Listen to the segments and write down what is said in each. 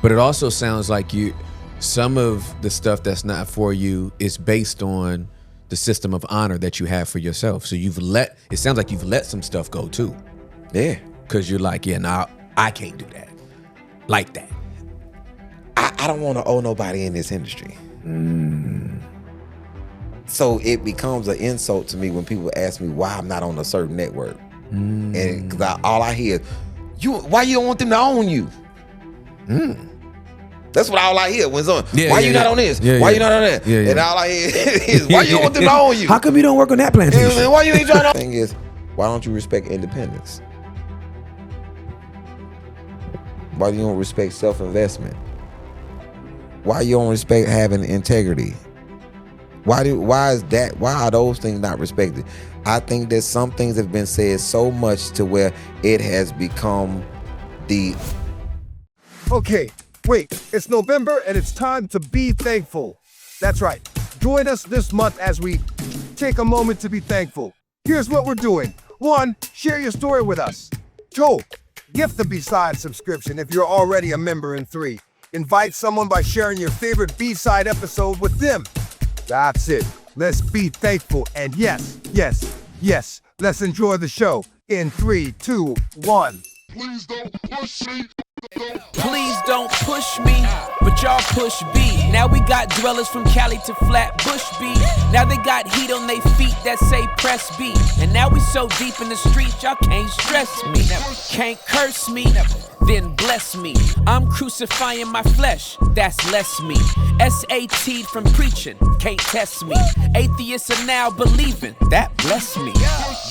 But it also sounds like some of the stuff that's not for you is based on the system of honor that you have for yourself. So it sounds like you've let some stuff go too. Yeah. Because you're like, yeah, nah, I can't do that. Like that. I don't want to owe nobody in this industry. So it becomes an insult to me when people ask me why I'm not on a certain network. And because all I hear is, why you don't want them to own you? That's what all I hear when someone, why you not on this? Why you not on that? And all I hear is, why you don't want them to own you? How come you don't work on that plantation? Why you ain't trying to? The thing is, why don't you respect independence? Why you don't respect self-investment? Why you don't respect having integrity? Why are those things not respected? I think that some things have been said so much to where it has become the... Okay, wait, it's November and it's time to be thankful. That's right. Join us this month as we take a moment to be thankful. Here's what we're doing. 1, share your story with us. 2, gift the B-Side subscription if you're already a member. And 3, invite someone by sharing your favorite B-Side episode with them. That's it. Let's be thankful. And yes, let's enjoy the show. In 3, 2, 1. Please don't push me. Please don't push me, but y'all push B. Now we got dwellers from Cali to Flatbush B. Now they got heat on they feet that say press B. And now we so deep in the streets, y'all can't stress me. Can't curse me, then bless me. I'm crucifying my flesh, that's less me. SAT from preaching, can't test me. Atheists are now believing, that bless me.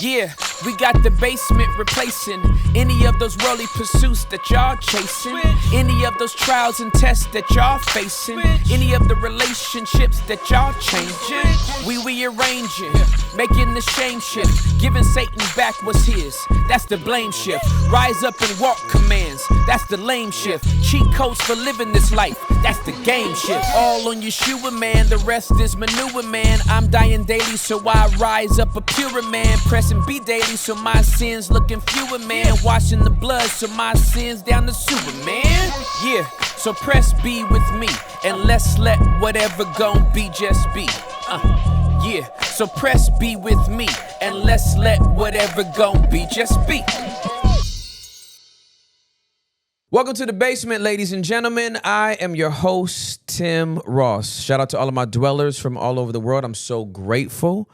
Yeah, we got the basement replacing any of those worldly pursuits that y'all chasing, any of those trials and tests that y'all facing, any of the relationships that y'all changing. We rearranging, making the shame shift, giving Satan back what's his, that's the blame shift. Rise up and walk commands, that's the lame shift. Cheat codes for living this life, that's the game shift. All on Yeshua, man, the rest is manure, man. I'm dying daily, so I rise up a purer man. Pressing B daily, so my sins looking fewer, man. Washing the blood, so my sins down the sewer, man. Yeah, so press B with me, and let's let whatever gon' be just be. Yeah, so press B with me, and let's let whatever gon' be just be. Welcome to the basement, ladies and gentlemen. I am your host, Tim Ross. Shout out to all of my dwellers from all over the world. I'm so grateful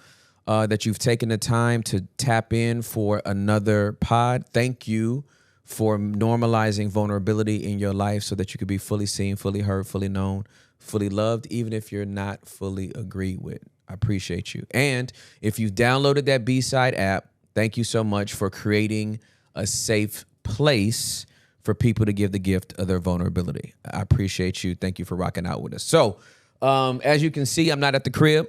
that you've taken the time to tap in for another pod. Thank you for normalizing vulnerability in your life so that you could be fully seen, fully heard, fully known, fully loved, even if you're not fully agreed with. I appreciate you. And if you've downloaded that B-Side app, thank you so much for creating a safe place for people to give the gift of their vulnerability. I appreciate you. Thank you for rocking out with us. So, as you can see, I'm not at the crib.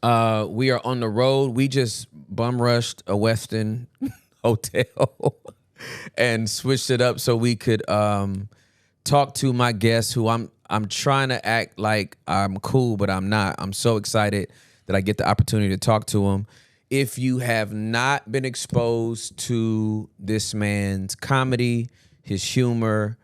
We are on the road. We just bum rushed a Westin hotel and switched it up so we could talk to my guest, who I'm trying to act like I'm cool, but I'm not. I'm so excited that I get the opportunity to talk to him. If you have not been exposed to this man's comedy, his humor,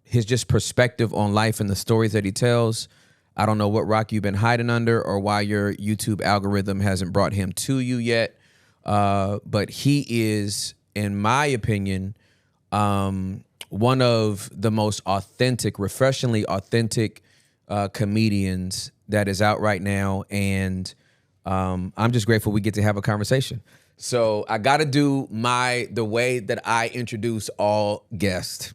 his just perspective on life and the stories that he tells, I don't know what rock you've been hiding under or why your YouTube algorithm hasn't brought him to you yet. But he is, in my opinion, one of the most authentic, refreshingly authentic comedians that is out right now. And I'm just grateful we get to have a conversation. So I got to do the way that I introduce all guests.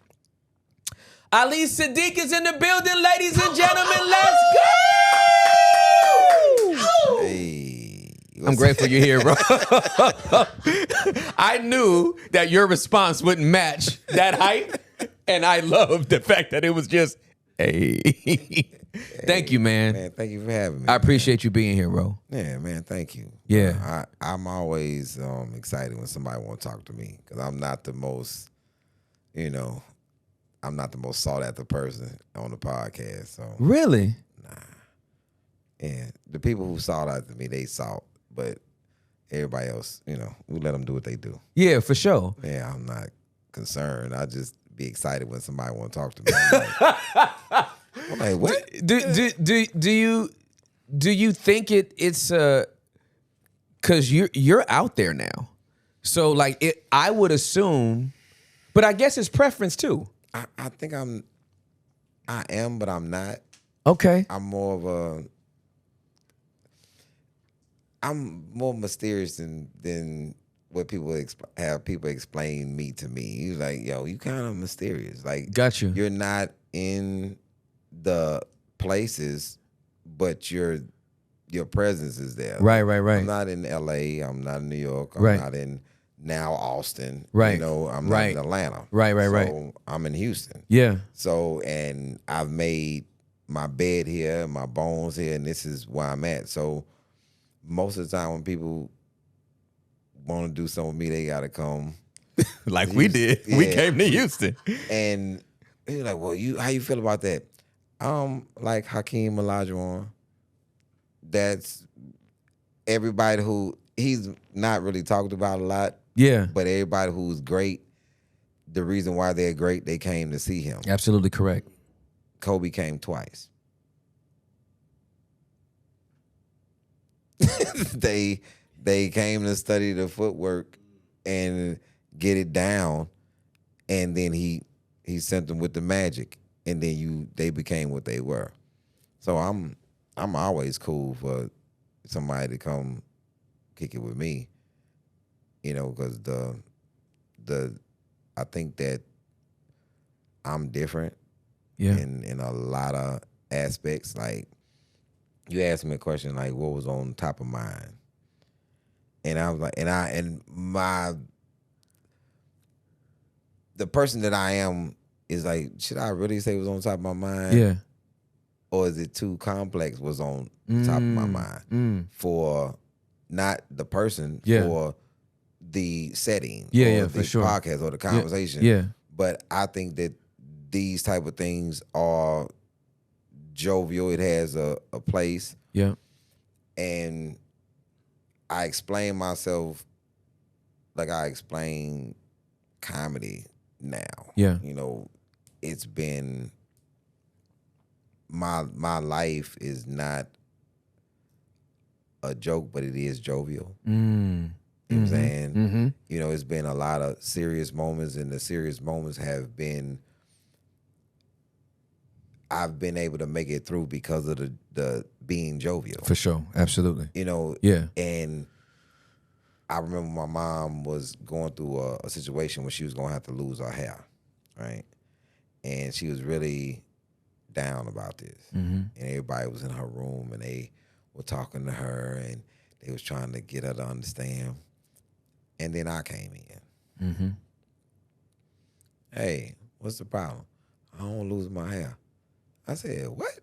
Ali Siddiq is in the building, ladies and gentlemen. Let's go! Hey, I'm grateful you're here, bro. I knew that your response wouldn't match that hype, and I love the fact that it was just, hey. Thank you, man. Man, thank you for having me. I appreciate you being here, bro. Yeah, man, thank you. Yeah. I'm always excited when somebody want to talk to me because I'm not the most, I'm not the most sought after person on the podcast. So Really? Nah. And the people who sought after me, they sought, but everybody else, we let them do what they do. Yeah, for sure. Yeah, I'm not concerned. I just be excited when somebody want to talk to me. I'm like, what? Do you think it's because you're out there now, so like I would assume, but I guess it's preference too. I think I am, but I'm not. Okay. I'm more mysterious than what people have people explain me to me. He's like, yo, you kind of mysterious. Like, got you. You're not in the places, but your presence is there. Right. I'm not in LA. I'm not in New York. I'm not in now Austin. Right. You know, I'm not in Atlanta. Right. So I'm in Houston. Yeah. So, and I've made my bed here, my bones here, and this is where I'm at. So most of the time when people want to do something with me, they got to come. Like we did. Yeah. We came to Houston. And he's like, well, how you feel about that? Like Hakeem Olajuwon. That's everybody who he's not really talked about a lot. Yeah. But everybody who's great, the reason why they're great, they came to see him. Absolutely correct. Kobe came twice. They came to study the footwork and get it down, and then he sent them with the magic, and then they became what they were. So I'm always cool for somebody to come kick it with me, you know, because I think that I'm different. Yeah. In a lot of aspects. Like, you asked me a question like, what was on top of mind? And I was like, the person that I am is like, should I really say was on top of my mind? Yeah. Or is it too complex was on top of my mind for not the person, for the setting, or the for sure. podcast or the conversation. Yeah. But I think that these type of things are jovial. It has a place. Yeah. And I explain myself like I explain comedy now. Yeah. You know, it's been my life is not a joke, but it is jovial. You know what I'm saying? Mm-hmm. You know, it's been a lot of serious moments, and the serious moments have been I've been able to make it through because of the being jovial. For sure. Absolutely. You know, Yeah. And I remember my mom was going through a situation where she was going to have to lose her hair, right? And she was really down about this. And everybody was in her room, and they were talking to her, and they was trying to get her to understand. And then I came in. Hey, what's the problem? I don't want to lose my hair. I said, what?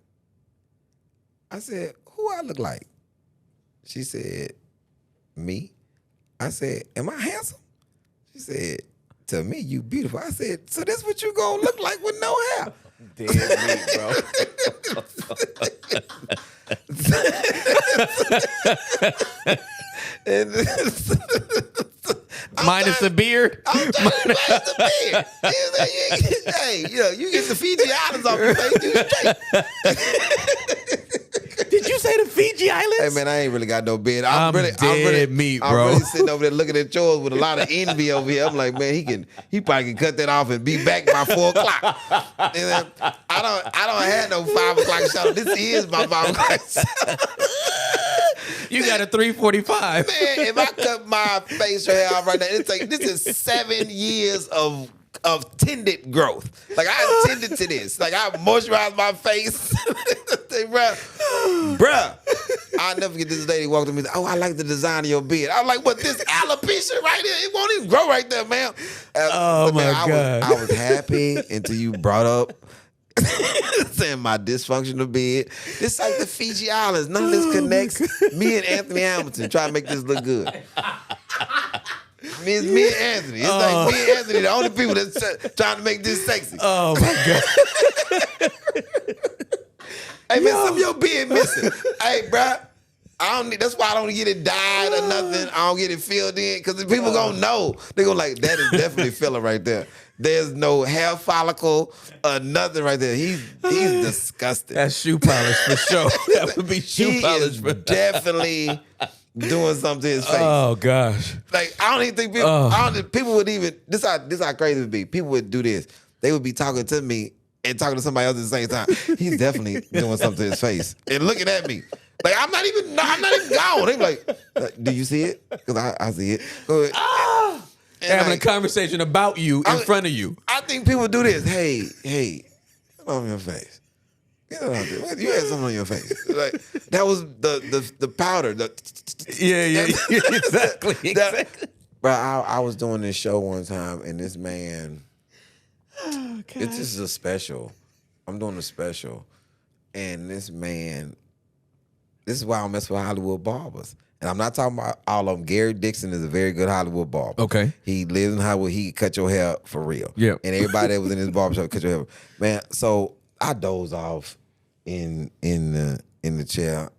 I said, who I look like? She said, me. I said, am I handsome? She said, to me, you beautiful. I said, so that's what you gonna look like with no hair? Dead meat, bro. Minus the beard. Minus the beard. Hey, you get the Fiji Islands off your face, you straight. Did you say the Fiji Islands? Hey man, I ain't really got no beard. I'm dead meat, bro. I'm really sitting over there looking at yours with a lot of envy over here. I'm like, man, he probably can cut that off and be back by 4 o'clock. And then, I don't have no 5 o'clock show. This is my 5 o'clock show. You got a 3:45. Man, if I cut my facial hair off right now, this is 7 years of tended growth. Like, I tended to this. Like, I moisturized my face. Bruh. I'll never forget this lady walked up to me and said, oh, I like the design of your beard. I was like, what, this alopecia right here? It won't even grow right there, man. Oh, my God. I was happy until you brought up saying my dysfunctional beard. This like the Fiji Islands. None of this connects. Me and Anthony Hamilton try to make this look good. Me and Anthony. It's like me and Anthony, the only people that's trying to make this sexy. Oh, my God. Hey, man, some of your beard missing. Hey, bro, that's why I don't get it dyed or nothing. I don't get it filled in, because the people gonna know. They gonna like, that is definitely filler right there. There's no hair follicle or nothing right there. He's disgusting. That's shoe polish for sure. That would be shoe polish. He is definitely doing something to his face. Oh gosh. Like I don't even think people would even this how crazy it would be. People would do this. They would be talking to me and talking to somebody else at the same time. He's definitely doing something to his face and looking at me. Like I'm not even gone. They be like, do you see it? Because I see it. Having a conversation about you in front of you. I think people do this. Hey, get on your face. Get on there. You had something on your face. Like that was the powder. Yeah, exactly. Bro, I was doing this show one time, and this man, it's just a special. I'm doing a special, and this man, this is why I don't mess with Hollywood barbers. And I'm not talking about all of them. Gary Dixon is a very good Hollywood barber. Okay. He lives in Hollywood. He cut your hair for real. Yeah. And everybody that was in his barbershop cut your hair. Man, so I doze off in the chair,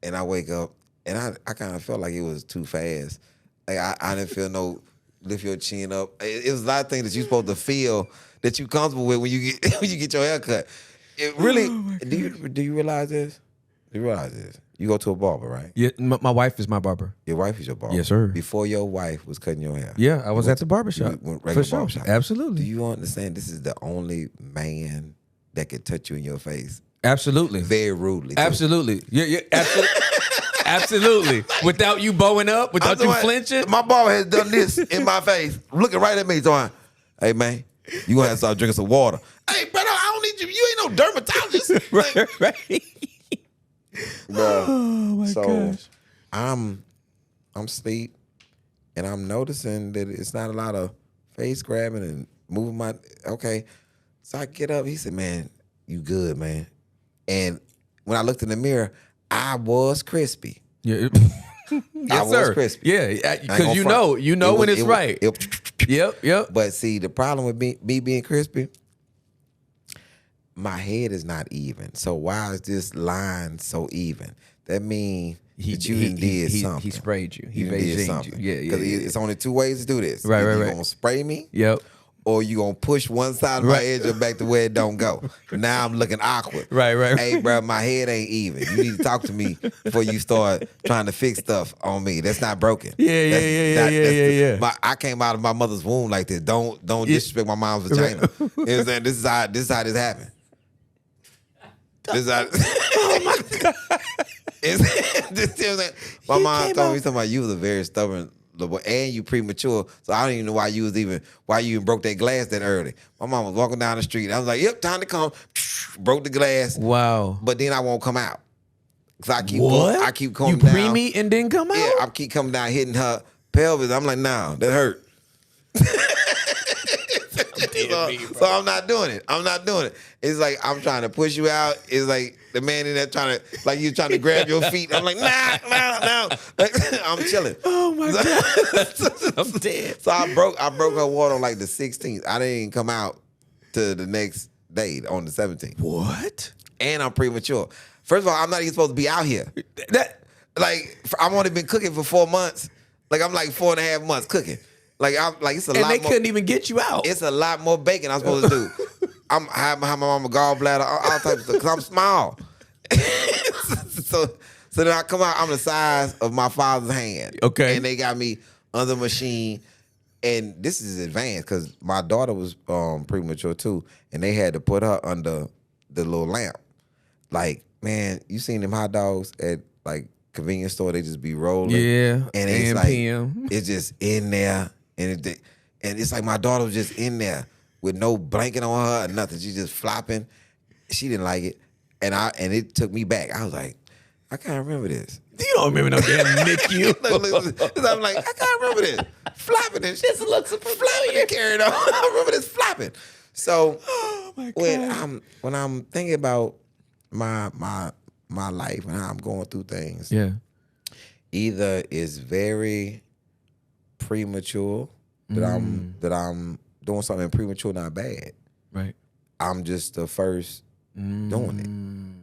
and I wake up, and I kind of felt like it was too fast. Like I didn't feel no lift your chin up. It was a lot of things that you're supposed to feel that you're comfortable with when you get your hair cut. It really. Do you realize this? Do you realize this? You go to a barber, right? Yeah, my wife is my barber. Your wife is your barber? Yes, sir. Before your wife was cutting your hair? Yeah, I was at the barbershop. For sure. Barbershop. Absolutely. Do you understand this is the only man that can touch you in your face? Absolutely. Very rudely. Too. Absolutely. Yeah, absolutely. Absolutely. Without you bowing up, without you flinching. My barber has done this in my face, looking right at me, going, hey, man, you going to have to start drinking some water. Hey, brother, I don't need you. You ain't no dermatologist. right. Bro, Oh, my gosh. I'm asleep, and I'm noticing that it's not a lot of face grabbing and moving my, okay. So I get up. He said, man, you good, man. And when I looked in the mirror, I was crispy. Yeah. I Yes, was sir. crispy. Yeah, because you know when it's right. Yep. But see, the problem with me being crispy, my head is not even. So why is this line so even? That means that you did something. He sprayed you. He did something. You. Yeah. Because it's only two ways to do this. Right. You're going to spray me. Yep. Or you gonna push one side of my edge or back to where it don't go. Now I'm looking awkward. Right. Hey, bro, my head ain't even. You need to talk to me before you start trying to fix stuff on me. That's not broken. Yeah. I came out of my mother's womb like this. Don't disrespect my mom's vagina. You know what I'm saying? This is how this happened. This is how. Oh my God. My mom told me something about you was a very stubborn. And you premature, so I don't even know why you even broke that glass that early. My mom was walking down the street. I was like, "Yep, time to come." Broke the glass. Wow. But then I won't come out. Cause I keep coming you down. You preemie and didn't come out? Yeah, I keep coming down, hitting her pelvis. I'm like, "No, that hurt." So I'm not doing it. It's like I'm trying to push you out. It's like the man in there trying to grab your feet. I'm like, no. Like, I'm chilling. Oh my God. I'm dead. So I broke her water on like the 16th. I didn't come out to the next day on the 17th. What? And I'm premature. First of all, I'm not even supposed to be out here. I've only been cooking for 4 months. Like I'm like 4.5 months cooking. It's a lot more. And they couldn't even get you out. It's a lot more bacon I'm supposed to do. I'm having my mama gallbladder, all types of stuff, because I'm small. so then I come out, I'm the size of my father's hand. Okay. And they got me under the machine. And this is advanced, because my daughter was premature too, and they had to put her under the little lamp. Like, man, you seen them hot dogs at, like, convenience store, they just be rolling. Yeah, and it's like, PM. it's just in there. And it's like my daughter was just in there with no blanket on her or nothing. She just flopping. She didn't like it. And it took me back. I was like, I can't remember this. You don't remember no damn NICU. I'm like, I can't remember this. Flopping and shit looks familiar. Carried on. I remember this flopping. So when I'm thinking about my life and how I'm going through things, yeah, either it's very premature that I'm doing something premature, not bad. Right. I'm just the first doing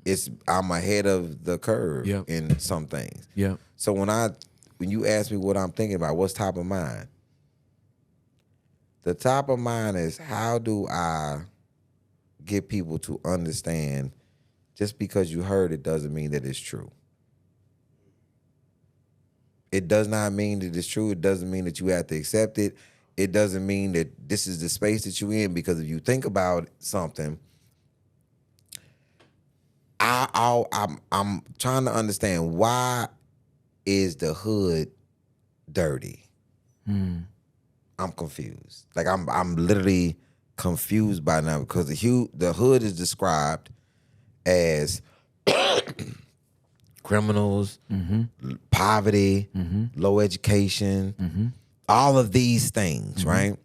it. I'm ahead of the curve in some things. Yeah. So when you ask me what I'm thinking about, what's top of mind, The top of mind is, how do I get people to understand just because you heard it doesn't mean that it's true. It does not mean that it's true. It doesn't mean that you have to accept it. It doesn't mean that this is the space that you're in, because if you think about something, I'm trying to understand, why is the hood dirty? I'm confused. Like I'm literally confused by now, because the hood is described as criminals, poverty, low education, all of these things, right?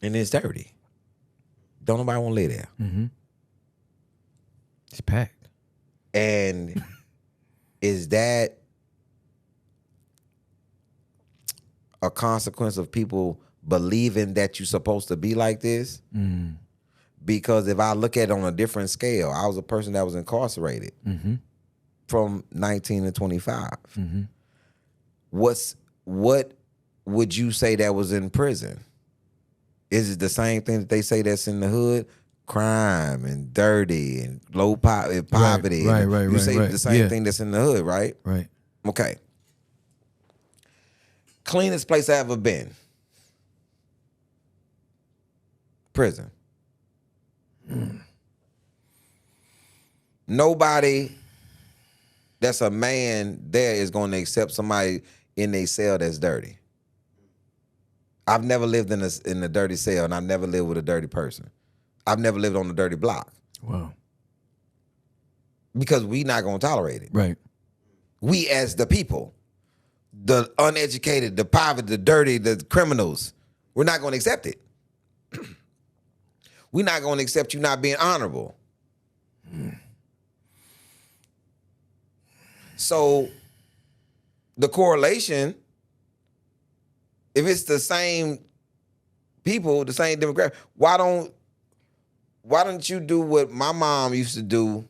And it's dirty. Don't nobody want to live there. It's packed. And is that a consequence of people believing that you're supposed to be like this? Because if I look at it on a different scale, I was a person that was incarcerated from 19 to 25. What would you say that was in prison? Is it the same thing that they say that's in the hood? Crime and dirty and low poverty. Right. You say the same thing that's in the hood, right? Right. Okay. Cleanest place I ever been. Prison. Nobody that's a man there is going to accept somebody in a cell that's dirty. I've never lived in a dirty cell, and I've never lived with a dirty person. I've never lived on a dirty block. Wow. Because we not going to tolerate it. Right. We as the people, the uneducated, the poverty, the dirty, the criminals, we're not going to accept it. We're not going to accept you not being honorable. So the correlation, if it's the same people, the same demographic, why don't you do what my mom used to do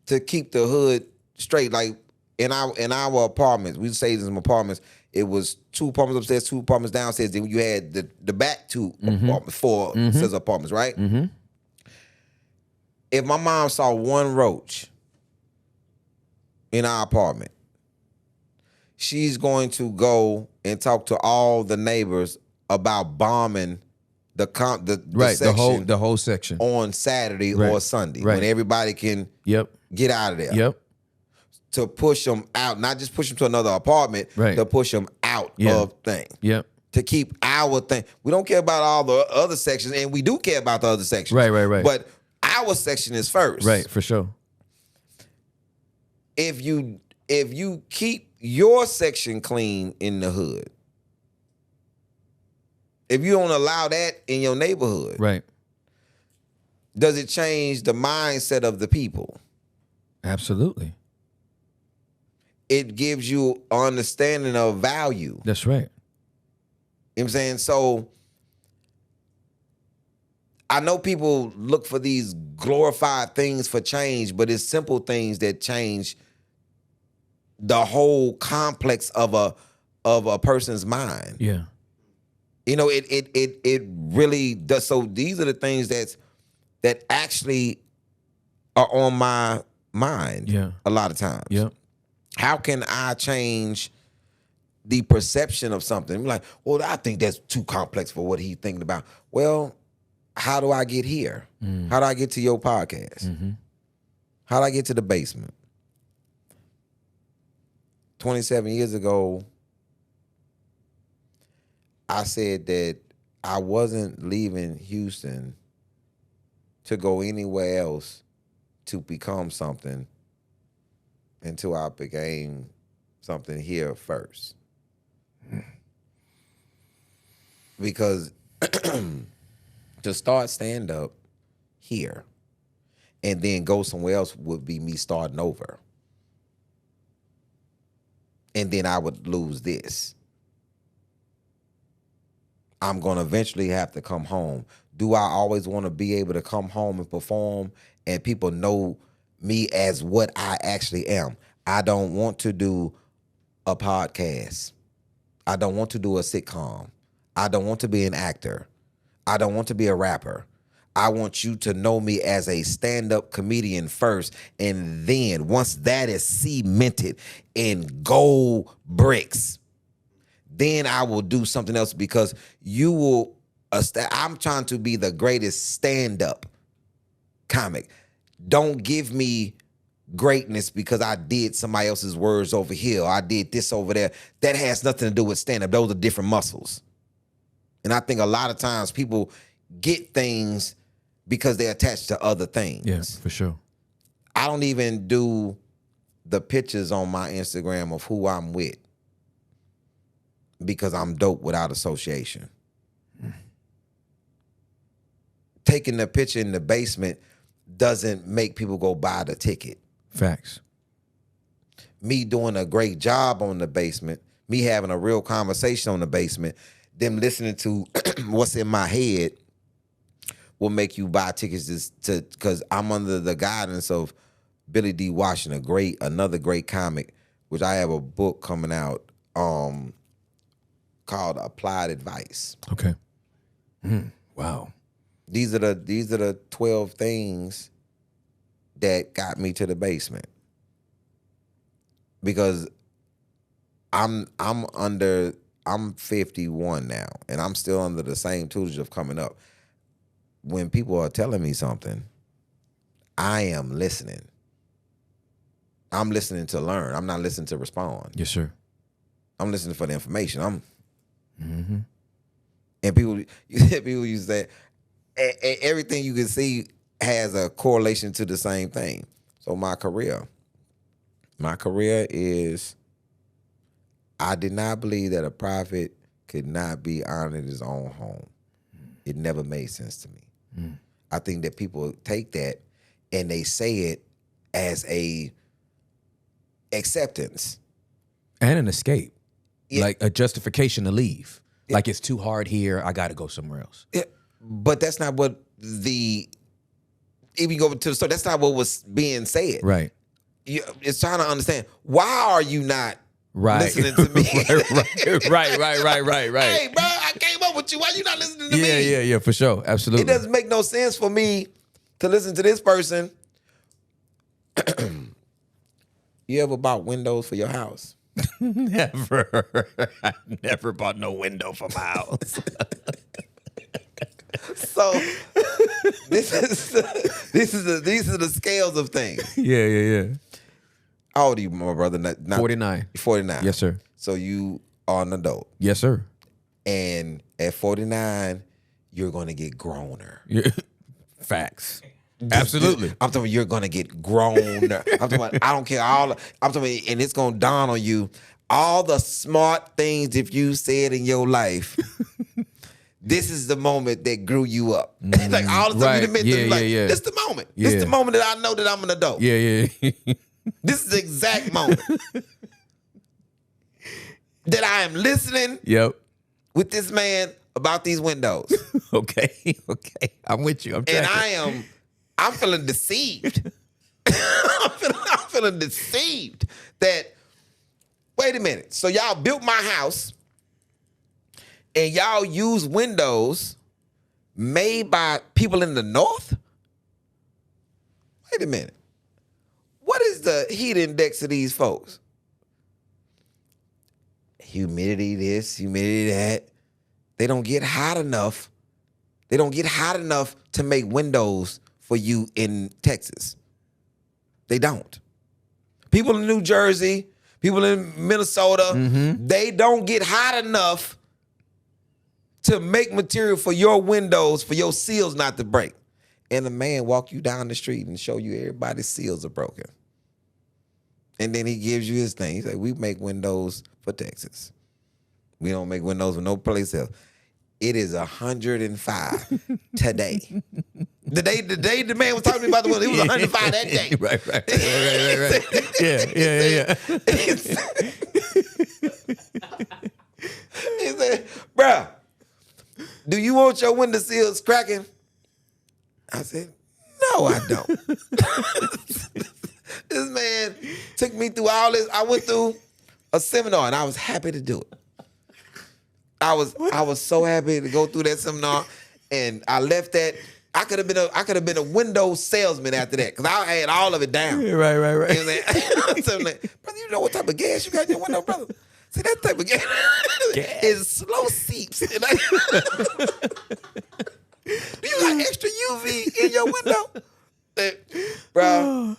to keep the hood straight? Like in our apartments, we stayed in some apartments. It was 2 apartments upstairs, 2 apartments downstairs. Then you had the back 2 apartments, 4 sets of apartments, right? If my mom saw one roach in our apartment, she's going to go and talk to all the neighbors about bombing the section, the whole section on Saturday or Sunday when everybody can get out of there. To push them out, not just push them to another apartment, to push them out of things. To keep our thing. We don't care about all the other sections, and we do care about the other sections. Right. But our section is first. Right, for sure. If you keep your section clean in the hood, if you don't allow that in your neighborhood, right, does it change the mindset of the people? Absolutely. It gives you understanding of value. That's right. You know what I'm saying? So I know people look for these glorified things for change, but it's simple things that change the whole complex of a person's mind. Yeah. You know, it really does. So these are the things that actually are on my mind a lot of times. Yeah. How can I change the perception of something? I'm like, well, I think that's too complex for what he's thinking about. Well, how do I get here? How do I get to your podcast? How do I get to the basement? 27 years ago, I said that I wasn't leaving Houston to go anywhere else to become something until I became something here first. Because to start stand-up here and then go somewhere else would be me starting over. And then I would lose this. I'm going to eventually have to come home. Do I always want to be able to come home and perform and people know me as what I actually am? I don't want to do a podcast. I don't want to do a sitcom. I don't want to be an actor. I don't want to be a rapper. I want you to know me as a stand-up comedian first, and then once that is cemented in gold bricks, then I will do something else because you will. I'm trying to be the greatest stand-up comic. Don't give me greatness because I did somebody else's words over here, or I did this over there. That has nothing to do with stand-up. Those are different muscles. And I think a lot of times people get things because they're attached to other things. Yes, for sure. I don't even do the pictures on my Instagram of who I'm with because I'm dope without association. Taking the picture in the basement doesn't make people go buy the ticket. Facts. Me doing a great job on the basement, me having a real conversation on the basement, them listening to what's in my head will make you buy tickets to because I'm under the guidance of Billy D. Washington, another great comic, which I have a book coming out called Applied Advice. Okay. Wow. These are the 12 things that got me to the basement. Because I'm 51 now, and I'm still under the same tutelage of coming up. When people are telling me something, I am listening. I'm listening to learn. I'm not listening to respond. Yes, sir. I'm listening for the information. And people use that. Everything you can see has a correlation to the same thing. So my career is, I did not believe that a prophet could not be honored in his own home. It never made sense to me. I think that people take that and they say it as a acceptance. And an escape. Yeah. Like a justification to leave. Yeah. Like it's too hard here, I got to go somewhere else. Yeah, but that's not what even go to the store, that's not what was being said. Right. It's trying to understand, why are you not listening to me? right. Hey, bro, I came up with you. Why you not listening to me? Yeah, for sure. Absolutely. It doesn't make no sense for me to listen to this person. You ever bought windows for your house? Never. I never bought no window for my house. So these are the scales of things. Yeah. How old are you, my brother? Not 49. 49. Yes, sir. So you are an adult. Yes, sir. And at 49, you're going to get growner. Yeah. Facts. Absolutely. I'm talking about you're going to get growner. I'm talking about, I don't care. I'm talking about, and it's going to dawn on you, all the smart things if you said in your life. This is the moment that grew you up. Like all the stuff you admit to, like, this is the moment. This is the moment that I know that I'm an adult. Yeah. This is the exact moment that I am listening with this man about these windows. Okay. I'm with you. And I'm feeling deceived. I'm feeling deceived that, wait a minute. So y'all built my house and y'all use windows made by people in the North? Wait a minute. What is the heat index of these folks? Humidity this, humidity that. They don't get hot enough. They don't get hot enough to make windows for you in Texas. They don't. People in New Jersey, people in Minnesota, they don't get hot enough to make material for your windows, for your seals not to break. And a man walk you down the street and show you everybody's seals are broken. And then he gives you his thing. He's like, we make windows for Texas. We don't make windows for no place else. It is 105 today. The day the man was talking to me about the window, it was 105 that day. Right. Yeah. He said, bruh, do you want your window seals cracking? I said, no, I don't. This man took me through all this. I went through a seminar and I was happy to do it. I was so happy to go through that seminar, and I left that. I could have been a window salesman after that because I had all of it down. Right. And then, so I'm like, brother, you know what type of gas you got in your window, brother? See, that type of gas is slow seeps. Do you got extra UV in your window? Bro,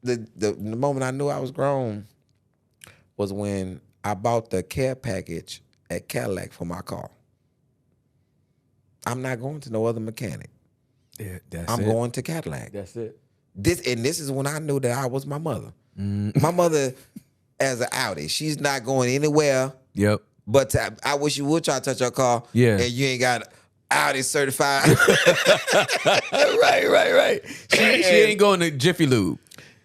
the moment I knew I was grown was when I bought the care package at Cadillac for my car. I'm not going to no other mechanic. Yeah, I'm going to Cadillac. That's it. This is when I knew that I was my mother. My mother, as an Audi, she's not going anywhere. Yep. But I wish you would try to touch her car. Yeah. And you ain't got Audi certified. Right. She ain't going to Jiffy Lube.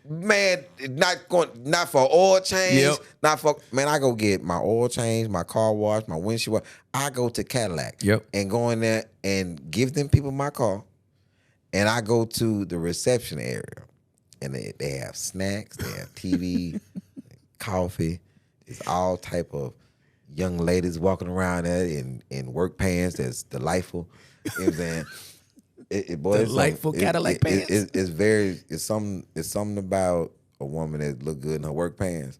Man, not for oil change. Yep. Not for, man, I go get my oil change, my car wash, my windshield. I go to Cadillac. Yep. And go in there and give them people my car. And I go to the reception area. And they have snacks, they have TV, coffee. It's all type of young ladies walking around there in work pants that's delightful. You know what I'm saying? Delightful Cadillac pants. It's something about a woman that look good in her work pants.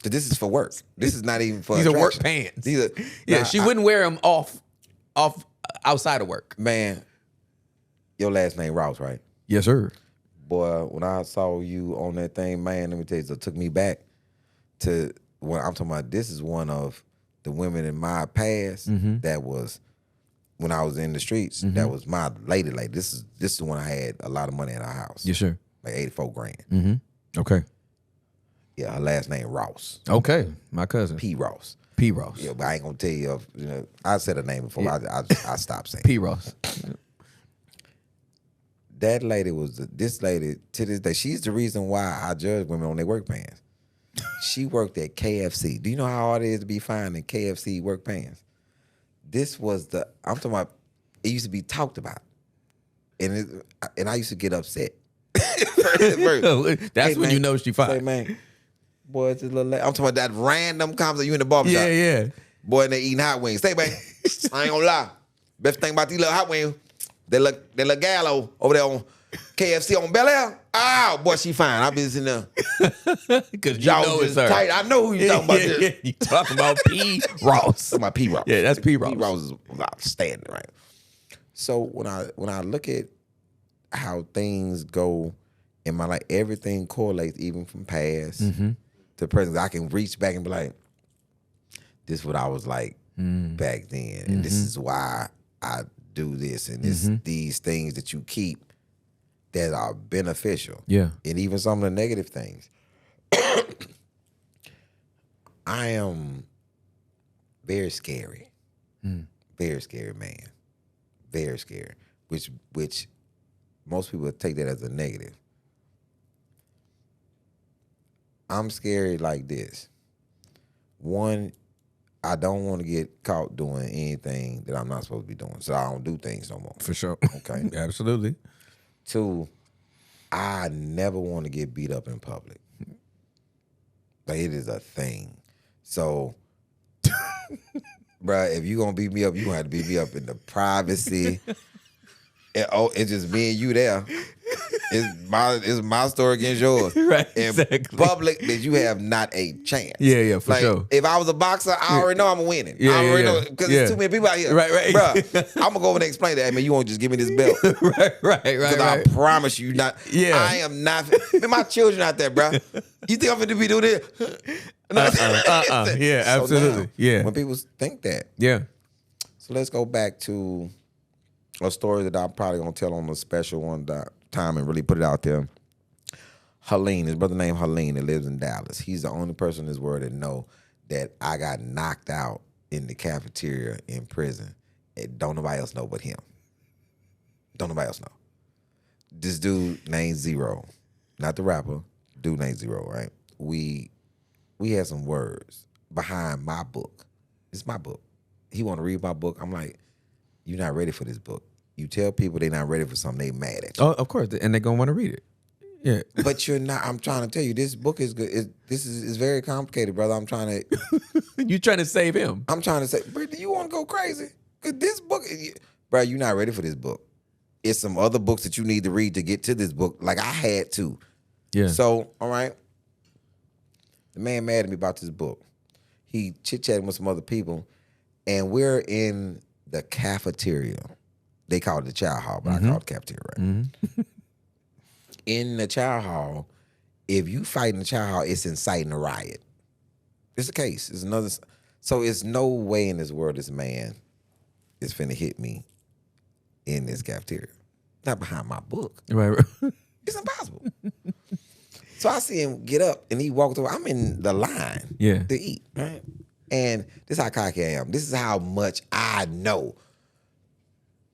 But this is for work. This is not even for These are work attraction. pants. She wouldn't wear them off outside of work. Man, your last name Rouse, right? Yes, sir. Boy, when I saw you on that thing, man, let me tell you, it took me back to when I'm talking about. This is one of the women in my past that was. When I was in the streets, that was my lady. Like this is when I had a lot of money in our house. Yes, sir. Like 84 grand. Okay. Yeah, her last name Ross. Okay. My cousin. P. Ross. P. Ross. Yeah, but I ain't gonna tell you. I said her name before. Yeah. I stopped saying. P. Ross. That lady this lady to this day. She's the reason why I judge women on their work pants. She worked at KFC. Do you know how hard it is to be finding KFC work pants? This was I'm talking about, it used to be talked about. And I used to get upset. That's when you know she fine. Say, man, boy, it's a little I'm talking about that random conversation. You in the barbershop. Yeah. Boy, and they eating hot wings. Say, man, I ain't gonna lie. Best thing about these little hot wings, they look gallo over there on KFC on Bel Air. Oh, boy, she fine. I been sitting there. Because you Y'all know it's just her. tight. I know who you talking about. This. You talking about P. Ross. Talking about P. Ross. Yeah, that's P. Ross. P. Ross is outstanding, right? So when I look at how things go in my life, everything correlates even from past to present. I can reach back and be like, this is what I was like back then. And this is why I do this. And this these things that you keep that are beneficial. Yeah. And even some of the negative things. I am very scary. Very scary man. Very scary. Which most people take that as a negative. I'm scary like this. One, I don't want to get caught doing anything that I'm not supposed to be doing. So I don't do things no more. For sure. Okay. Absolutely. Two, I never want to get beat up in public. Like, it is a thing. So, bruh, if you gonna beat me up, you gonna have to beat me up in the privacy. It's just me and you there. It's my story against yours. Right, In exactly. public, that you have not a chance. Yeah, for like, sure. If I was a boxer, I already know I'm winning. Yeah, I already yeah, know because yeah. there's too many people out here. Right. Bruh, I'm gonna go over and explain that. Hey, man, you won't just give me this belt. right. Because I promise you not. Yeah. I am not. Man, my children out there, bro. You think I'm going to be doing this? Yeah, absolutely. Now, Yeah. when people think that. Yeah. So let's go back to a story that I'm probably going to tell on a special one time and really put it out there. Helene, his brother named Helene that lives in Dallas. He's the only person in this world that know that I got knocked out in the cafeteria in prison. And don't nobody else know but him. Don't nobody else know. This dude named Zero, not the rapper, dude named Zero, right? We had some words behind my book. It's my book. He want to read my book. I'm like, you're not ready for this book. You tell people they're not ready for something, they mad at you. Oh, of course. And they're going to want to read it. Yeah. But you're not. I'm trying to tell you, this book is good. This is very complicated, brother. I'm trying to. You trying to save him? I'm trying to say, bro, do you want to go crazy? Cause this book, bro, you're not ready for this book. It's some other books that you need to read to get to this book. Like I had to. Yeah. So, all right. The man mad at me about this book. He chit-chatting with some other people, and we're in the cafeteria. They call it the child hall, but I call it the cafeteria, right? In the child hall, if you fight in the child hall, it's inciting a riot. It's a case. It's another. So it's no way in this world this man is finna hit me in this cafeteria. Not behind my book. Right. It's impossible. So I see him get up and he walked away. I'm in the line to eat, right? And this is how cocky I am. This is how much I know.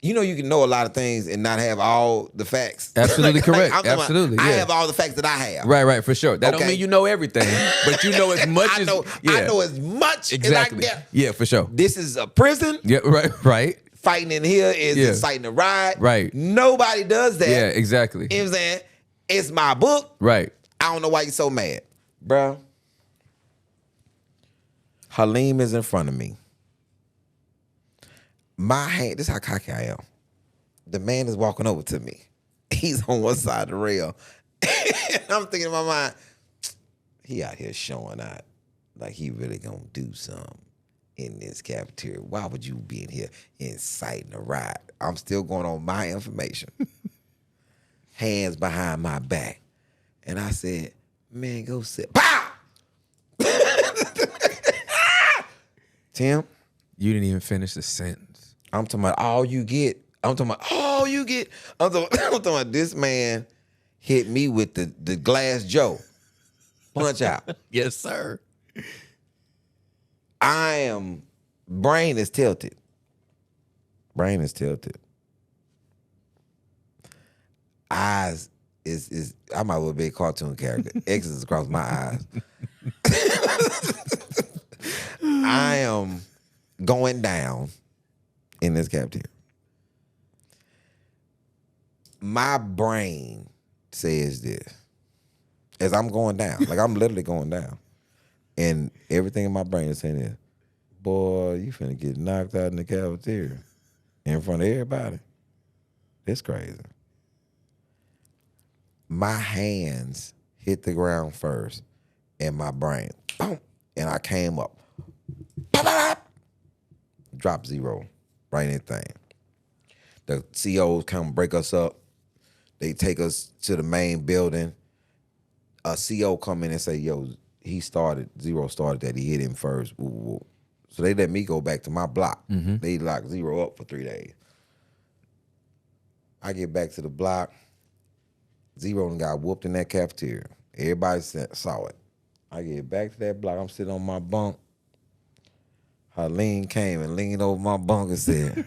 You know, you can know a lot of things and not have all the facts. Absolutely correct. I'm talking Absolutely, about, I yeah. have all the facts that I have. Right, for sure. That don't Okay. mean you know everything, but you know as much I as know. yeah. I know as much Exactly. as I get. Yeah, for sure. This is a prison. Yeah, right. Fighting in here is inciting a riot. Right. Nobody does that. Yeah, exactly. You know what I'm saying? It's my book. Right. I don't know why you're so mad. Bruh. Halim is in front of me. My hand, this is how cocky I am. The man is walking over to me. He's on one side of the rail. And I'm thinking in my mind, he out here showing out like he really gonna do something in this cafeteria. Why would you be in here inciting a riot? I'm still going on my information. Hands behind my back. And I said, man, go sit. Pow! Tim, You didn't even finish the sentence. I'm talking about all you get. I'm talking about this man hit me with the glass Joe. Punch out. Yes, sir. Brain is tilted. Brain is tilted. Eyes is I might well be a cartoon character. X's across my eyes. I am going down in this cafeteria. My brain says this as I'm going down. Like I'm literally going down. And everything in my brain is saying this. Boy, you finna get knocked out in the cafeteria in front of everybody. That's crazy. My hands hit the ground first and my brain, boom, and I came up. Pop, pop, pop. Drop zero, right in the thing. The COs come break us up. They take us to the main building. A CO come in and say, yo, Zero started that. He hit him first. Woo, woo, woo. So they let me go back to my block. They locked Zero up for 3 days. I get back to the block. Zero and got whooped in that cafeteria. Everybody saw it. I get back to that block. I'm sitting on my bunk. Haleen came and leaned over my bunk and said,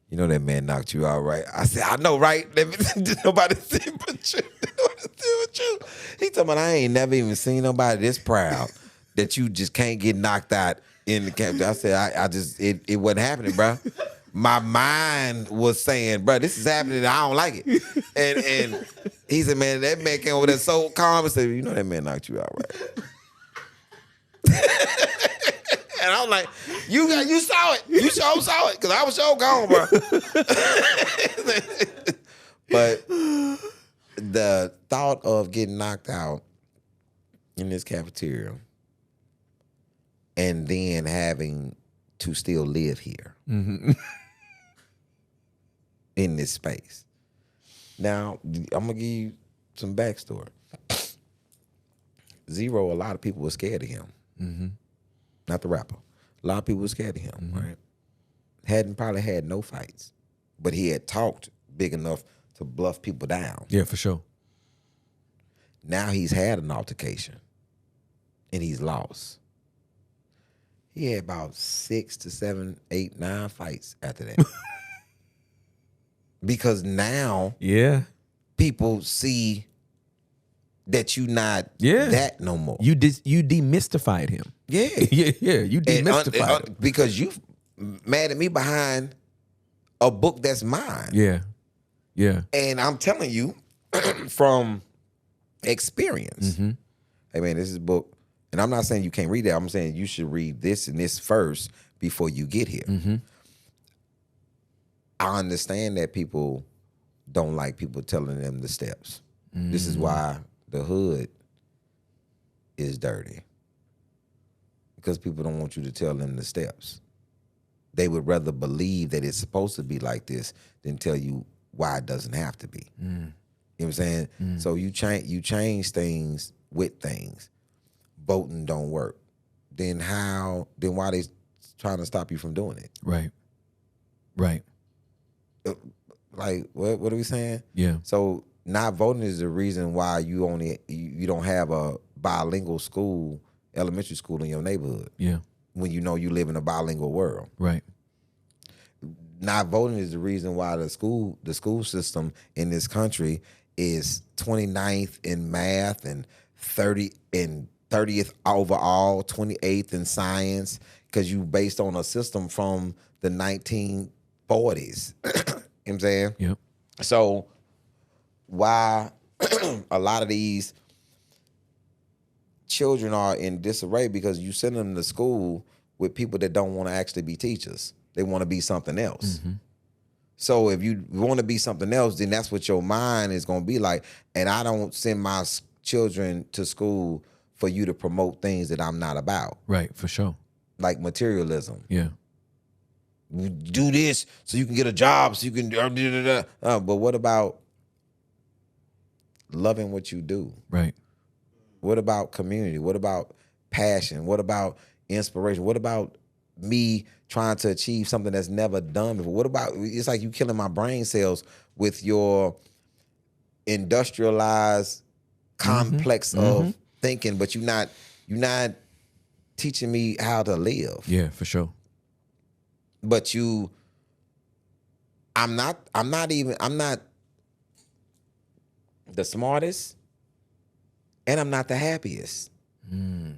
you know that man knocked you out, right? I said, I know, right? Nobody see but you. He told me, I ain't never even seen nobody this proud that you just can't get knocked out in the camp. I said, it wasn't happening, bro. My mind was saying, bro, this is happening. I don't like it. And he said, man, that man came over there so calm and said, you know that man knocked you out, right? And I'm like, you saw it. You sure saw it. Because I was so gone, bro. But the thought of getting knocked out in this cafeteria and then having to still live here in this space. Now, I'm going to give you some backstory. Zero, a lot of people were scared of him. Not the rapper. A lot of people were scared of him, right? Probably had no fights, but he had talked big enough to bluff people down. Yeah, for sure. Now he's had an altercation, and he's lost. He had about 6 to 7, 8, 9 fights after that. Because now people see that you not that no more. You demystified him. Yeah. You demystified him. Because you mad at me behind a book that's mine. Yeah. And I'm telling you, from experience. Mm-hmm. Hey man, this is a book, and I'm not saying you can't read that. I'm saying you should read this and this first before you get here. Mm-hmm. I understand that people don't like people telling them the steps. This is why the hood is dirty. Because people don't want you to tell them the steps. They would rather believe that it's supposed to be like this than tell you why it doesn't have to be. You know what I'm saying? So you change things with things. Voting don't work. Then why they trying to stop you from doing it? Right. Right. Like what are we saying? Yeah. So not voting is the reason why you don't have a bilingual school, elementary school in your neighborhood. Yeah. When you know you live in a bilingual world. Right. Not voting is the reason why the school system in this country is 29th in math and 30th overall, 28th in science, because you based on a system from the 1940s. You know what I'm saying? Yep. So why a lot of these children are in disarray because you send them to school with people that don't want to actually be teachers. They want to be something else. So if you want to be something else, then that's what your mind is going to be like. And I don't send my children to school for you to promote things that I'm not about. Right. For sure. Like materialism. Yeah. Do this so you can get a job, so you can but what about loving what you do? Right. What about community? What about passion? What about inspiration? What about me trying to achieve something that's never done before? What about, it's like you killing my brain cells with your industrialized complex of thinking, but you're not teaching me how to live. Yeah, for sure. But I'm not the smartest, and I'm not the happiest. And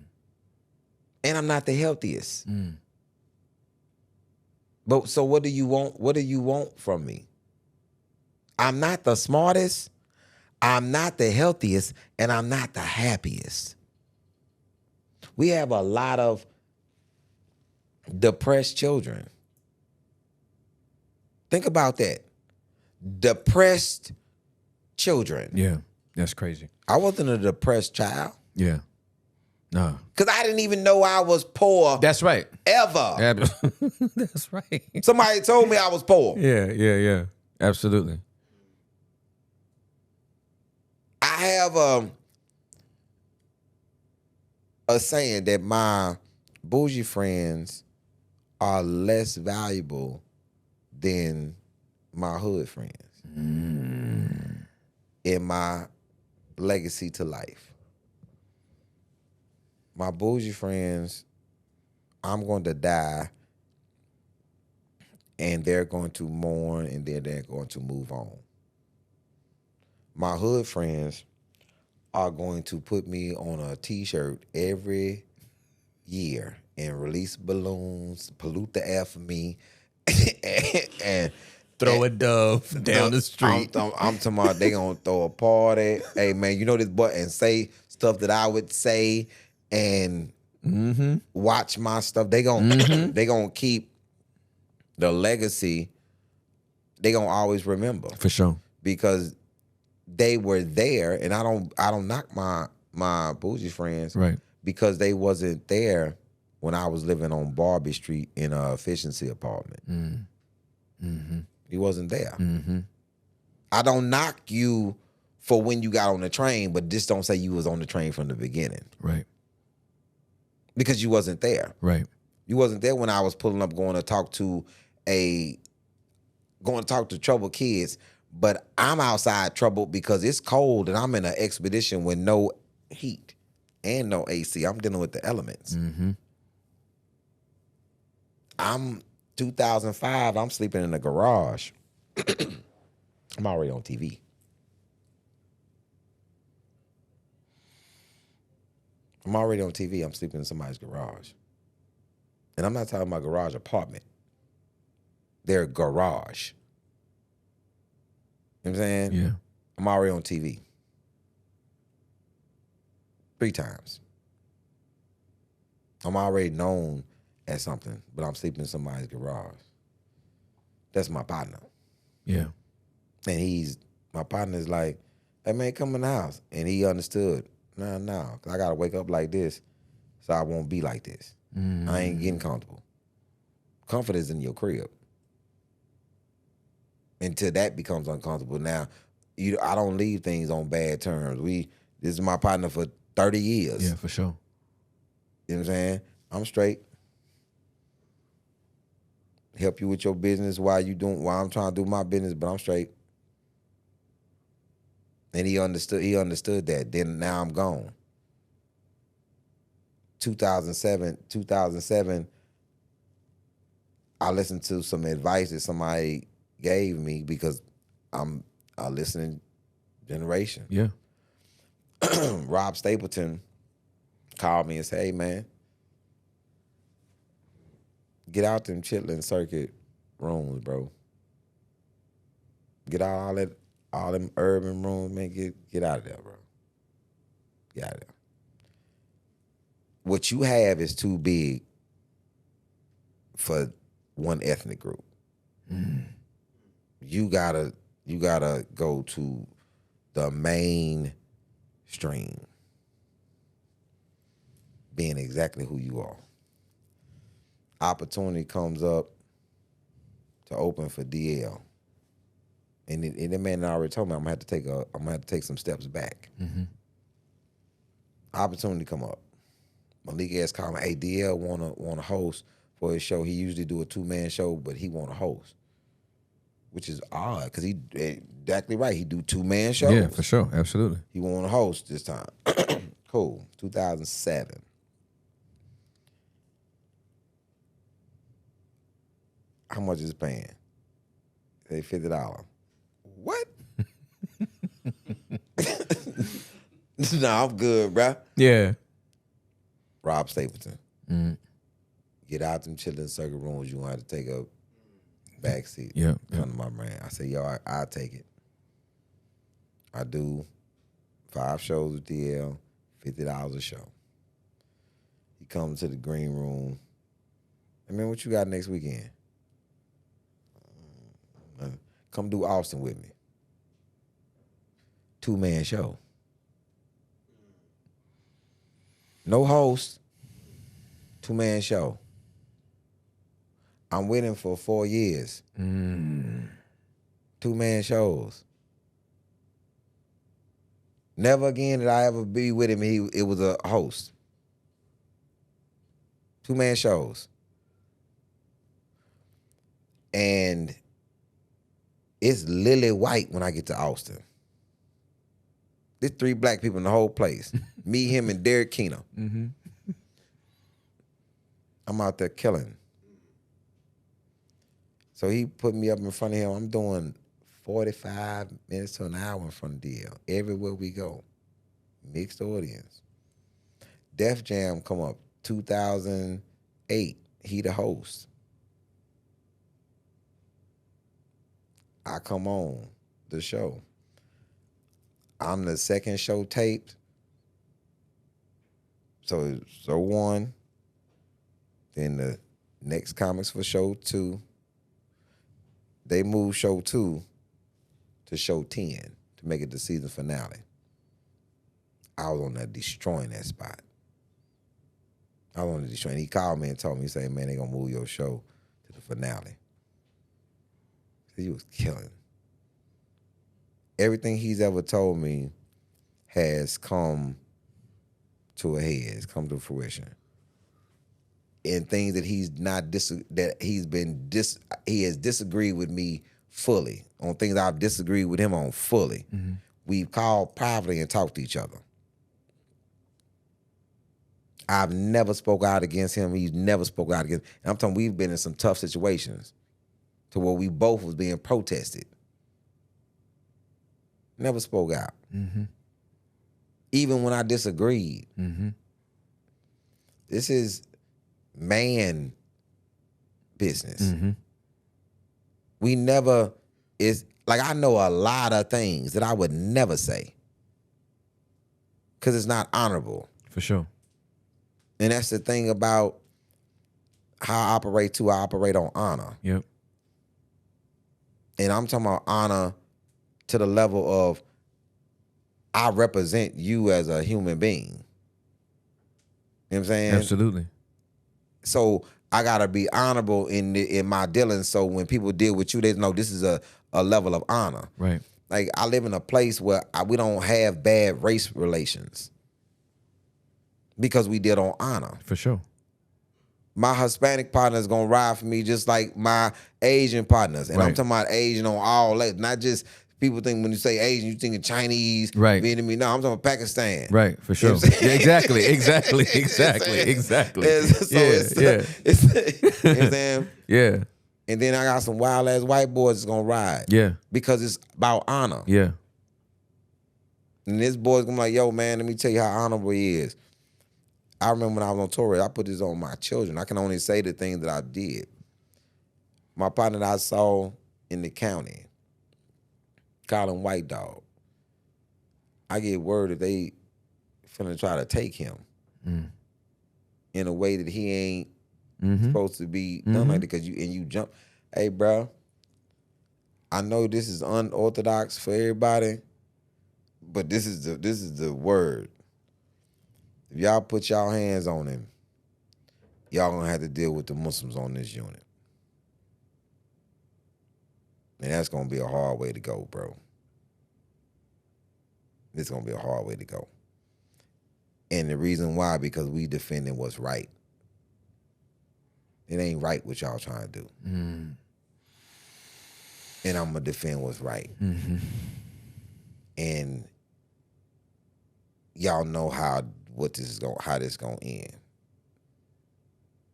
I'm not the healthiest. But so what do you want? What do you want from me? I'm not the smartest, I'm not the healthiest, and I'm not the happiest. We have a lot of depressed children. Think about that. Depressed children. Yeah. That's crazy. I wasn't a depressed child. Yeah. No. Because I didn't even know I was poor. That's right. Ever. That's right. Somebody told me I was poor. Yeah. Absolutely. I have a saying that my bougie friends are less valuable than my hood friends in my legacy to life. My bougie friends, I'm going to die and they're going to mourn and then they're going to move on. My hood friends are going to put me on a t-shirt every year and release balloons, pollute the air for me, and Throw a dove down the street. I'm talking about they gonna throw a party. Hey man, you know this boy, and say stuff that I would say and watch my stuff. They gonna they gonna keep the legacy. They gonna always remember For sure. because they were there, and I don't knock my bougie friends Right. because they wasn't there when I was living on Barbie Street in a efficiency apartment. He wasn't there. I don't knock you for when you got on the train, but just don't say you was on the train from the beginning Right. because you wasn't there. Right. You wasn't there when I was pulling up going to talk to troubled kids, but I'm outside troubled because it's cold and I'm in an expedition with no heat and no AC. I'm dealing with the elements. I'm 2005, I'm sleeping in the garage. I'm already on TV. I'm already on TV. I'm sleeping in somebody's garage. And I'm not talking about garage apartment. Their garage. You know what I'm saying? Yeah. I'm already on TV. 3 times. I'm already known as something, but I'm sleeping in somebody's garage. That's my partner. Yeah. And my partner's like, hey man, come in the house. And he understood. No, I gotta wake up like this so I won't be like this. I ain't getting comfortable. Comfort is in your crib. Until that becomes uncomfortable. Now, I don't leave things on bad terms. This is my partner for 30 years. Yeah, for sure. You know what I'm saying? I'm straight. Help you with your business while I'm trying to do my business, but I'm straight. And he understood that. Then now I'm gone. 2007, I listened to some advice that somebody gave me because I'm a listening generation. Yeah. Rob Stapleton called me and said, hey man, get out them chitlin circuit rooms, bro. Get out all them urban rooms, man. Get out of there, bro. Get out of there. What you have is too big for one ethnic group. You gotta go to the mainstream, being exactly who you are. Opportunity comes up to open for DL, and the man already told me I'm gonna have to take some steps back. Opportunity come up. Malik asked called me, hey, DL wanna host for his show. He usually do a 2-man show, but he want to host, which is odd because he exactly right. He do 2-man shows. Yeah, for sure. Absolutely. He want to host this time. Cool. 2007. How much is paying? They $50. What? Nah, I'm good, bruh. Yeah. Rob Stapleton. Get out them chillin' circuit rooms. You want to have to take a back seat. Yeah. Come to my man. I say, yo, I'll take it. I do 5 shows with DL, $50 a show. He comes to the green room. Hey, man, what you got next weekend? Come do Austin with me. 2-man show. No host. 2-man show. I'm with him for 4 years. 2-man shows. Never again did I ever be with him. It was a host. 2-man shows. And it's lily white when I get to Austin. There's 3 black people in the whole place. Me, him, and Derek Keno. I'm out there killing. So he put me up in front of him. I'm doing 45 minutes to an hour in front of DL. Everywhere we go. Mixed audience. Def Jam come up 2008. He the host. I come on the show. I'm the second show taped. So 1. Then the next comics for show 2. They moved show 2 to show 10 to make it the season finale. I was on there destroying that spot. I was on there destroying. He called me and told me, he said, man, they gonna move your show to the finale. He was killing. Everything he's ever told me has come to a head, has come to fruition. And things that he has disagreed with me fully on things I've disagreed with him on fully. We've called privately and talked to each other. I've never spoke out against him. He's never spoke out against. And I'm talking, we've been in some tough situations to where we both was being protested. Never spoke out. Even when I disagreed. This is man business. We never Like, I know a lot of things that I would never say because it's not honorable. For sure. And that's the thing about how I operate too. I operate on honor. Yep. And I'm talking about honor to the level of I represent you as a human being. You know what I'm saying? Absolutely. So I gotta be honorable in my dealings. So when people deal with you, they know this is a level of honor. Right. Like, I live in a place where we don't have bad race relations because we deal on honor. For sure. My Hispanic partner is gonna ride for me just like my Asian partners, and I'm Right. talking about Asian on all levels, not just people think when you say Asian, you thinking Chinese, Right. Vietnamese. No, I'm talking about Pakistan. Right. For You sure. know what I'm saying? Yeah, exactly. Exactly. You know what I'm Exactly. saying? Exactly. So Yeah. it's, Yeah. it's, you know what I'm saying? Yeah. And then I got some wild ass white boys that's gonna ride. Yeah. Because it's about honor. Yeah. And this boy's gonna be like, yo, man, let me tell you how honorable he is. I remember when I was on tour, I put this on my children. I can only say the things that I did. My partner that I saw in the county, call him White Dog. I get word that they finna try to take him in a way that he ain't supposed to be done like that, because you jump. Hey, bro, I know this is unorthodox for everybody, but this is the word. If y'all put y'all hands on him, y'all gonna have to deal with the Muslims on this unit. And that's gonna be a hard way to go, bro. It's gonna be a hard way to go. And the reason why, because we defending what's right. It ain't right what y'all trying to do. And I'm gonna defend what's right. And y'all know how this is gonna end.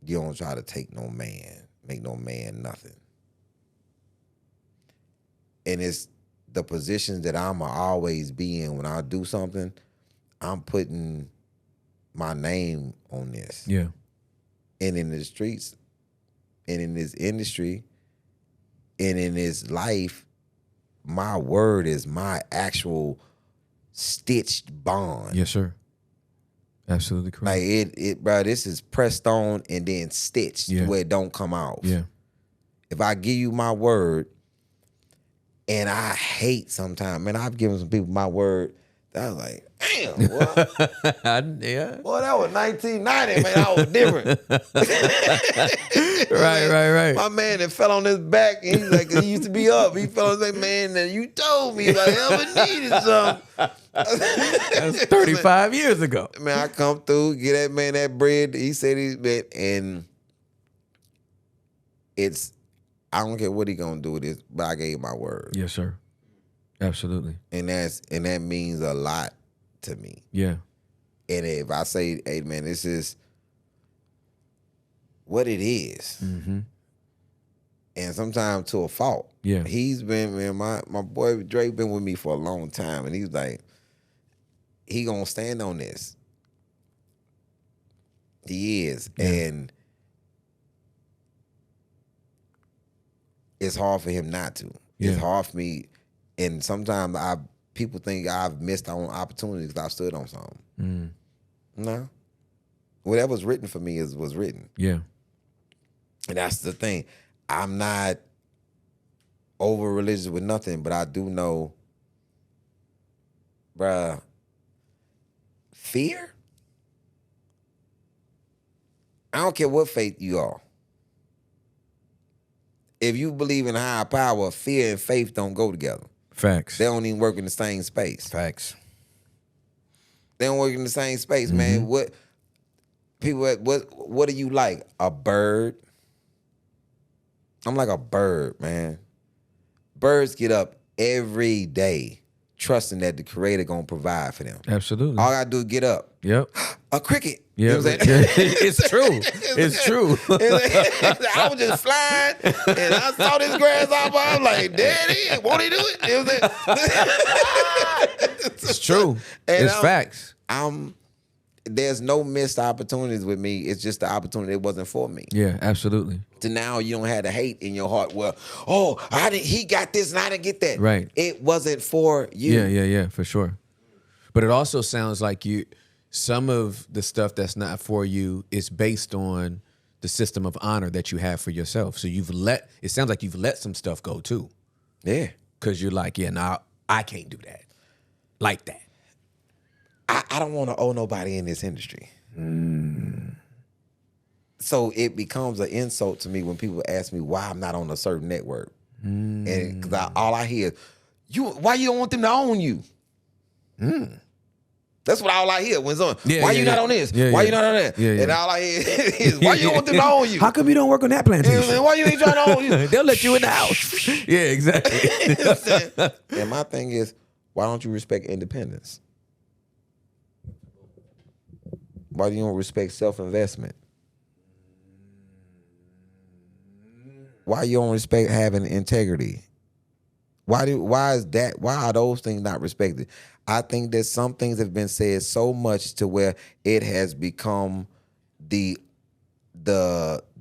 You don't try to take no man, make no man nothing. And it's the positions that I'ma always be in when I do something. I'm putting my name on this. Yeah. And in the streets, and in this industry, and in this life, my word is my actual stitched bond. Yes, sir. Absolutely correct. Like it, bro, this is pressed on and then stitched where it don't come off. Yeah. If I give you my word, and I hate sometimes, man, I've given some people my word that I was like, damn, boy. Yeah. Boy, that was 1990, man. I was different. Right. My man that fell on his back, and he's like, he used to be up. He fell on his back, man, and you told me if I ever needed something. That's 35 years ago. Man, I come through, get that man that bread. He said he's been, and I don't care what he gonna do with this, but I gave my word. Yes, sir. Absolutely. And that means a lot to me. Yeah. And if I say, hey man, this is what it is. And sometimes to a fault. Yeah. He's been, man, my boy Drake been with me for a long time, and he's like, he gonna stand on this. He is. Yeah. And it's hard for him not to. Yeah. It's hard for me. And sometimes people think I've missed on opportunities because I stood on something. No. Whatever's written for me was written. Yeah. And that's the thing. I'm not over religious with nothing, but I do know, bruh, fear? I don't care what faith you are. If you believe in higher power, fear and faith don't go together. Facts. They don't even work in the same space. Facts. They don't work in the same space, man. What do you like? A bird? I'm like a bird, man. Birds get up every day trusting that the creator gonna provide for them. Absolutely. All I gotta do is get up. Yep. A cricket. Yeah. You know what I'm saying? It's true. It's true. I was just flying and I saw this grasshopper. I was like, Daddy, won't he do it? You know what I'm saying? It's true. And It's facts. I'm there's no missed opportunities with me. It's just the opportunity that wasn't for me. Yeah, absolutely. To now you don't have the hate in your heart. Well, he got this and I didn't get that. Right. It wasn't for you. Yeah, for sure. But it also sounds like some of the stuff that's not for you is based on the system of honor that you have for yourself. So it sounds like you've let some stuff go too. Yeah. Because you're like, I can't do that. Like that. I don't want to owe nobody in this industry. So it becomes an insult to me when people ask me why I'm not on a certain network. And because all I hear, why you don't want them to own you? That's what all I hear when it's on. Why you not on this? Why you not on that? And all I hear is, why you don't want them to own you? How come you don't work on that plantation? Why you ain't trying to own you? They'll let you in the house. Yeah, exactly. And my thing is, why don't you respect independence? Why do you don't respect self-investment? Why you don't respect having integrity? Why are those things not respected? I think that some things have been said so much to where it has become the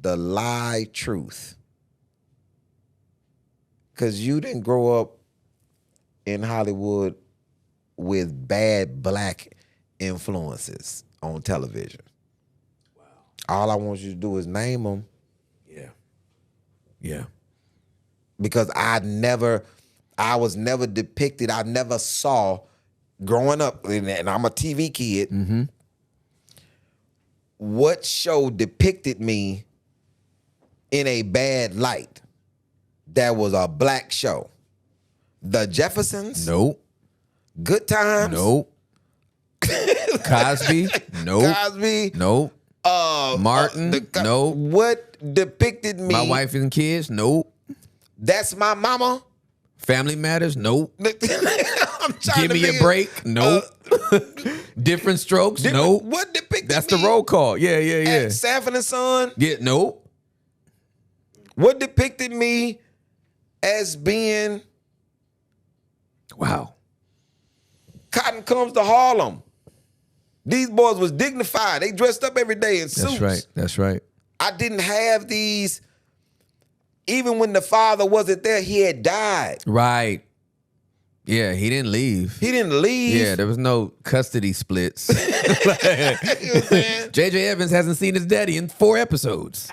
lie truth. Cause you didn't grow up in Hollywood with bad black influences on television. Wow. All I want you to do is name them. Yeah. Because I was never depicted. I never saw growing up, and I'm a TV kid. What show depicted me in a bad light that was a black show? The Jeffersons? Nope. Good Times? Nope. Cosby? Nope. Cosby? Nope. Martin? Nope. What depicted me? My Wife and Kids? Nope. That's My Mama? Family Matters? Nope. I'm trying Give to Me a think Break? Nope. Different Strokes? Nope. What depicted That's me? the roll call. Yeah. Sanford and Son? Yeah, nope. What depicted me as being Wow. Cotton Comes to Harlem? These boys was dignified. They dressed up every day in suits. That's right. I didn't have these. Even when the father wasn't there, he had died. Right. Yeah, he didn't leave. He didn't leave. Yeah, there was no custody splits. You know what I'm saying? J.J. Evans hasn't seen his daddy in 4 episodes.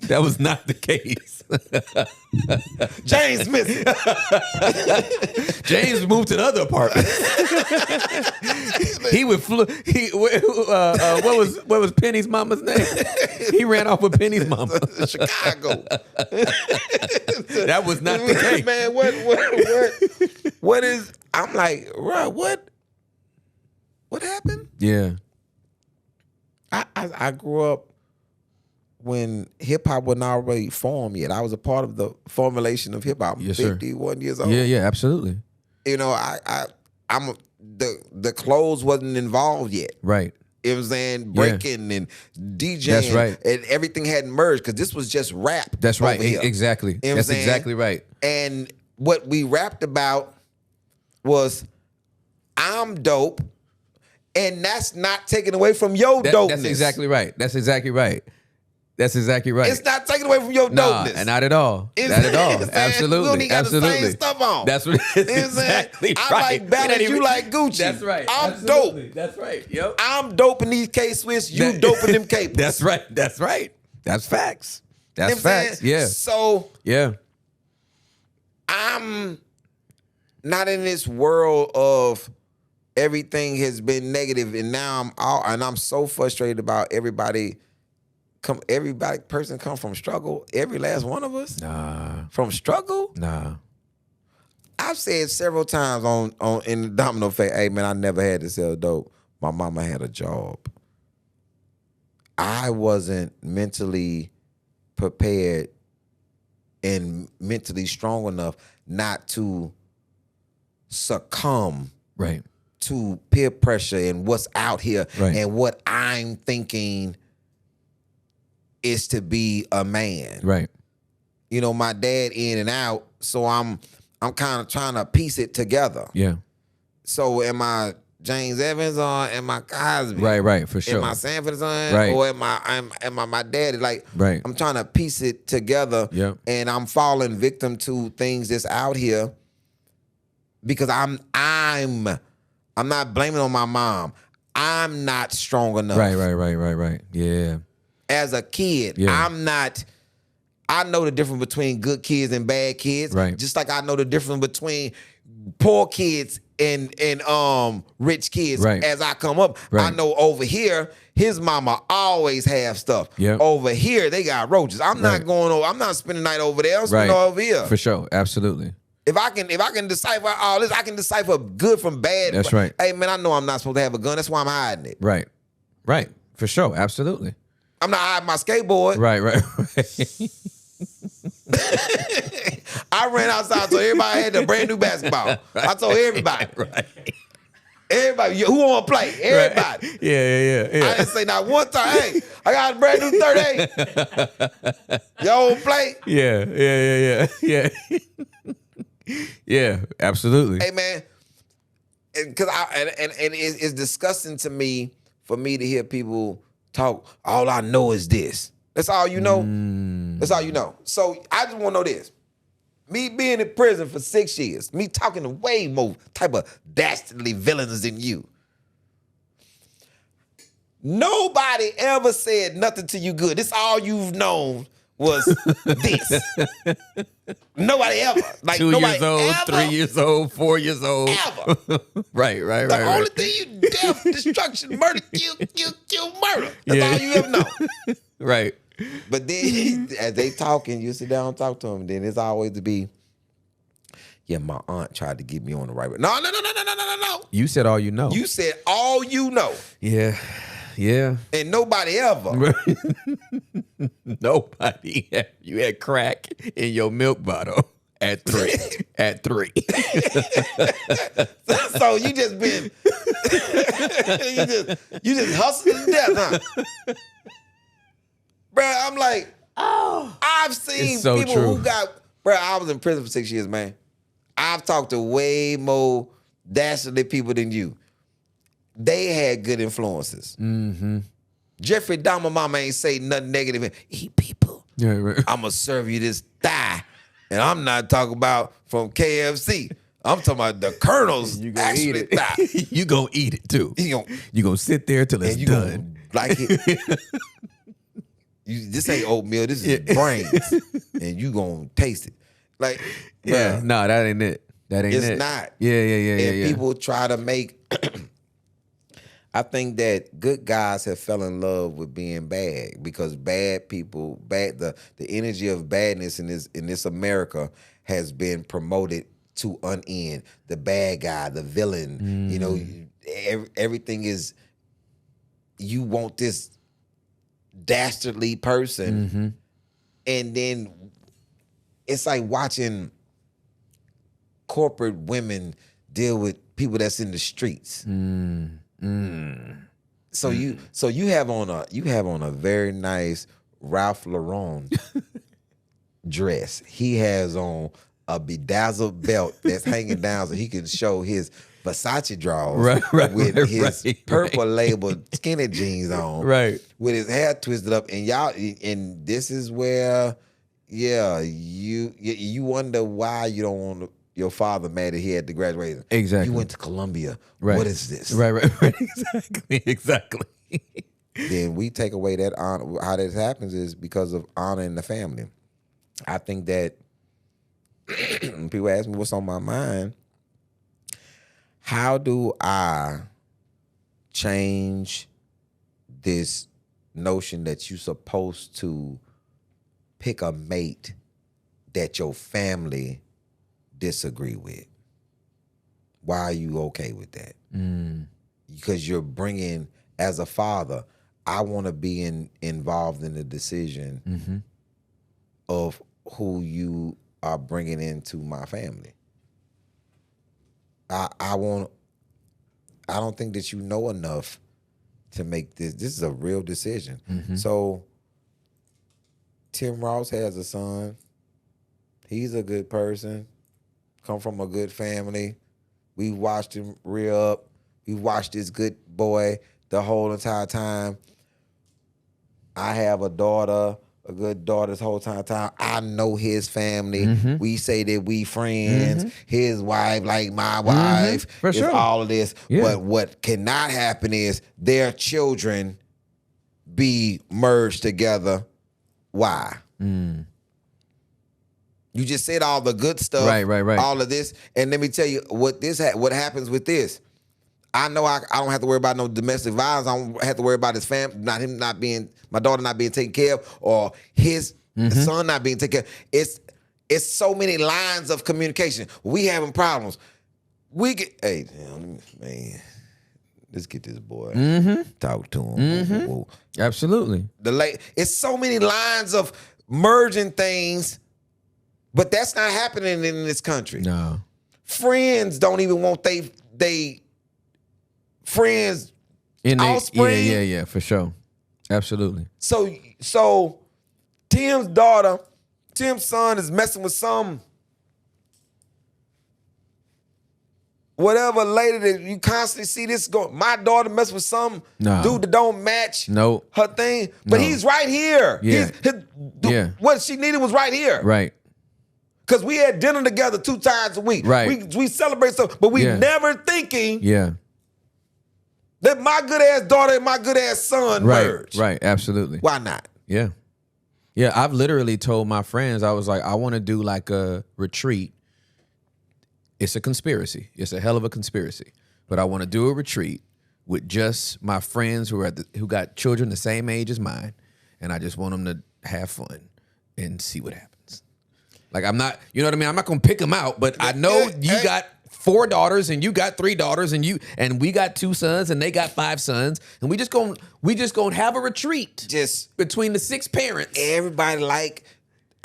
That was not the case. James missing. James moved to the other apartment. He would what was Penny's mama's name? He ran off with Penny's mama. Chicago. That was not the case. Man, what is? I'm like, right, what happened? Yeah. I grew up when hip hop wasn't already formed yet. I was a part of the formulation of hip hop. Yes, 51 years old. Yeah, absolutely. You know, the clothes wasn't involved yet. Right. You know what I'm saying? Breaking and DJing. That's right. And everything hadn't merged because this was just rap. That's right. over here. Exactly. You know what That's I'm saying? exactly right. And what we rapped about was, I'm dope, and that's not taken away from your dopeness. That's exactly right. That's exactly right. It's not taken away from your dopeness. Nah, not at all. It's- Not at all. you know what I'm saying? Absolutely. We don't even got the same Absolutely. stuff on. That's what it is. You know what I'm saying? Exactly I right. like balance, It ain't you like Gucci. That's right. I'm Absolutely. dope. That's right. Yep. I'm dope in these K-Swiss, you dope in them capers. That's right. That's right. That's facts. That's You know what I'm facts. saying? Yeah. So Yeah. I'm not in this world of everything has been negative, and now I'm so frustrated about everybody person come from struggle. Every last one of us. Nah. From struggle. Nah. I've said several times on in the domino effect, hey man, I never had to sell dope. My mama had a job. I wasn't mentally prepared and mentally strong enough not to succumb Right. to peer pressure and what's out here Right. and what I'm thinking is to be a man. Right. You know, my dad in and out, so I'm kind of trying to piece it together. Yeah. So am I James Evans or am I Cosby? Right, for sure. Am I Sanford son? Right. Or am I my daddy? Like, Right. I'm trying to piece it together. Yep. And I'm falling victim to things that's out here because I'm not blaming on my mom. I'm not strong enough. Right. Yeah. As a kid, Yeah. I know the difference between good kids and bad kids. Right. Just like I know the difference between poor kids and rich kids. Right. As I come up, I Right. know over here, his mama always have stuff. Yep. Over here, they got roaches. I'm Right. not going over. I'm not spending the night over there. I'm Right. spending over here. For sure. Absolutely. If I can decipher all this, I can decipher good from bad. That's right. Hey man, I know I'm not supposed to have a gun. That's why I'm hiding it. Right. For sure. Absolutely. I'm not hiding my skateboard. Right. I ran outside, so everybody had a brand new basketball. I told everybody. Right. Everybody, who want to play? Everybody. Right. Yeah. I didn't say not one time, hey, I got a brand new 38. Y'all want to play? Yeah. Yeah, absolutely. Hey, man, because it's disgusting to me for me to hear people talk, all I know is this. That's all you know? That's all you know. So I just want to know this. Me being in prison for 6 years, me talking to way more type of dastardly villains than you. Nobody ever said nothing to you good. This all you've known was this. Nobody ever. Like 2 nobody years old, ever, 3 years old, 4 years old. Ever. Right. The only thing you death, destruction, murder, kill, murder. That's all you ever know. Right. But then as they talking, you sit down and talk to them. Then it's always to be, yeah, my aunt tried to get me on the right way. No. You said all you know. You said all you know. Yeah. And nobody ever. Nobody. You had crack in your milk bottle at 3. At 3. So you just been you just hustling to death, huh? Bruh, I'm like, I've seen It's so people true. who got, bruh, I was in prison for 6 years, man. I've talked to way more dastardly people than you. They had good influences. Mm-hmm. Jeffrey Dahmer mama ain't say nothing negative. Eat people. Yeah, right. I'm going to serve you this thigh. And I'm not talking about from KFC. I'm talking about the Colonel's You gonna actually eat it. thigh. You gonna eat it too. You gonna sit there till it's and you done. gonna like it. This ain't oatmeal. This is brains. And you gonna taste it. Like, Yeah. bruh, No, that ain't it. That ain't it's it. not. Yeah. And people try to make. I think that good guys have fell in love with being bad because bad people, the energy of badness in this America has been promoted to unend. The bad guy, the villain, you know, everything is. You want this dastardly person, and then it's like watching corporate women deal with people that's in the streets. So you have on a very nice Ralph Lauren dress. He has on a bedazzled belt that's hanging down so he can show his Versace drawers with his purple labeled skinny jeans on, with his hair twisted up, and this is where, you wonder why you don't want your father mad that he had to graduate. Exactly. You went to Columbia. Right. What is this? Right. Exactly. Then we take away that honor. How this happens is because of honoring the family. I think that when people ask me what's on my mind, how do I change this notion that you're supposed to pick a mate that your family disagree with? Why are you okay with that? Because you're bringing, as a father, I want to be involved in the decision of who you are bringing into my family. I don't think that you know enough to make this. This is a real decision. So Tim Ross has a son. He's a good person. Come from a good family. We watched him rear up. We watched this good boy the whole entire time. I have a daughter, a good daughter this whole time. I know his family. We say that we friends. His wife, like my wife. For it's sure. all of this. Yeah. But what cannot happen is their children be merged together. Why? You just said all the good stuff. Right. All of this. And let me tell you what happens with this. I know I don't have to worry about no domestic violence. I don't have to worry about his family, my daughter not being taken care of, or his son not being taken care of. It's so many lines of communication. We having problems. Hey, man, let's get this boy. Talk to him. Whoa. Absolutely. It's so many lines of merging things, but that's not happening in this country. No. Friends don't even want they friends offspring. Yeah, for sure. Absolutely. So Tim's son is messing with some whatever lady that you constantly see this go. My daughter messing with some dude that don't match her thing, but he's right here. Yeah. What she needed was right here. Right. Because we had dinner together 2 times a week. Right. We celebrate stuff, but we never thinking that my good ass daughter and my good ass son merge. Right, absolutely. Why not? Yeah. Yeah, I've literally told my friends, I was like, I want to do like a retreat. It's a conspiracy. It's a hell of a conspiracy. But I want to do a retreat with just my friends who got children the same age as mine. And I just want them to have fun and see what happens. Like, I'm not, you know what I mean? I'm not going to pick them out, but I know you got 4 daughters and you got 3 daughters and we got 2 sons and they got 5 sons. And we just gonna have a retreat just between the 6 parents. Everybody like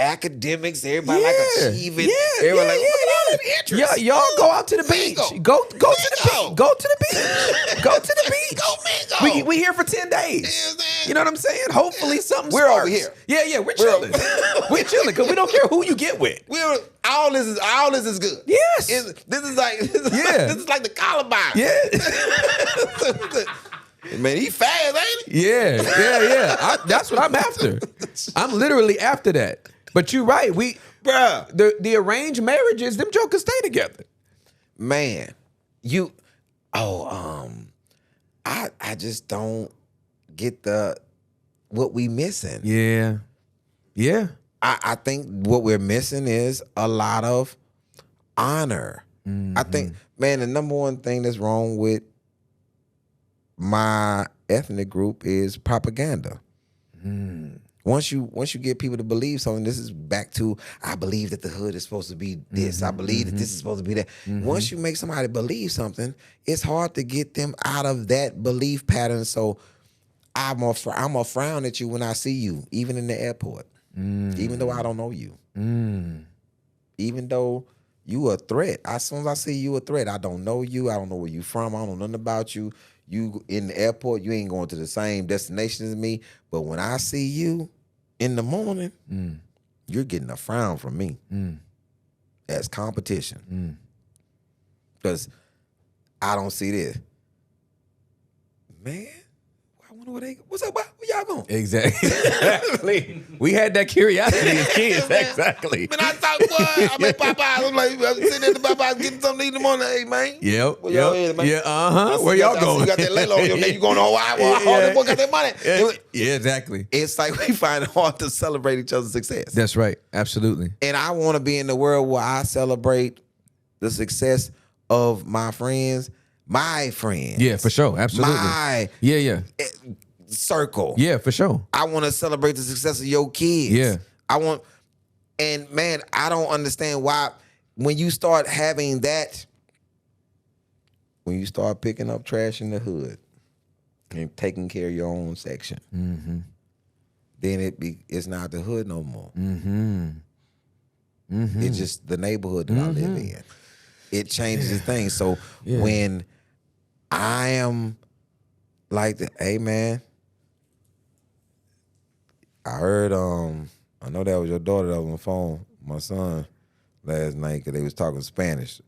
academics, everybody like achieving. Everybody like, look at all the interests. Y'all go out to the beach. Go to the beach. Go to the beach. Go to the beach. Go. We here for 10 days. You know what I'm saying? Hopefully something We're sparks. over here. Yeah, we're chilling. We're chilling because we don't care who you get with. All this is good. Yes. This is like the Columbine. Yeah. Man, he fast, ain't he? Yeah. That's what I'm after. I'm literally after that. But you're right. Bruh. The arranged marriages, them jokers stay together. Man, I just don't get what we missing. Yeah. I think what we're missing is a lot of honor. I think, man, the number one thing that's wrong with my ethnic group is propaganda. Once you get people to believe something, this is back to, I believe that the hood is supposed to be this. I believe that this is supposed to be that. Once you make somebody believe something, it's hard to get them out of that belief pattern. So I'm a frown at you when I see you, even in the airport, even though I don't know you, even though you a threat. As soon as I see you a threat, I don't know you. I don't know where you from. I don't know nothing about you. You in the airport, you ain't going to the same destination as me. But when I see you in the morning, you're getting a frown from me as competition. Because I don't see this. Man, I wonder what's up, where y'all going? Exactly. We had that curiosity as kids. Exactly. Man, I thought, boy, I'm at Popeyes. I'm like, I'm sitting at the Popeyes getting something to eat in the morning. Hey, man. Yep. Where y'all at, man? Yeah, Where y'all going? You got that Lalo on your neck. You going on Hawaii? That boy got that money. Yeah, exactly. It's like we find it hard to celebrate each other's success. That's right. Absolutely. And I want to be in the world where I celebrate the success of my friends. My friends. Yeah, for sure. Absolutely. My circle. Yeah, for sure. I want to celebrate the success of your kids. Yeah. And man, I don't understand why when you start having that, when you start picking up trash in the hood and taking care of your own section, then it's not the hood no more. It's just the neighborhood that I live in. It changes the thing. So when I am like, hey man, I heard, I know that was your daughter that was on the phone, my son, last night, because they was talking Spanish.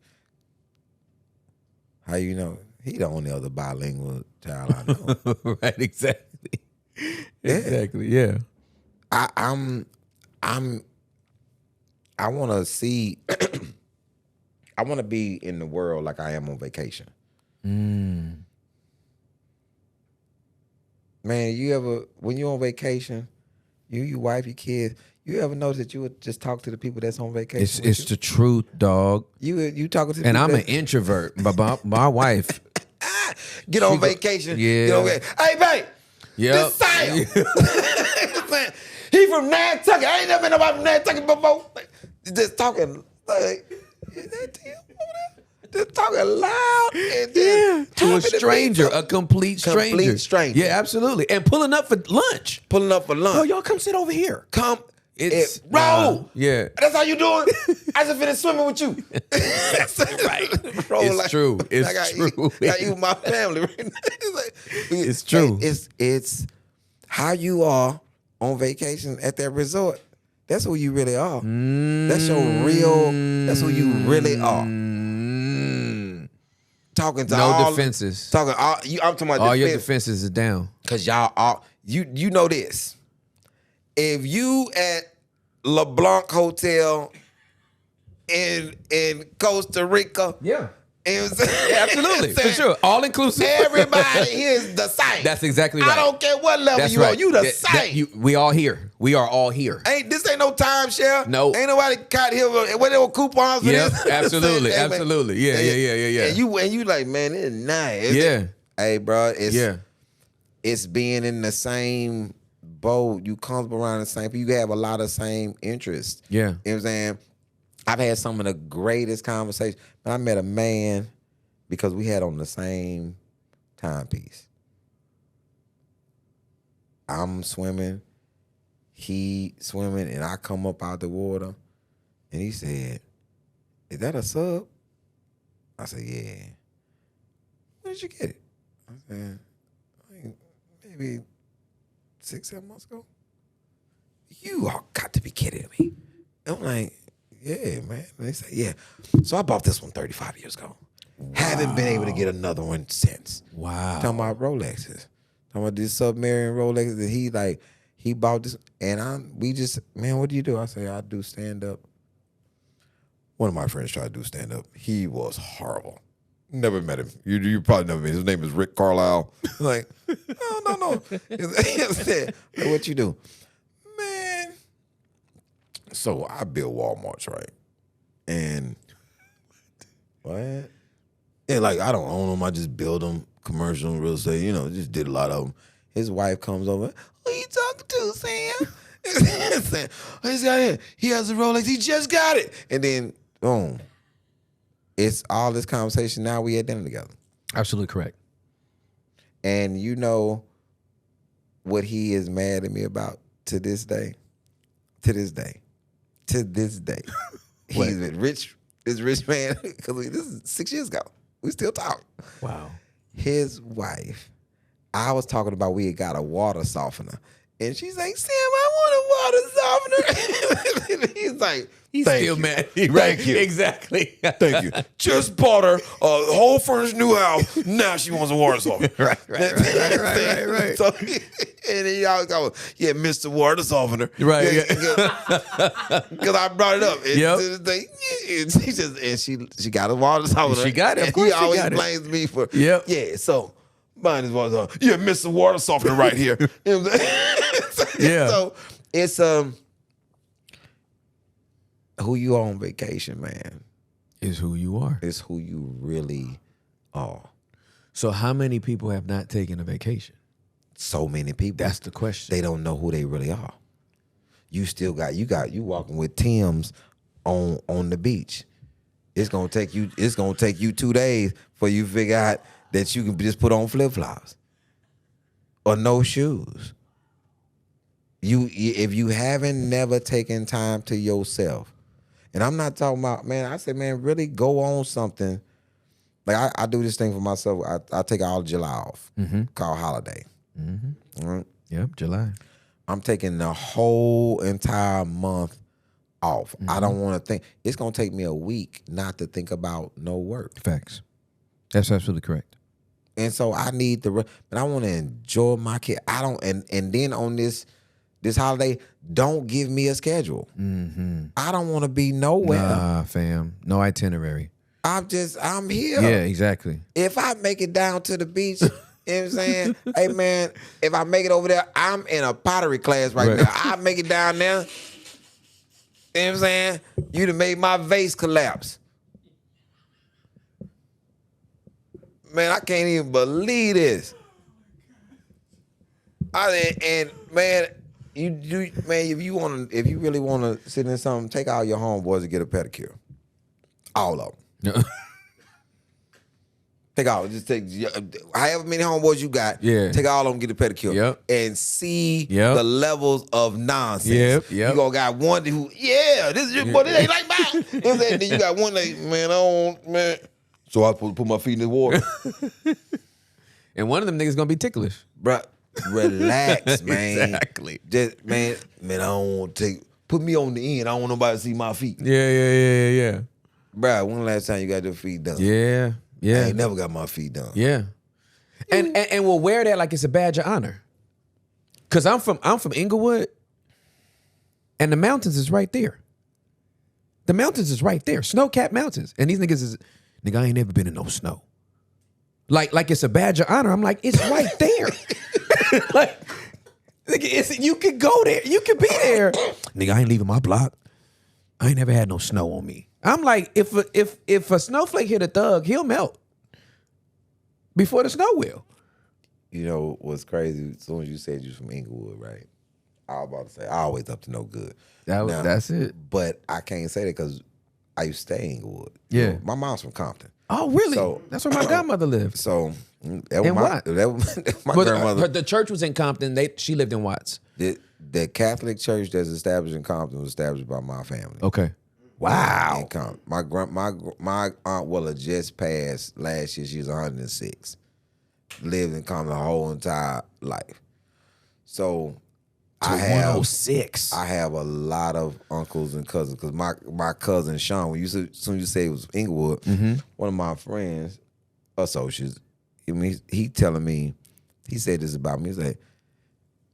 How you know? He the only other bilingual child I know. Right, exactly. Exactly, yeah. I want to see. I want to be in the world like I am on vacation. Man, you ever when you're on vacation, your wife, your kids, you ever notice that you would just talk to the people that's on vacation? It's the truth, dog. You talking to the And people I'm an that- introvert, but my wife. get on vacation. yeah. Get on hey, babe. Yep. This Sam. He from Nantucket. I ain't never been nobody from Nantucket before. Just talking like, is that Tim over there? Just talking loud and just To a happy be stranger, something. a complete stranger. Complete stranger. Yeah, absolutely. And pulling up for lunch. Pulling up for lunch. Oh, y'all come sit over here. Come. It's roll. Yeah. That's how you doing? I just finished swimming with you. Right. Roll It's true. It's I got true. you with my family right now. It's true. It's how you are on vacation at that resort. That's who you really are. That's your real. That's who you really are. Talking to No all defenses. Talking all. I'm talking about All your defense. defenses is down. Cause y'all are you know this. If you at LeBlanc Hotel in Costa Rica, Yeah. and Absolutely. For sure. All inclusive. everybody here is the same. That's exactly right. I don't care what level That's you right. on, you the That- same. we all here. We are all here. This ain't no timeshare. No. Ain't nobody caught here with no coupons for Yep, this. absolutely, Hey, man. absolutely. Yeah. And you like, man, it's nice. Yeah. Hey, bro, Yeah. it's being in the same boat. You comfortable around the same people. You have a lot of same interests. Yeah. You know what I'm saying? I've had some of the greatest conversations. I met a man because we had on the same timepiece. I'm swimming, he swimming, and I come up out the water, and he said, "Is that a sub?" I said, "Yeah." When did you get it? I said, maybe 6-7 months ago. You all got to be kidding me. I'm like, yeah, man. And they say, yeah. So I bought this one 35 years ago. Wow. Haven't been able to get another one since. Wow. Talking about Rolexes. Talking about this submarine Rolexes. And he bought this. And we just, man, what do you do? I say, I do stand up. One of my friends tried to do stand up. He was horrible. Never met him. You probably never met him. His name is Rick Carlisle. Like, no. He said, what you do? Man. So I build Walmarts, right? And what? Yeah, like I don't own them. I just build them. Commercial real estate, just did a lot of them. His wife comes over. Who you talking to, Sam? Sam, he's got it. He has a Rolex. He just got it. And then, boom. It's all this conversation. Now we at dinner together. Absolutely correct. And you know what he is mad at me about to this day? To this day. He's this rich man, because this is 6 years ago. We still talk. Wow. His wife, I was talking about we had got a water softener. And she's like, Sam, I want a water softener. And he's like, He's thank still you. mad. Thank you. Exactly. Thank you. Just bought her a whole furnished new house. Now she wants a water softener. Right. So, and then y'all go, yeah, Mr. Water Softener. Right. Because I brought it up. And Yep. to this day, and she just, she got a water softener. She got it. Of And course he she always got it. blames me for, Yep. yeah, so mine is water softener. Yeah, Mr. Water Softener right here. You know what I'm saying? Yeah. So it's, who you are on vacation, man, Is who you are. is who you really are. So how many people have not taken a vacation? So many people. That's the question. They don't know who they really are. You still got you walking with Tim's on the beach. It's gonna take you 2 days for you to figure out that you can just put on flip-flops or no shoes. If you haven't never taken time to yourself, and I'm not talking about, man, I say, man, really go on something. Like I do this thing for myself. I take all July off, called holiday. All right? Yep, July. I'm taking the whole entire month off. I don't want to think. It's going to take me a week not to think about no work. Facts. That's absolutely correct. And so I need but I want to enjoy my kid. I don't, and then on this holiday, don't give me a schedule. I don't want to be nowhere. Nah, fam. No itinerary. I'm here. Yeah, exactly. If I make it down to the beach, you know what I'm saying? Hey, man, if I make it over there, I'm in a pottery class right now. I make it down there. You know what I'm saying? You done made my vase collapse. Man, I can't even believe this. And man, if you really want to sit in something, take all your homeboys and get a pedicure. All of them. Take however many homeboys you got. Yeah. Take all of them, get a pedicure. Yep. And see the levels of nonsense. Yep. You gonna got one who, this is your boy. This ain't like mine. You know what I'm saying? Then you got one like, man. So I supposed to put my feet in the water. And one of them niggas gonna be ticklish. Bruh, relax, man. Exactly. Just, man, I don't want to put me on the end. I don't want nobody to see my feet. Yeah. Bruh, when the last time you got your feet done? Yeah. I ain't never got my feet done. Yeah. And we'll wear that like it's a badge of honor. Cause I'm from Inglewood, and the mountains is right there. The mountains is right there. Snow-capped mountains. And these niggas is, nigga, I ain't never been in no snow. Like it's a badge of honor. I'm like, it's right there. Like, nigga, you could go there. You could be there. Nigga, I ain't leaving my block. I ain't never had no snow on me. I'm like, if a snowflake hit a thug, he'll melt before the snow will. You know what's crazy? As soon as you said you was from Inglewood, right? I was about to say, I always up to no good. That's it. But I can't say that because I used to stay in Inglewood. Yeah. You know, my mom's from Compton. Oh, really? So, that's where my godmother lived. So that In was my grandmother. The church was in Compton. She lived in Watts. The Catholic church that's established in Compton was established by my family. Okay. Wow. My aunt Willa just passed last year. She was 106. Lived in Compton her whole entire life. So I have 106. I have a lot of uncles and cousins because my cousin Sean, when soon as you say it was Inglewood, one of my friends, associates, he telling me, he said this about me. He's like,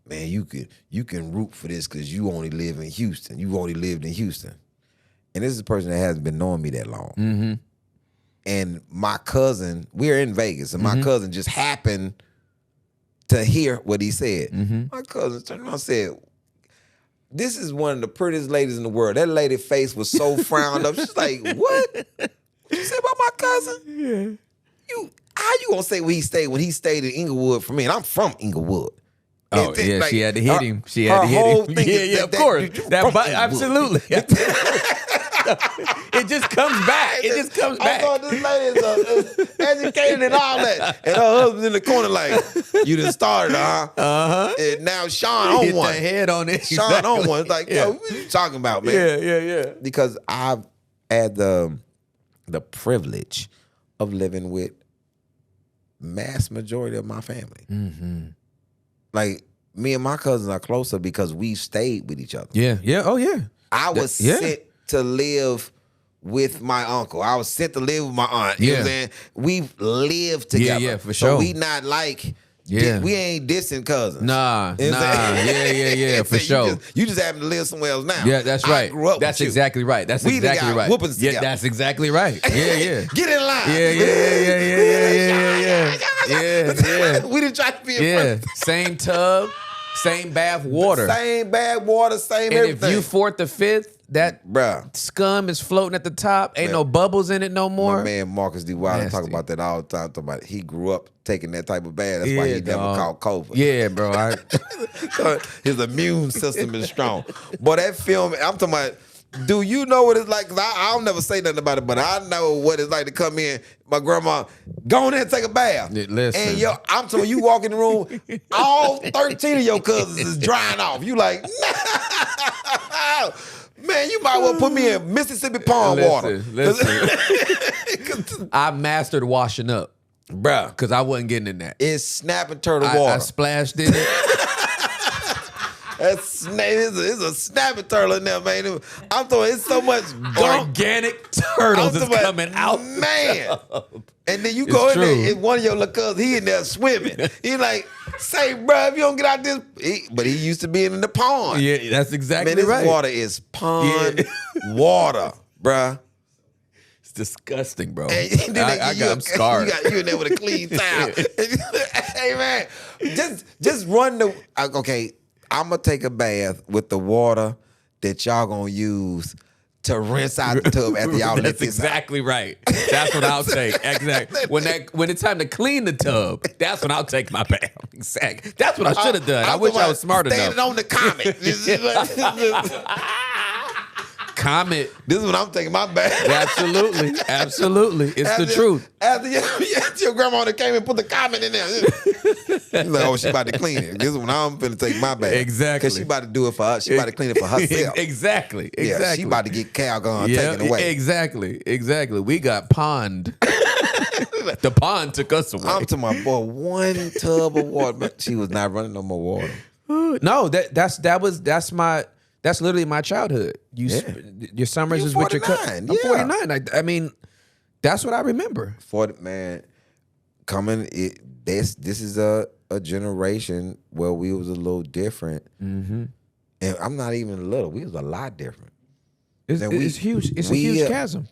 man, you can root for this because you only live in Houston. You only lived in Houston. And this is a person that hasn't been knowing me that long. And my cousin, we're in Vegas, and my cousin just happened to hear what he said. My cousin turned around and said, this is one of the prettiest ladies in the world. That lady's face was so frowned up. She's like, what? What you say about my cousin? How you gonna say where he stayed when he stayed in Inglewood for me? And I'm from Inglewood. Oh, yeah, she had to hit him. She had to hit him. Yeah, of course. Absolutely. It just comes back. It just comes back. I thought this lady is educated and all that. And her husband's in the corner like, you done started, huh? And now Sean on Hit one. the head on it. Sean on one. It's like, yo, what you talking about, man? Yeah. Because I've had the privilege of living with mass majority of my family. Like, me and my cousins are closer because we've stayed with each other. Yeah. Oh, yeah. I was sent to live with my uncle. I was sent to live with my aunt. You know what I'm saying? We've lived together. Yeah, for sure. So we not like, we ain't distant cousins. Nah. You know what I'm saying? Yeah, for sure. You just happen to live somewhere else now. Yeah, that's right. I grew up That's with you. exactly right. That's We exactly got right. whoopings Yeah, together. that's exactly right. Yeah. Get in line. Yeah. We didn't try to be in front. Same tub, same bath water. Same bad water, same And everything. if you fourth or fifth, that scum is floating at the top. Ain't no bubbles in it no more. My man Marcus D. Wilder talk about that all the time. Talk about he grew up taking that type of bath. That's why he never caught COVID. Yeah, bro. His immune system is strong. But that film, I'm talking about, do you know what it's like? 'Cause I'll never say nothing about it, but I know what it's like to come in. My grandma, go in there and take a bath. Yeah, listen. And I'm telling you, walk in the room, all 13 of your cousins is drying off. You like, no. Man, you might well put me in Mississippi pond water. Listen. I mastered washing up, bruh, because I wasn't getting in that. It's snapping turtle water. I splashed in it. It's a snapping turtle in there, man. I'm talking. It's so much gunk. Organic turtles is coming out. Man. And then you go in there, and one of your little cousins, he in there swimming. He like, say, bro, if you don't get out this. But he used to be in the pond. Yeah, that's exactly man, this right. water is pond water, bruh. It's disgusting, bro. I'm scarred. You in there with a clean towel. Hey, man, just run the. Okay, I'm going to take a bath with the water that y'all going to use to rinse out the tub after y'all let That's this exactly right. That's what I'll take. Exactly. When it's time to clean the tub, that's when I'll take my bath. Exactly. That's what I should have done. I wish I was smart enough. Standing on the comet. Comet. This is when I'm taking my bath. Absolutely. It's the truth. After your grandma that came and put the comet in there. He's like, oh, she about to clean it. This is when I'm finna take my bath. Exactly. Because she about to do it for us. She about to clean it for herself. Exactly. Yeah, she about to get Calgon taken away. Exactly. We got pond. The pond took us away. I'm to my boy, one tub of water. But she was not running no more water. No, that's literally my childhood. Your summers You're is with your 49, I'm 49. I mean, that's what I remember. Man, this is a generation where we was a little different. Mm-hmm. And I'm not even a little. We was a lot different. It's huge. It's a huge chasm.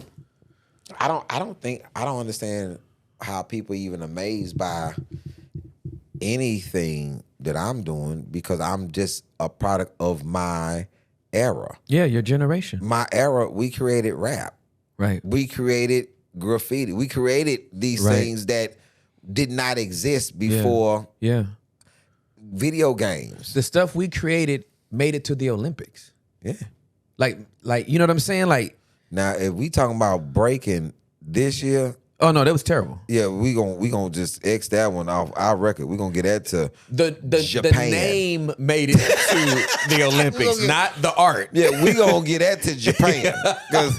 I don't understand how people even amazed by anything that I'm doing because I'm just a product of my era. Yeah, your generation. My era, we created rap. Right. We created graffiti. We created these things that did not exist before video games. The stuff we created made it to the Olympics. Yeah. Like you know what I'm saying? Like now, if we talking about breaking this year, oh no, that was terrible. yeah, we gonna just X that one off our record. We gonna get that to the Japan. name made it to the Olympics, not the art. Yeah, we gonna get that to Japan because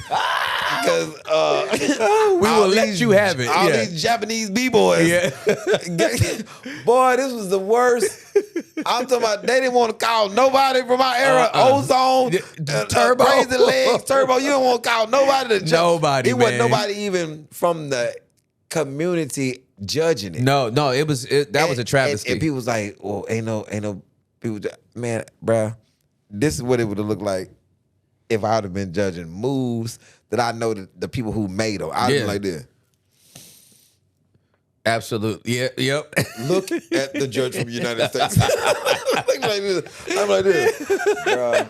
we will let you have it. All these Japanese b-boys. Yeah. Boy, this was the worst. I'm talking about they didn't want to call nobody from our era. Ozone, Turbo, Crazy Legs, Turbo. You don't want to call nobody. Nobody. It wasn't nobody even from the community judging it. No, it was that was a travesty. And people was like, "Well, ain't no people." Man, bruh, this is what it would have looked like if I would have been judging moves that I know the people who made them. I'd be like this. Absolutely. Yeah. Yep. Look at the judge from the United States. I'm like this. Bruh.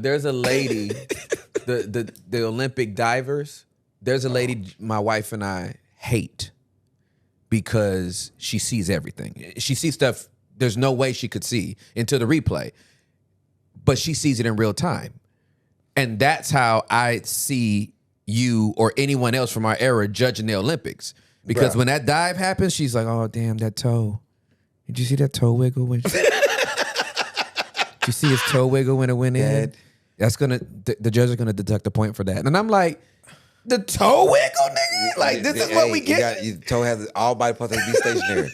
There's a lady, the Olympic divers. There's a lady my wife and I hate because she sees everything. She sees stuff there's no way she could see until the replay, but she sees it in real time. And that's how I see you or anyone else from our era judging the Olympics. Because when that dive happens, she's like, oh, damn, that toe. Did you see that toe wiggle? Did you see his toe wiggle when it went in? That's the judge is gonna deduct a point for that. And I'm like, the toe wiggle, nigga? Like, this is what we get? Your toe has all body parts that be stationary.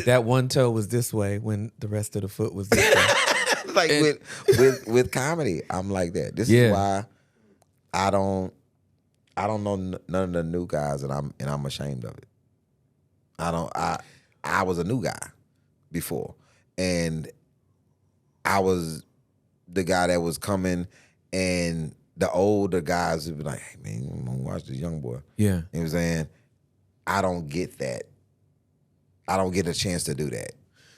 That one toe was this way when the rest of the foot was this way. Like with comedy, I'm like that. This is why I don't know none of the new guys, and I'm ashamed of it. I was a new guy before, and I was the guy that was coming, and the older guys would be like, "Hey man, you want to watch this young boy?" Yeah, you know what I'm saying? I don't get that. I don't get a chance to do that,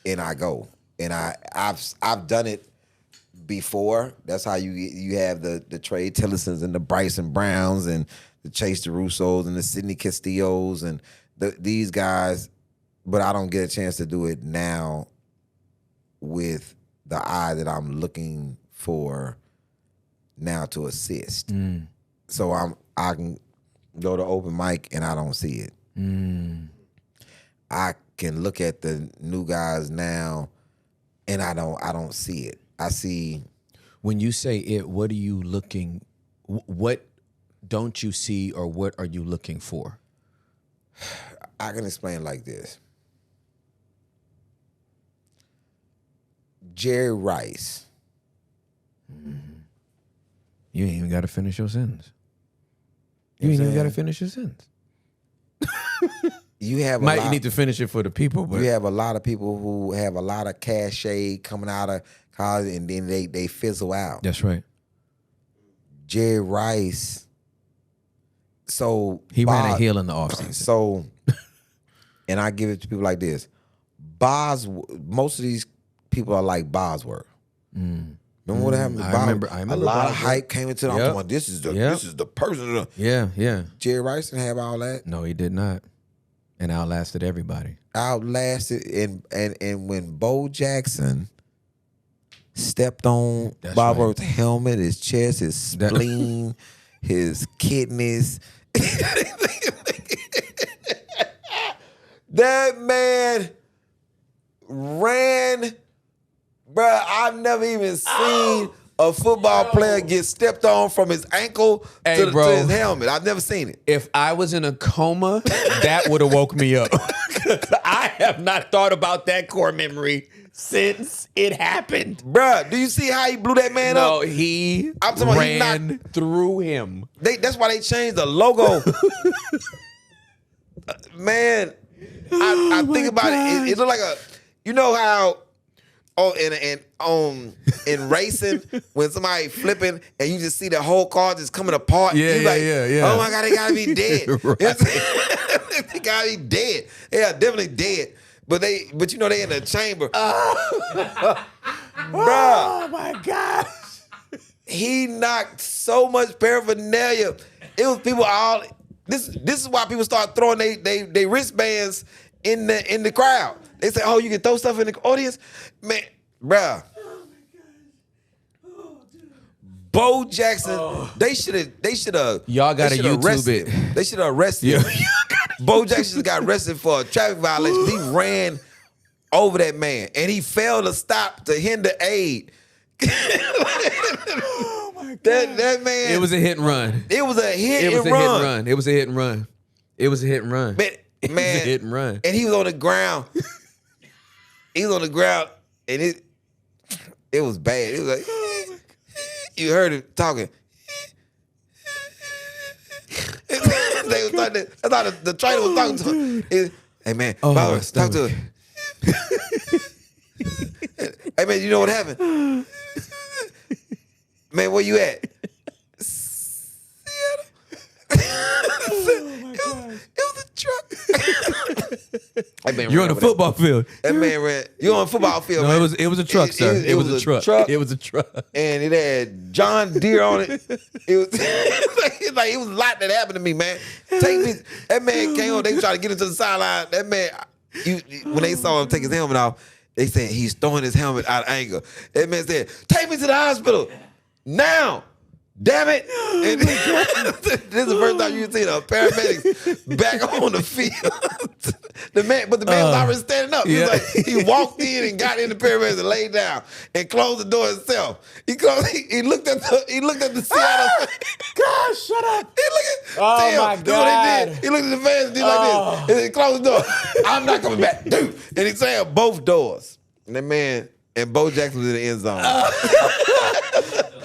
and I go, and I've done it before. That's how you have the Trey Tillisons and the Bryson Browns and the Chase DeRussos and the Sidney Castillos and these guys, but I don't get a chance to do it now with the eye that I'm looking for now to assist. So I can go to open mic and I don't see it. I can look at the new guys now and I don't see it. I see. When you say it, what are you looking? What don't you see, or what are you looking for? I can explain like this. Jerry Rice. You ain't even got to finish your sentence. You ain't even got to finish your sentence. You have Might need to finish it for the people, but you have a lot of people who have a lot of cachet coming out of college and then they fizzle out. that's right. Jerry Rice. So He ran a Boz- heel in the offseason. So, and I give it to people like this. Most of these people are like Bosworth. Remember what happened to I Bosworth? remember a lot of Bosworth. hype came into them. I'm Yep. talking about this is the person. Yeah. Jerry Rice didn't have all that. No, he did not. And outlasted everybody. Outlasted and when Bo Jackson stepped on That's Bosworth's helmet, his chest, his spleen, his kidneys. That man ran, bruh. I've never even seen a football player get stepped on from his ankle Hey, to bro. his helmet. I've never seen it. If I was in a coma, that would have woke me up. I have not thought about that core memory since it happened. Bruh, do you see how he blew that man up? No, he I'm talking about he ran through him. That's why they changed the logo. Man, I think about it. It looked like a, you know how, in racing when somebody flipping and you just see the whole car just coming apart. Yeah, you yeah. Oh my God, they gotta be dead. Right. They gotta be dead. They are definitely dead. But they in the chamber. Bruh. Oh my gosh. He knocked so much paraphernalia. It was people all. This is why people start throwing they wristbands in the crowd. They say, "Oh, you can throw stuff in the audience, man, bruh." Bo Jackson, they should have. Y'all gotta YouTube arrested it. him. They should have arrested him. Bo Jackson just got arrested for a traffic violation. He ran over that man, and he failed to stop to hinder aid. Oh my God. That man. It was a hit and run. It was a hit It was and a hit run. and run. It was a hit and run. It was a hit and run. Man, It was a hit and run. And he was on the ground. He was on the ground, and it was bad. It was like, you heard him talking. They was talking. I thought the trainer was talking to him. Hey man, Bauer, talk to him. Hey man, you know what happened? Man, where you at? Seattle. It was a truck. That man You're ran on a over football field. That man ran. You're on a football field. No, man. it was a truck, sir. It was a truck. It was a truck. And it had John Deere on it. It was it was a lot that happened to me, man. Take me. That man came on. They tried to get into the sideline. That man, when they saw him take his helmet off, they said he's throwing his helmet out of anger. That man said, "Take me to the hospital now." Damn it. And this is the first time you've seen a paramedic back on the field. But the man was already standing up. Yeah. He walked in and got in the paramedics and laid down and closed the door himself. He looked at the Seattle. God, shut up. He looked at Oh, Tim. my That's what he God. did. He looked at the fans and did like this. And he closed the door. I'm not coming back. Dude. And he slammed both doors. And that man and Bo Jackson was in the end zone.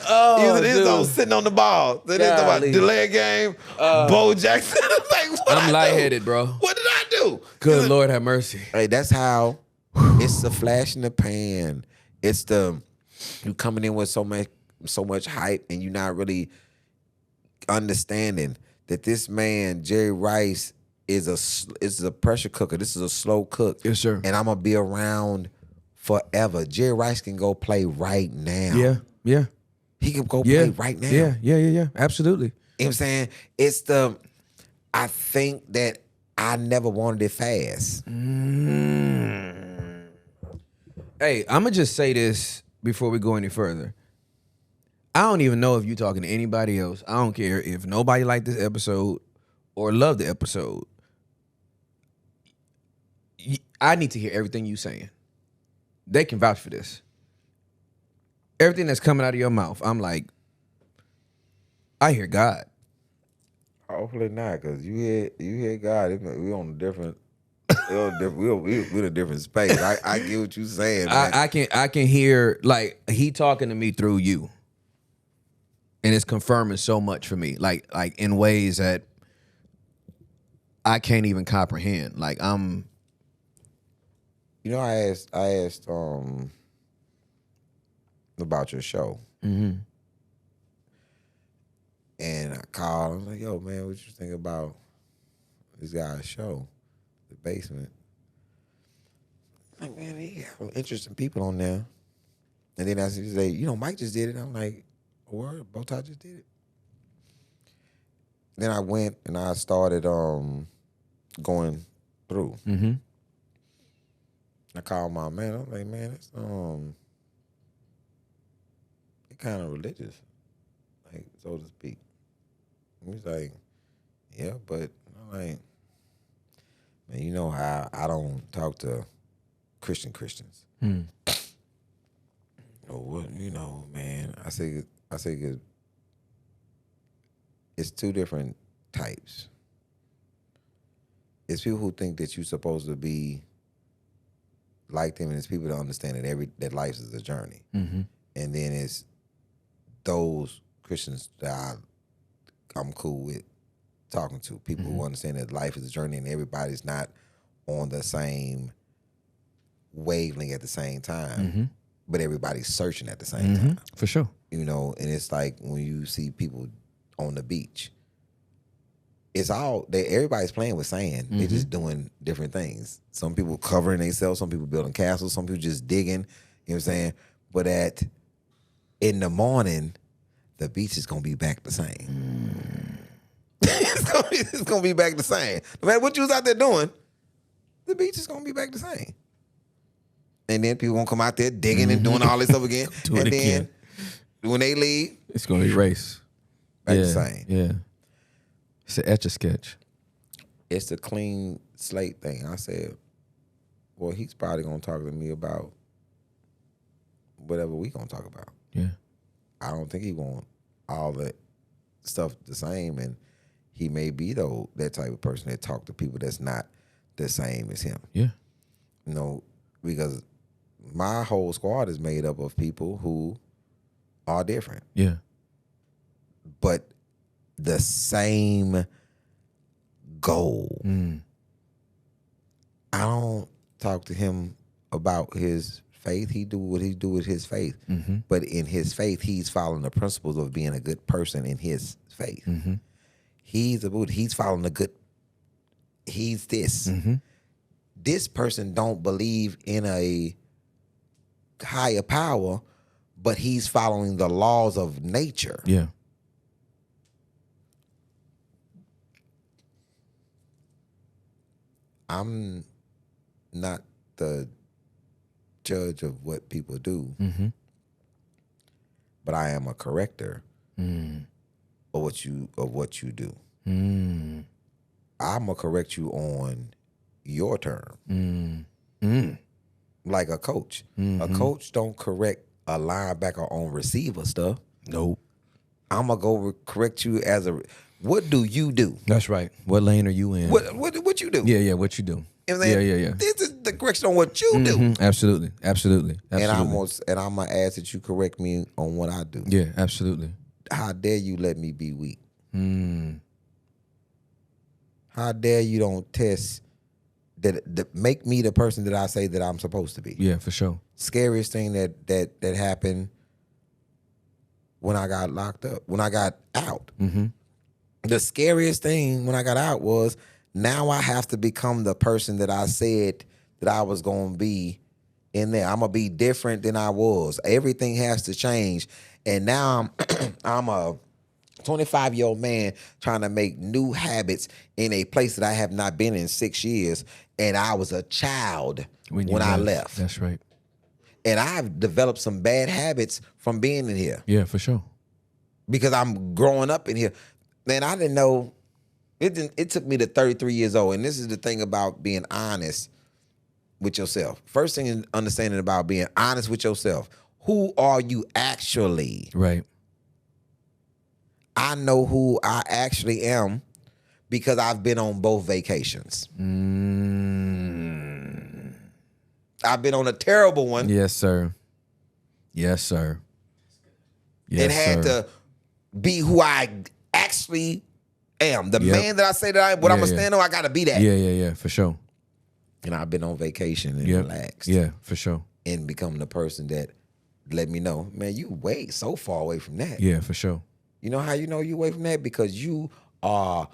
He was in the end zone sitting on the ball. They talking about Golly. delay game. Bo Jackson. Like, what I'm I lightheaded, do? bro. What did I do? Good Lord have mercy. Hey, that's how it's the flash in the pan. It's the you coming in with so much hype and you're not really understanding that this man, Jerry Rice, is a pressure cooker. This is a slow cook. Yes, sir. And I'm gonna be around forever. Jerry Rice can go play right now. Yeah. He can go play right now. Yeah. Absolutely. You know what I'm saying? I think that I never wanted it fast. Hey, I'm going to just say this before we go any further. I don't even know if you're talking to anybody else. I don't care if nobody liked this episode or loved the episode. I need to hear everything you saying. They can vouch for this. Everything that's coming out of your mouth, I'm like, I hear God. Hopefully not, because you hear God. We on a different we're in a different space. I get what you're saying, man. I can hear like he talking to me through you, and it's confirming so much for me, like in ways that I can't even comprehend. Like I'm. You know, I asked about your show. Mm-hmm. And I called. I was like, "Yo, man, what you think about this guy's show, The Basement?" Like, man, he got interesting people on there. And then I say, "You know, Mike just did it." I'm like, "Word, Bowtie just did it." Then I went and I started going through. Mm-hmm. I called my man. I'm like, "Man, it's it kind of religious, like so to speak." He's like, "Yeah, but," I'm like, "Man, you know how I don't talk to Christians." Oh, what, you know, man? I say it's two different types. It's people who think that you're supposed to be like them, and it's people that understand that life is a journey. Mm-hmm. And then it's those Christians that I'm cool with talking to, people who understand that life is a journey and everybody's not on the same wavelength at the same time, but everybody's searching at the same time. For sure. You know, and it's like when you see people on the beach, it's everybody's playing with sand. They're just doing different things. Some people covering themselves, some people building castles, some people just digging, you know what I'm saying? But in the morning, the beach is gonna be back the same. It's gonna be back the same. No matter what you was out there doing, the beach is gonna be back the same. And then people gonna come out there digging and doing all this stuff again. And then when they leave, it's gonna erase. Back the same. Yeah. It's an etch-a-sketch. It's the clean slate thing. I said, well, he's probably gonna talk to me about whatever we gonna talk about. Yeah. I don't think he want all that stuff the same, and he may be that type of person that talk to people that's not the same as him. Yeah. You know, because my whole squad is made up of people who are different. Yeah. But the same goal. I don't talk to him about his faith. He do what he do with his faith. But in his faith, he's following the principles of being a good person in his faith. He's a Buddha. He's following he's this. This person don't believe in a higher power, but he's following the laws of nature. Yeah. I'm not the judge of what people do, but I am a corrector of what you do. I'm gonna correct you on your term, like a coach. A coach don't correct a linebacker on receiver stuff. Nope. I'm gonna go correct you as what do you do? That's right. What lane are you in? What you do? Yeah, what you do. You know what I'm saying? Yeah. This is the correction on what you do. Absolutely. And I'm gonna ask that you correct me on what I do. Yeah, absolutely. How dare you let me be weak? How dare you don't test that make me the person that I say that I'm supposed to be? Yeah, for sure. Scariest thing that happened when I got locked up, when I got out. The scariest thing when I got out was now I have to become the person that I said that I was going to be in there. I'm going to be different than I was. Everything has to change. And now I'm a 25-year-old man trying to make new habits in a place that I have not been in 6 years. And I was a child when I left. That's right. And I've developed some bad habits from being in here. Yeah, for sure. Because I'm growing up in here. Man, I didn't know. It took me to 33 years old. And this is the thing about being honest with yourself. First thing is understanding about being honest with yourself. Who are you actually? Right. I know who I actually am because I've been on both vacations. I've been on a terrible one. Yes, sir. Yes, sir. Yes, and had sir. to be who I actually am. The Yep. man that I say that I am, what I'm going to stand on, I got to be that. Yeah, for sure. And I've been on vacation and Yep. relaxed. Yeah, for sure. And becoming the person that let me know, man, you way so far away from that. Yeah, for sure. You know how you know you away from that? Because you are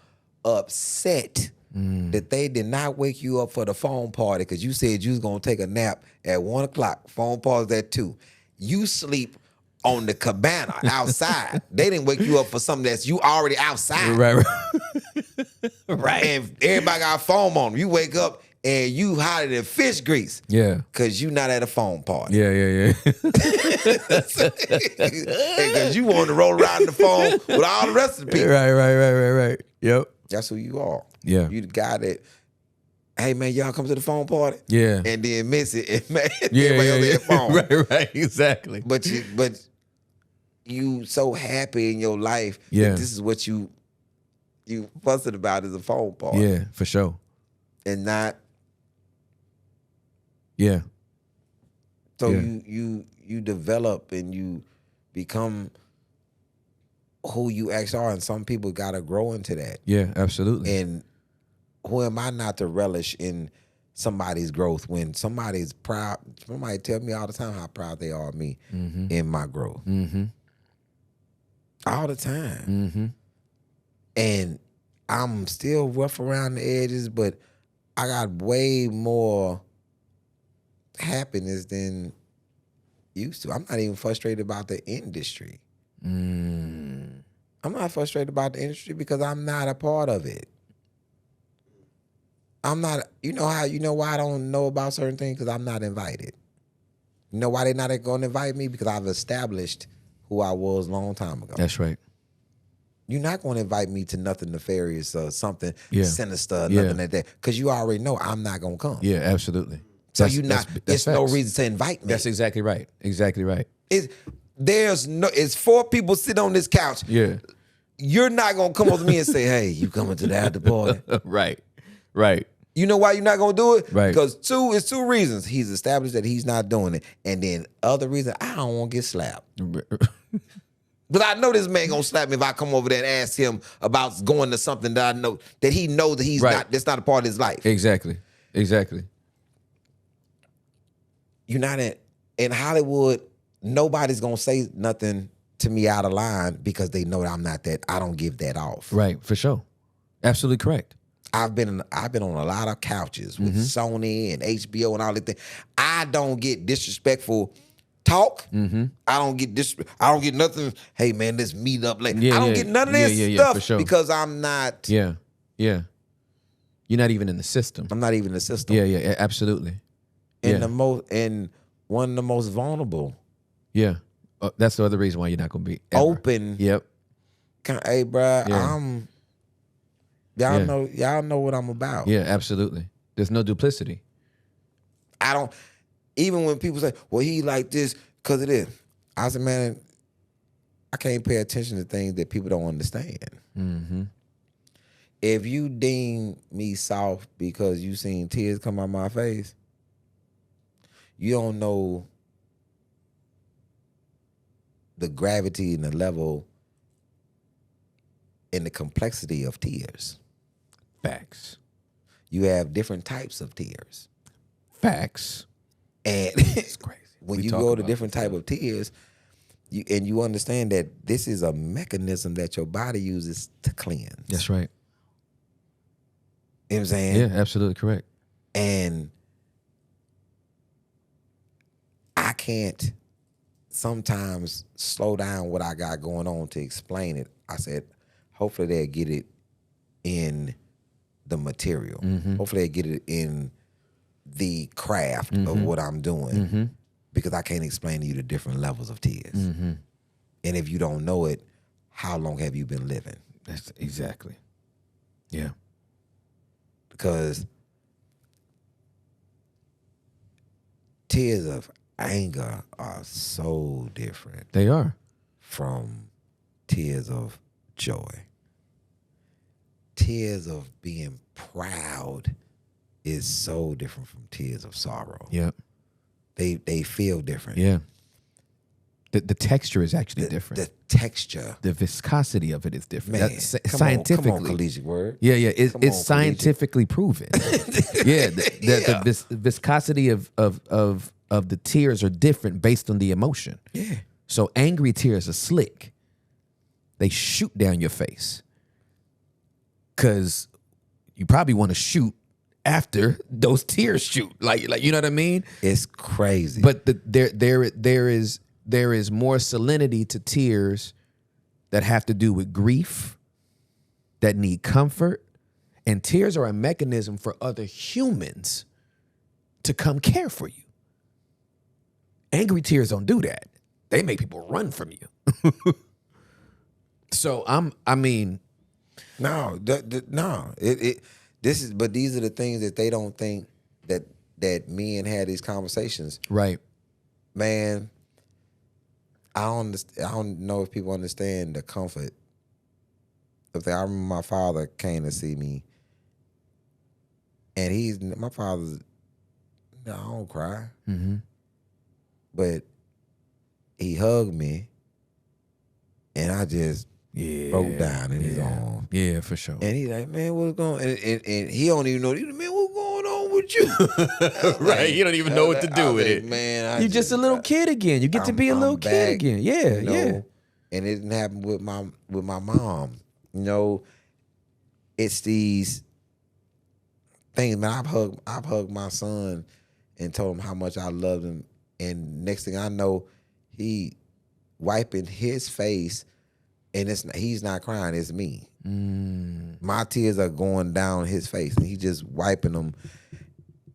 upset that they did not wake you up for the phone party because you said you was going to take a nap at 1 o'clock. Phone party's at 2. You sleep on the cabana outside. They didn't wake you up for something that's you already outside. Right. Right. And everybody got foam on them. You wake up and you hotter than fish grease. Yeah. Because you not at a phone party. Yeah. Because you wanted to roll around the phone with all the rest of the people. Right. Yep. That's who you are. Yeah. You the guy that, hey man, y'all come to the phone party? Yeah. And then miss it. And man, Yeah. everybody else at phone. Right. Exactly. But you so happy in your life Yeah. that this is what you fussing about is a phone party. Yeah, for sure. And not Yeah. so Yeah. you develop and you become who you actually are, and some people gotta grow into that. Yeah, absolutely. And who am I not to relish in somebody's growth when somebody's proud? Somebody tell me all the time how proud they are of me in my growth. Mm-hmm. All the time. Mm-hmm. And I'm still rough around the edges, but I got way more happiness than used to. I'm not even frustrated about the industry. I'm not frustrated about the industry because I'm not a part of it. I'm not, you know why I don't know about certain things? Because I'm not invited. You know why they're not going to invite me? Because I've established who I was a long time ago. That's right. You're not going to invite me to nothing nefarious or something Yeah. sinister, Yeah. nothing like that. Because you already know I'm not going to come. Yeah, absolutely. So That's- you not, that's there's no facts. reason to invite me. That's exactly right. Exactly right. It's 4 people sitting on this couch. Yeah. You're not going to come up to me and say, hey, you coming to the after party. Right. You know why you're not going to do it? Right. Because it's 2 reasons. He's established that he's not doing it. And then other reason, I don't want to get slapped. But I know this man going to slap me if I come over there and ask him about going to something that I know, that he knows that he's Right. not, that's not a part of his life. Exactly. You're not in Hollywood, nobody's going to say nothing to me out of line because they know that I'm not that, I don't give that off. Right, for sure. Absolutely correct. I've been on a lot of couches with Sony and HBO and all that thing. I don't get disrespectful talk. I don't get nothing. Hey man, let's meet up later. I don't get none of this stuff for sure. because I'm not. Yeah. You're not even in the system. I'm not even in the system. Yeah, absolutely. And one of the most vulnerable, Yeah. That's the other reason why you're not going to be ever. open. Yep. Hey, bruh, Yeah. y'all know what I'm about. Yeah, absolutely. There's no duplicity. I don't. Even when people say, "Well, he like this because of this," I said, "Man, I can't pay attention to things that people don't understand." If you deem me soft because you seen tears come out my face, you don't know the gravity and the level and the complexity of tears. Facts. You have different types of tears. Facts. And It's crazy. when We you talk go to about different this type stuff. of tears, you understand that this is a mechanism that your body uses to cleanse. That's right. You know what I'm saying? Yeah, absolutely correct. And I can't sometimes slow down what I got going on to explain it. I said, hopefully they'll get it in the material. Hopefully they'll get it in the craft of what I'm doing, because I can't explain to you the different levels of tears. And if you don't know it, how long have you been living? That's exactly. Yeah. Because tears of anger are so different They are. from tears of joy. Tears of being proud is so different from tears of sorrow. Yep. they feel different. Yeah. The texture is actually different. The texture. The viscosity of it is different. Man, That's come on, scientifically. collegiate word. Yeah, Come on, it's scientifically proven. The viscosity of the tears are different based on the emotion. Yeah. So angry tears are slick. They shoot down your face. Cause you probably want to shoot after those tears shoot. Like you know what I mean? It's crazy. But there is more salinity to tears that have to do with grief, that need comfort. And tears are a mechanism for other humans to come care for you. Angry tears don't do that. They make people run from you. So no. But these are the things that they don't think that men had these conversations. right. Man, I don't know if people understand the comfort of that. I remember my father came to see me, and my father's. No, I don't cry, but he hugged me, and I just broke down in his arms. Yeah, for sure. And he's like, man, what's going on? And he don't even know. He's like, man, what's going on with you? Right, you don't even know what to do with it. Man, You're just a little kid again. You get to be a little kid back, again. Yeah, you know? yeah. And it didn't happen with my mom. You know, it's these things, man. I've hugged my son and told him how much I loved him. And next thing I know, he wiping his face, and he's not crying, it's me. My tears are going down his face, and he's just wiping them.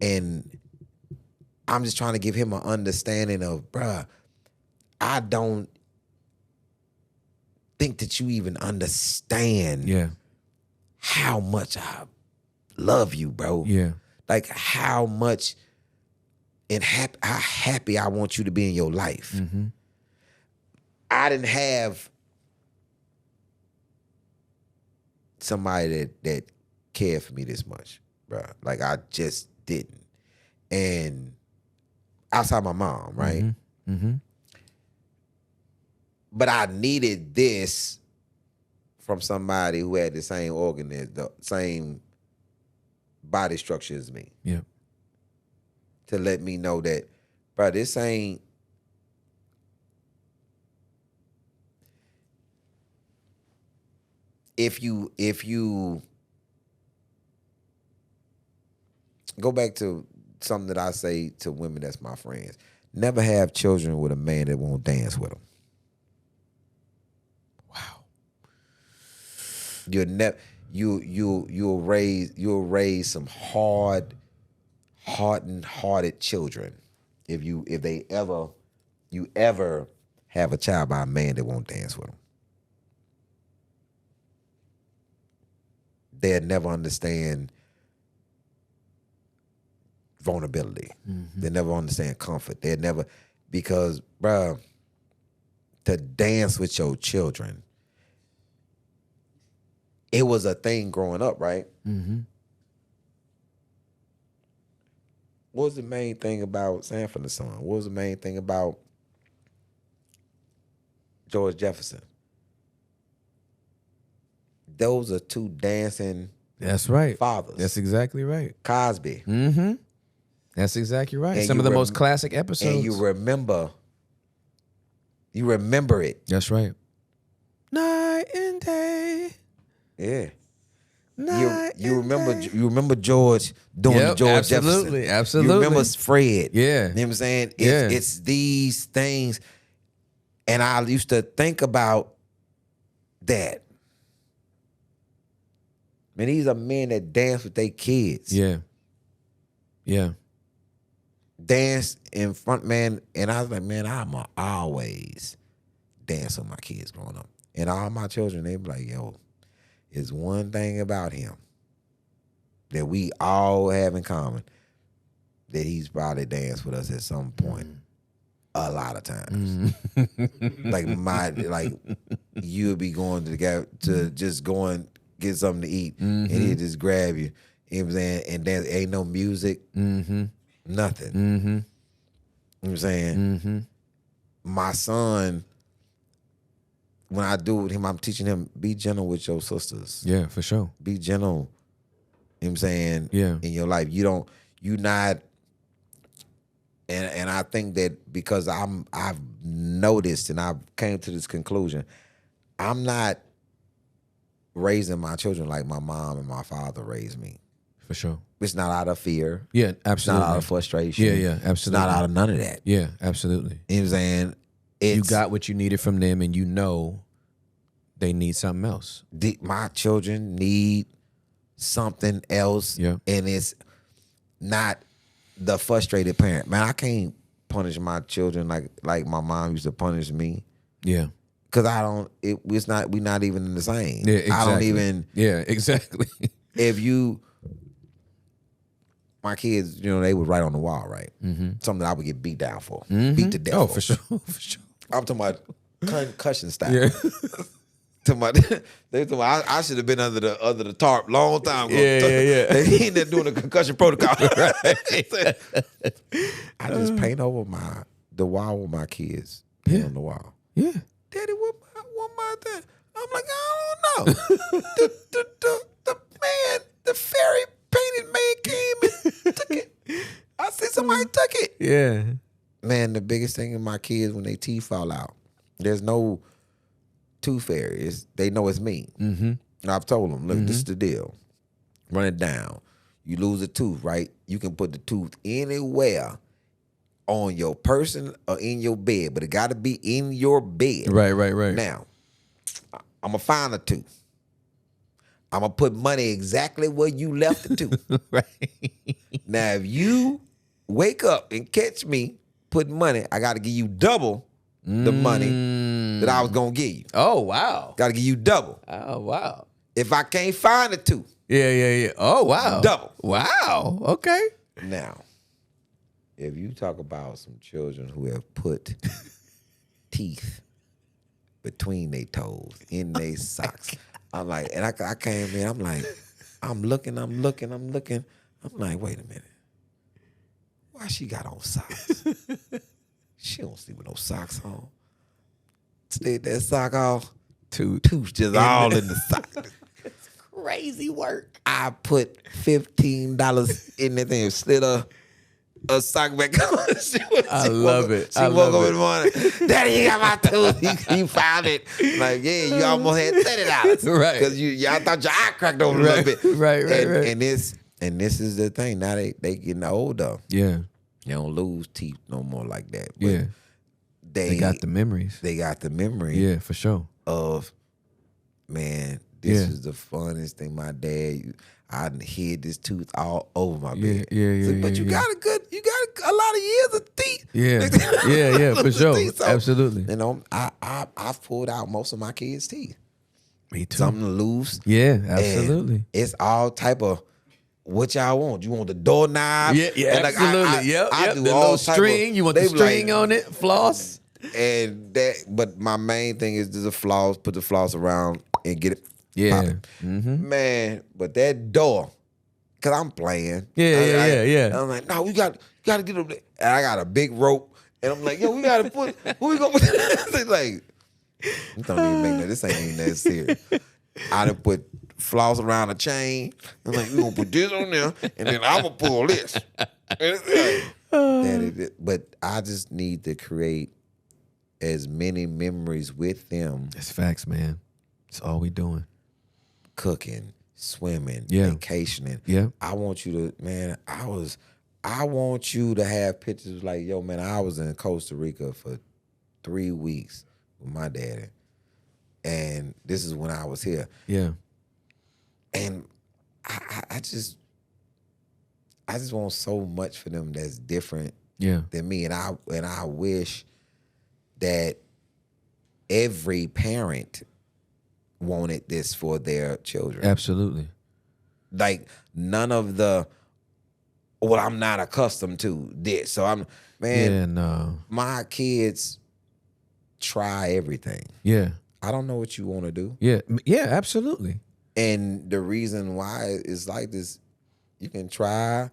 And I'm just trying to give him an understanding of, bruh, I don't think that you even understand how much I love you, bro. Yeah. Like how much and how happy I want you to be in your life. I didn't have somebody that cared for me this much, bro. Like I just didn't. And outside my mom, right? But I needed this from somebody who had the same organism, the same body structure as me. Yeah. To let me know that, bro, this ain't. If you go back to something that I say to women that's my friends, never have children with a man that won't dance with them. Wow. You'll raise some hardened children if you ever have a child by a man that won't dance with them. They'll never understand vulnerability. They'll never understand comfort. They'll never, because, bruh, to dance with your children, it was a thing growing up, right? What was the main thing about Sanford and Son? What was the main thing about George Jefferson? Those are two dancing That's right. fathers. That's exactly right. Cosby. That's exactly right. And Some you of the most classic episodes. And you remember it. That's right. Night and day. Yeah. Night You and remember day. you remember George doing the George absolutely, Jefferson. Absolutely. You remember Fred. Yeah. You know what I'm saying? It's these things. And I used to think about that. Man, these are men that dance with their kids. Yeah. Yeah. Dance in front, man. And I was like, man, I'ma always dance with my kids growing up. And all my children, they be like, yo, it's one thing about him that we all have in common, that he's probably danced with us at some point. A lot of times. Like you'll be going to just go and get something to eat, and he'll just grab you. You know what I'm saying? And there ain't no music, nothing. You know what I'm saying? Mm-hmm. My son, when I do with him, I'm teaching him, be gentle with your sisters. Yeah, for sure. Be gentle. You know what I'm saying? Yeah. In your life. You not, and I think that because I've noticed and I've came to this conclusion, I'm not raising my children like my mom and my father raised me. For sure. It's not out of fear. Yeah, It's absolutely. not out of frustration. Yeah, absolutely. It's not out of none of that. Yeah, absolutely. You know what I'm saying? You got what you needed from them, and you know they need something else. My children need something else. Yeah. And it's not the frustrated parent. Man, I can't punish my children like my mom used to punish me. Yeah. Cause we're not even the same. Yeah, exactly. I don't even. Yeah, exactly. My kids, they would write on the wall, right? Mm-hmm. Something I would get beat down for, beat to death. Oh, for. for sure, for sure. I'm talking about concussion style. Yeah. They told me I should have been under the tarp long time ago. Yeah. They ain't there doing a concussion protocol. I just paint over the wall with my kids. Paint on the wall. Yeah. Daddy, what my dad? I'm like, I don't know. the fairy painted man came and took it. I see somebody took it. Yeah. Man, the biggest thing in my kids when their teeth fall out, there's no tooth fairy. They know it's me. Mm-hmm. I've told them, look, this is the deal. Run it down. You lose a tooth, right? You can put the tooth anywhere on your person or in your bed, but it got to be in your bed. Right. Now, I'm going to find a tooth. I'm going to put money exactly where you left the tooth. Right. Now, if you wake up and catch me putting money, I got to give you double the money that I was going to give you. Oh, wow. Got to give you double. Oh, wow. If I can't find the tooth, Yeah. Oh, wow. double. Wow. Okay. Now, if you talk about some children who have put teeth between their toes, in their socks, I'm like, and I came in, I'm like, I'm looking. I'm like, wait a minute. Why she got on socks? She don't sleep with no socks on. Take that sock off. Tooth just all in the sock. It's crazy work. I put $15 in that thing, slid a sock back on. I love it. She woke up in the morning. Daddy, you got my tooth. You found it. Like, yeah, you almost had $30. Right. Because I thought your eye cracked over a little bit. Right. And this is the thing. Now they getting older. Yeah. You don't lose teeth no more like that. But Yeah. They got the memories. They got the memory. Yeah, for sure. Of, man, this is the funnest thing. My dad, I hid this tooth all over my bed. Yeah. But you got a lot of years of teeth. Yeah, for sure. Teeth. So, absolutely. I've pulled out most of my kids' teeth. Me too. Something loose. Yeah, absolutely. And it's all type of what y'all want. You want the doorknob? Yeah, and like, absolutely. I do the all little type string. of, You want the they be string like, on it, floss. And but my main thing is there's a floss. Put the floss around and get it. Yeah. Popping. Man, but that door, cause I'm playing. Yeah. I'm like, no, we got to get up there. And I got a big rope, and I'm like, yo, we got to put. Who we gonna put? It's like, you don't even make that. This ain't even that serious. I done put floss around a chain. I'm like, we gonna put this on there, and then I'm gonna pull this. And it's like, but I just need to create as many memories with them. That's facts, man. That's all we doing. Cooking, swimming, Yeah. vacationing. Yeah. I want you to, man, I want you to have pictures like, yo, man, I was in Costa Rica for 3 weeks with my daddy. And this is when I was here. Yeah. And I just want so much for them that's different Yeah. than me. And I wish that every parent wanted this for their children. Absolutely. Like none of I'm not accustomed to this. So my kids try everything. Yeah. I don't know what you want to do. Yeah. Yeah, absolutely. And the reason why is like this, you can try,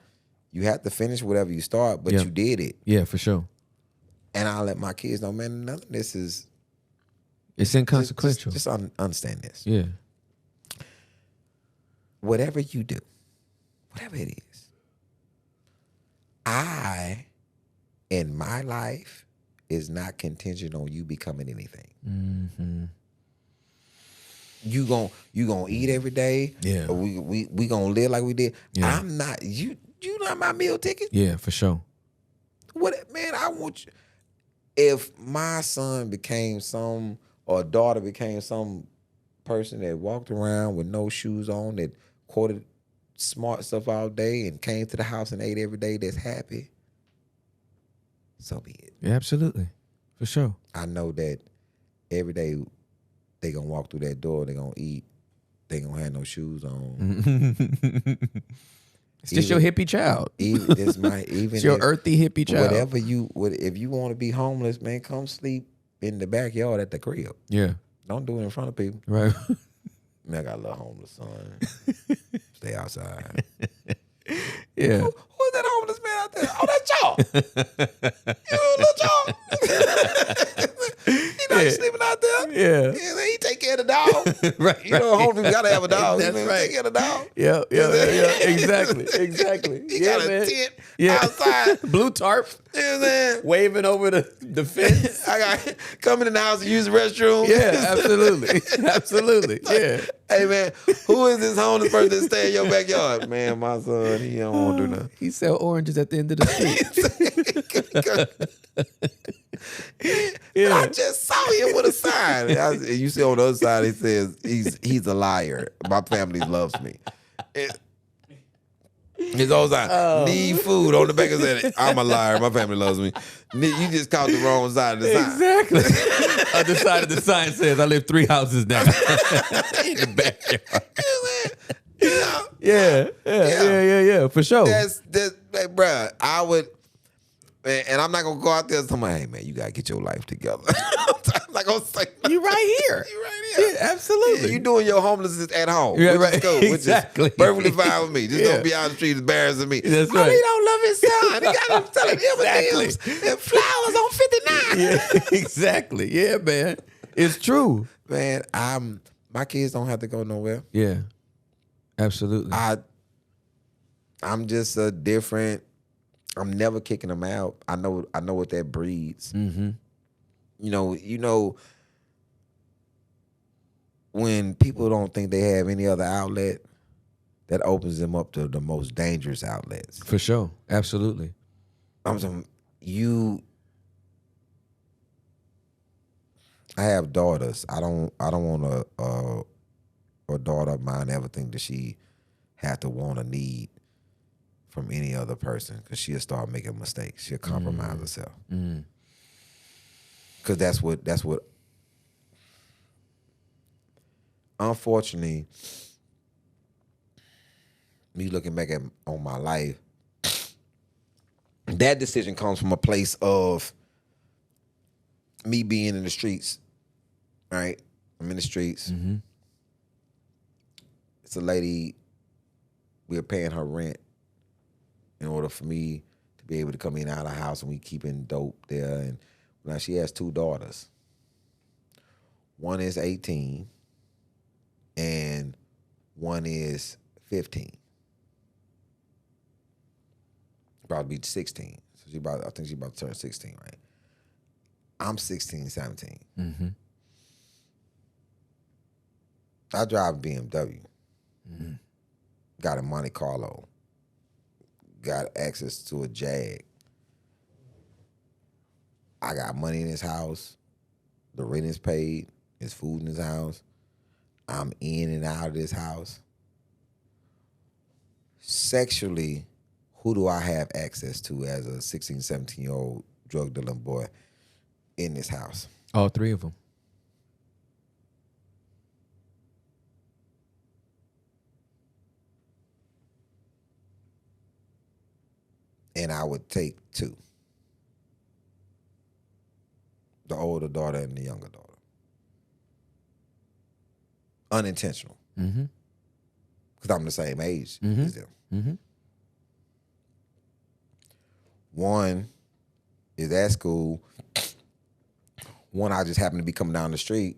you have to finish whatever you start, but you did it. Yeah, for sure. And I let my kids know, man, none of this is. It's inconsequential. Just understand this. Yeah. Whatever you do, whatever it is, in my life, is not contingent on you becoming anything. Mm-hmm. You gonna eat every day. Yeah. Or we gonna live like we did. Yeah. I'm not. You not my meal ticket. Yeah, for sure. What, man? I want you. If my son became or daughter became some person that walked around with no shoes on, that quoted smart stuff all day and came to the house and ate every day, that's happy, so be it. Yeah, absolutely. For sure. I know that every day they gonna walk through that door, they gonna eat, they gonna have no shoes on. It's just your hippie child. It's your earthy hippie child. If you want to be homeless, man, come sleep in the backyard at the crib. Yeah. Don't do it in front of people. Right. Man, I got a little homeless son. Stay outside. Yeah. Who's that homeless man out there? Oh, that's y'all. You little y'all. You know you sleeping out there. Yeah. He take care of the dog. Right. You know, homeless gotta have a dog. That's right. Take care of the dog. Yeah. Exactly. He got a man. tent outside. Blue tarp. You know what I'm saying? Waving over the fence. I got coming in the house and use the restroom. Yeah, absolutely. Absolutely. Yeah. Hey man, who is this homeless person that stay in your backyard? Man, my son, he don't want to do nothing. He sell oranges at the end of the street. Yeah. I just saw him with a sign. You see on the other side, it says he's a liar. My family loves me. His own sign. Need food on the back of it. I'm a liar. My family loves me. You just caught the wrong side of the sign. Exactly. Other side of the sign says, I live 3 houses down. In the backyard. Yeah, for sure. That's hey, bruh, I would, and I'm not gonna go out there and tell my, hey man, you gotta get your life together. I'm not gonna say You right here. You right here. Yeah, absolutely. You doing your homelessness at home. Yeah, which right. is cool. Which Exactly. is perfectly fine with me. Just Yeah. don't be out the street embarrassing me. That's Oh, right. he don't love his son. He got him selling Exactly. M&Ms and flowers on 59. Yeah, exactly. Yeah, man. It's true. Man, my kids don't have to go nowhere. Yeah, absolutely. I'm just a different. I'm never kicking them out. I know what that breeds. Mm-hmm. You know, when people don't think they have any other outlet, that opens them up to the most dangerous outlets. For sure. Absolutely. I'm saying I have daughters. I don't want a daughter of mine ever think that she had to want or need from any other person, because she'll start making mistakes. She'll compromise herself. Because that's what. Unfortunately, me looking back on my life, that decision comes from a place of me being in the streets. Right, I'm in the streets. Mm-hmm. It's a lady. We were paying her rent in order for me to be able to come in and out of the house, and we keeping dope there. And now she has 2 daughters. One is 18 and one is 15. Probably 16. So I think she's about to turn 16, right? I'm 16, 17. Mm-hmm. I drive a BMW. Mm-hmm. Got a Monte Carlo. Got access to a Jag. I got money in his house. The rent is paid. His food in his house. I'm in and out of this house. Sexually, who do I have access to as a 16, 17-year-old drug dealing boy in this house? All 3 of them. And I would take 2. The older daughter and the younger daughter. Unintentional. Mm-hmm. Because I'm the same age as them. Mm-hmm. One is at school One, I just happened to be coming down the street.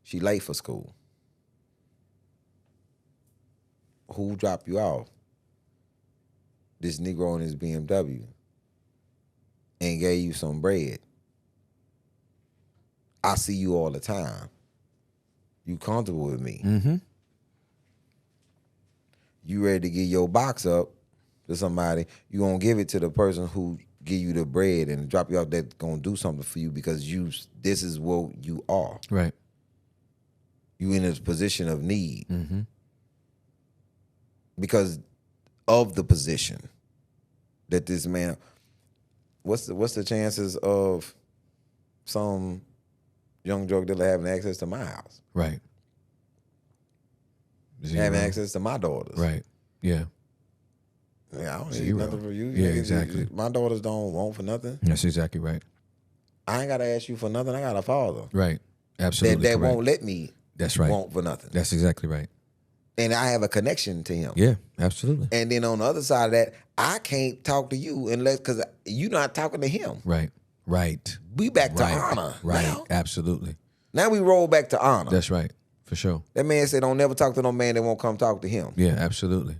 She late for school. Who dropped you off? This Negro in his BMW. And gave you some bread. I see you all the time. You comfortable with me. Mm-hmm. You ready to give your box up to somebody, you gonna give it to the person who give you the bread and drop you off that's gonna do something for you because this is what you are. Right. You in a position of need. Mm-hmm. Because of the position that this man, what's the chances of some young drug dealer having access to my house? Right. Zero. Having access to my daughters. Right. Yeah. Yeah, I don't need Zero. nothing for you. Yeah, Niggas, exactly. My daughters don't want for nothing. That's exactly right. I ain't gotta ask you for nothing. I got a father. Right. Absolutely. That correct. won't let me That's right. want for nothing. That's exactly right. And I have a connection to him. Yeah, absolutely. And then on the other side of that, I can't talk to you unless because you're not talking to him. Right. Right. We back to Right. honor. Right. Now. Absolutely. Now we roll back to honor. That's right. For sure. That man said, don't never talk to no man that won't come talk to him. Yeah, absolutely.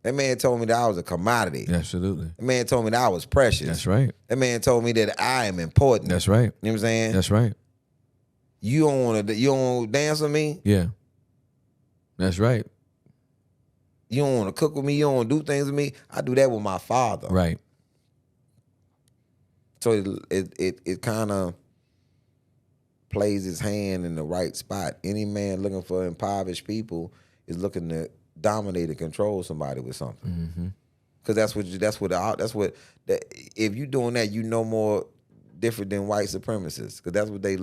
That man told me that I was a commodity. Absolutely. That man told me that I was precious. That's right. That man told me that I am important. That's right. You know what I'm saying? That's right. You don't want to dance with me? Yeah. That's right. You don't want to cook with me? You don't want to do things with me? I do that with my father. Right. So it kind of plays his hand in the right spot. Any man looking for impoverished people is looking to dominate and control somebody with something. Mm-hmm. Because if you doing that, you no more different than white supremacists. Because that's what they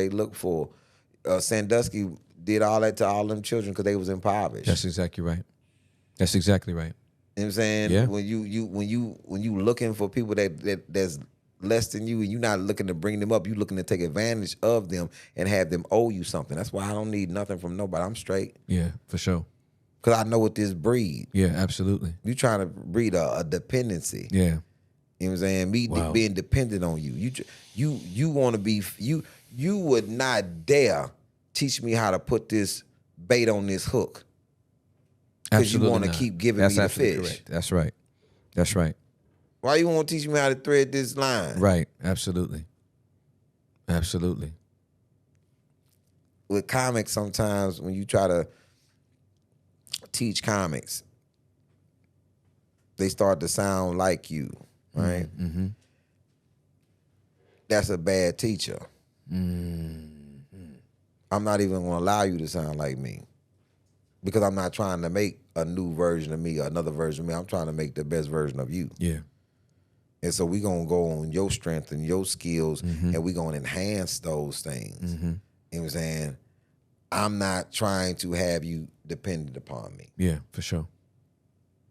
look for. Sandusky did all that to all them children because they was impoverished. That's exactly right. That's exactly right. You know what I'm saying? Yeah. When you looking for people that's less than you and you're not looking to bring them up, you looking to take advantage of them and have them owe you something. That's why I don't need nothing from nobody. I'm straight. Yeah, for sure. Because I know what this breed. Yeah, absolutely. You trying to breed a dependency. Yeah. You know what I'm saying? Me Wow. being dependent on you. You want to be, you would not dare teach me how to put this bait on this hook. Because you want to not. keep giving That's me the absolutely fish. correct. That's right. That's right. Why you want to teach me how to thread this line? Right. Absolutely. Absolutely. With comics, sometimes when you try to teach comics, they start to sound like you, right? Mm-hmm. That's a bad teacher. Mm-hmm. I'm not even going to allow you to sound like me because I'm not trying to make a new version of me or another version of me. I'm trying to make the best version of you. Yeah. And so we're going to go on your strength and your skills Mm-hmm. and we're going to enhance those things. Mm-hmm. You know what I'm saying? I'm not trying to have you dependent upon me. Yeah, for sure.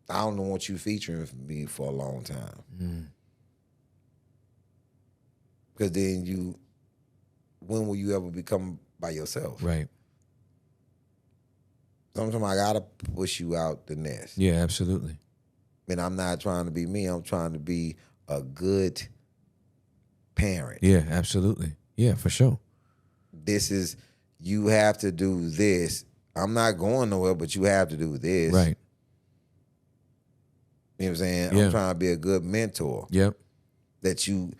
I don't want you featuring me for a long time. Mm. Because then when will you ever become by yourself? Right. Sometimes I gotta push you out the nest. Yeah, absolutely. And I'm not trying to be me. I'm trying to be a good parent. Yeah, absolutely. Yeah, for sure. You have to do this. I'm not going nowhere, but you have to do this. Right. You know what I'm saying? Yeah. I'm trying to be a good mentor. Yep. That you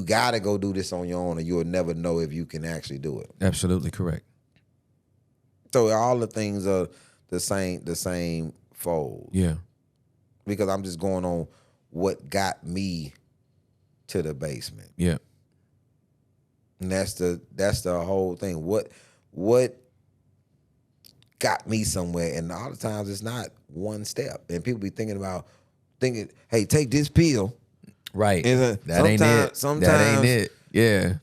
gotta go do this on your own, or you'll never know if you can actually do it. Absolutely correct. So all the things are the same fold. Yeah. Because I'm just going on what got me to the basement. Yeah. And that's the whole thing. What got me somewhere? And all the times it's not one step. And people be thinking, hey, take this pill. Right. And That ain't it. That ain't it. Yeah.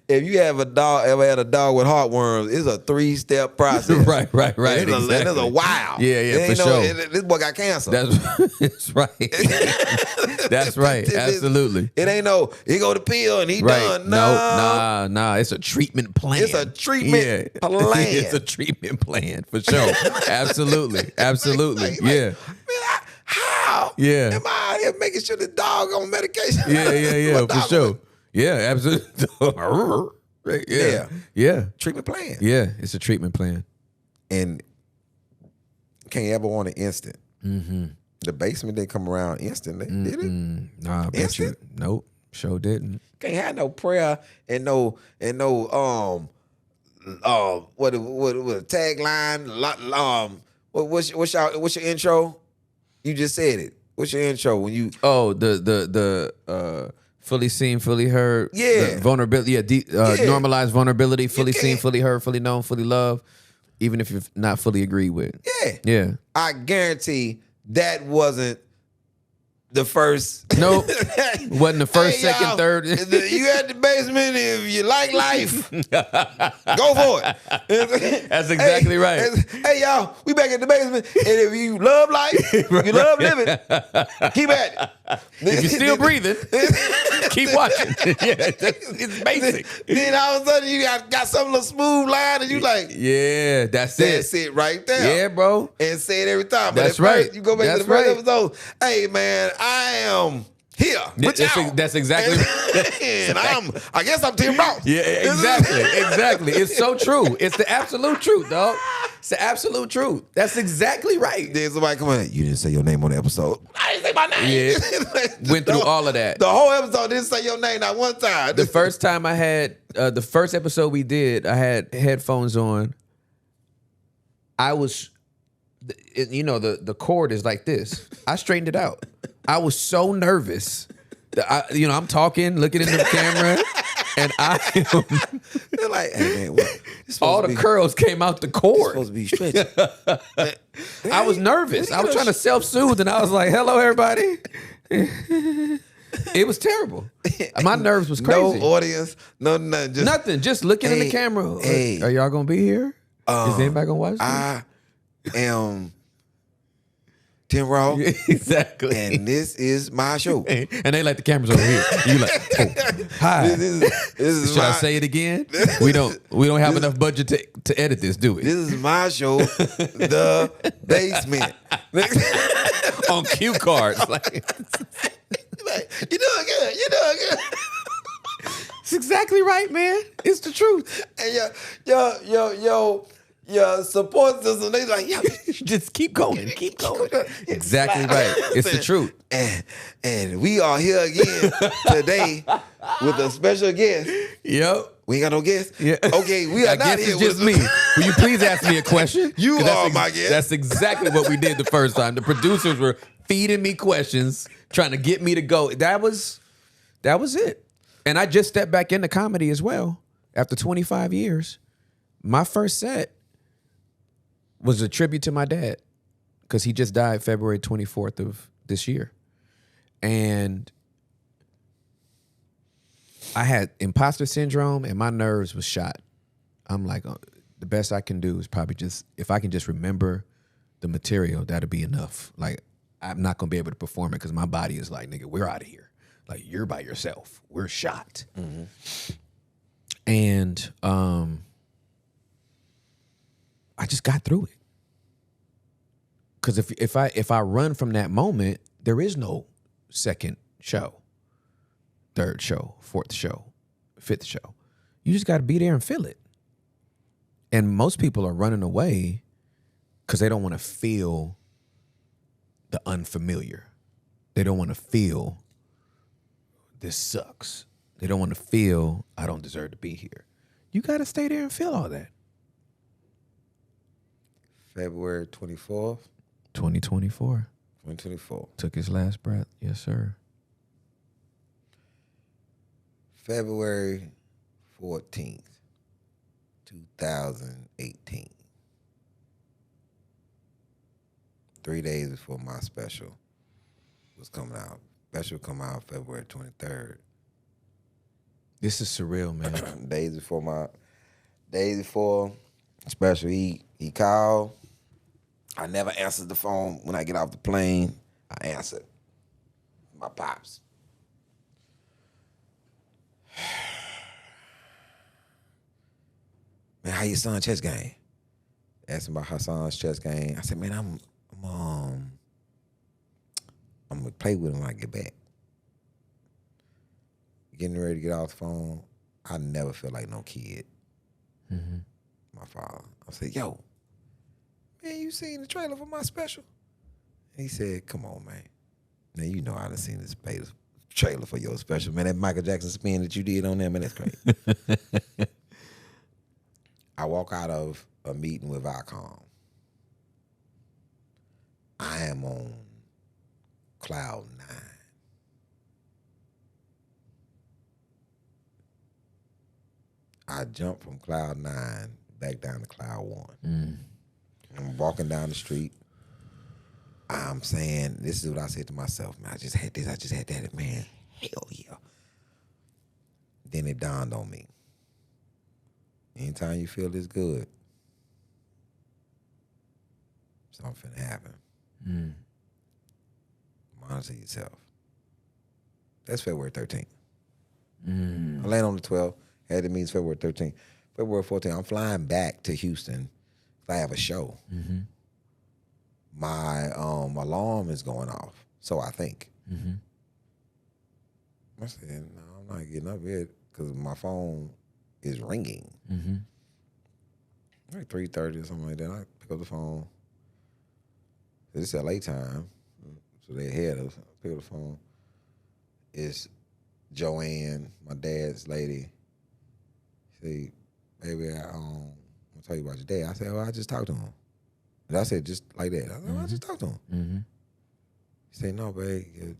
If you have ever had a dog with heartworms, it's a 3-step process. Right. It's Exactly. a while. Yeah, for sure. This boy got cancer. That's right. That's right. Absolutely. It ain't he go to pill and he Right. done. Nah. It's a treatment plan. It's a treatment plan. It's a treatment plan for sure. Absolutely. Like, Yeah. man, how? Yeah. Am I out here making sure the dog on medication? Yeah, My for dog sure. on- Yeah, absolutely. Yeah. Yeah. Treatment plan. Yeah, it's a treatment plan. And can't ever want an instant. Mm-hmm. The basement didn't come around instantly, did it? Nah, I bet you. Instant? Nope, sure didn't. Can't have no prayer and no what a tagline. What's your intro? You just said it. What's your intro when you? Oh, the fully seen, fully heard. Yeah. The vulnerability. Yeah, normalized vulnerability. Fully seen, can't- fully heard, fully known, fully loved. Even if you're not fully agreed with. Yeah. Yeah. I guarantee that wasn't the first. Nope. Wasn't the first, Hey, second, y'all, third. You at the basement. If you like life, go for it. That's exactly right. Hey y'all, we back in the basement, and if you love life, you love living, keep at it. If you're still breathing, keep watching. Yeah, it's basic. Then all of a sudden you got some little smooth line, and you like, Yeah, that's it. right there. Yeah, bro. And say it every time. But That's at first, right. You go back That's to the first right. episode. Hey man, I am here with y'all. That's exactly And I guess I'm Tim Ross. Yeah, exactly. It's so true. It's the absolute truth, dog. It's the absolute truth. That's exactly right. Then somebody come in, you didn't say your name on the episode. I didn't say my name. Yeah. Went through all of that. The whole episode didn't say your name not one time. The first time I had, the first episode we did, I had headphones on. I was, the cord is like this. I straightened it out. I was so nervous. I'm talking, looking in the camera, and They're like, hey man, what? all the curls came out the cord. Supposed to be stretching. I was nervous. I was trying to self-soothe, and I was like, hello, everybody. It was terrible. My nerves was crazy. No audience, no nothing. Just, Nothing. Just looking in the camera. hey. Are y'all going to be here? Is anybody going to watch this? I am Tim Raw, Exactly. and this is my show. And they like the cameras over here. You like, oh, hi. This is Should my, I say it again? We don't have enough budget to edit this, do we? This is my show, The Basement. On cue cards. Like, You doing good. You doing good. it's exactly right, man. It's the truth. And your support system, they like, yo, Just keep going. Keep going. Exactly right. It's the truth. And we are here again today with a special guest. Yep. We ain't got no guest? Yeah. Okay, we are I not guess here it's just with me. Will you please ask me a question? You 'Cause are my guest. That's exactly what we did the first time. The producers were feeding me questions, trying to get me to go. That was it. And I just stepped back into comedy as well after 25 years. My first set was a tribute to my dad because he just died February 24th of this year. And I had imposter syndrome and my nerves was shot. I'm like, the best I can do is probably just, if I can just remember the material, that'll be enough. Like, I'm not going to be able to perform it because my body is like, nigga, we're out of here. Like, you're by yourself. We're shot. Mm-hmm. And I just got through it. Because if I run from that moment, there is no second show, third show, fourth show, fifth show. You just got to be there and feel it. And most people are running away because they don't want to feel the unfamiliar. They don't want to feel this sucks. They don't want to feel I don't deserve to be here. You got to stay there and feel all that. February 24th, 2024. 2024. Took his last breath. Yes, sir. February 14th, 2018. 3 days before my special was coming out. Special come out February 23rd. This is surreal, man. days before special, he called. I never answered the phone when I get off the plane. I answered. My pops. Man, how your son chess game? Asked him about her son's chess game. I said, man, I'm play with him when I get back. Getting ready to get off the phone, I never felt like no kid. My father. I said, yo, man, you seen the trailer for my special? And he said, come on, man. Now, you know I done seen this trailer for your special. Man, that Michael Jackson spin that you did on there, man, that's crazy. I walk out of a meeting with Viacom. I am on cloud 9. I jump from cloud 9 back down to cloud 1. I'm walking down the street. I'm saying, this is what I said to myself, man, I just had this, I just had that, man, hell yeah. Then it dawned on me. Anytime you feel this good, something happen. Monitor yourself. That's February 13th. I land on the 12th. Had it means February 13th. February 14th, I'm flying back to Houston. I have a show. My alarm is going off, so I think. I said, no, I'm not getting up yet because my phone is ringing. Like 3:30 or something like that. I pick up the phone. It's LA time, so they ahead of us. I pick up the phone. It's Joanne, my dad's lady. She said, baby, I'm gonna tell you about your dad. I said, well, I just talked to him. And I said, just like that. I said, well, I just talked to him. He said, no, babe, your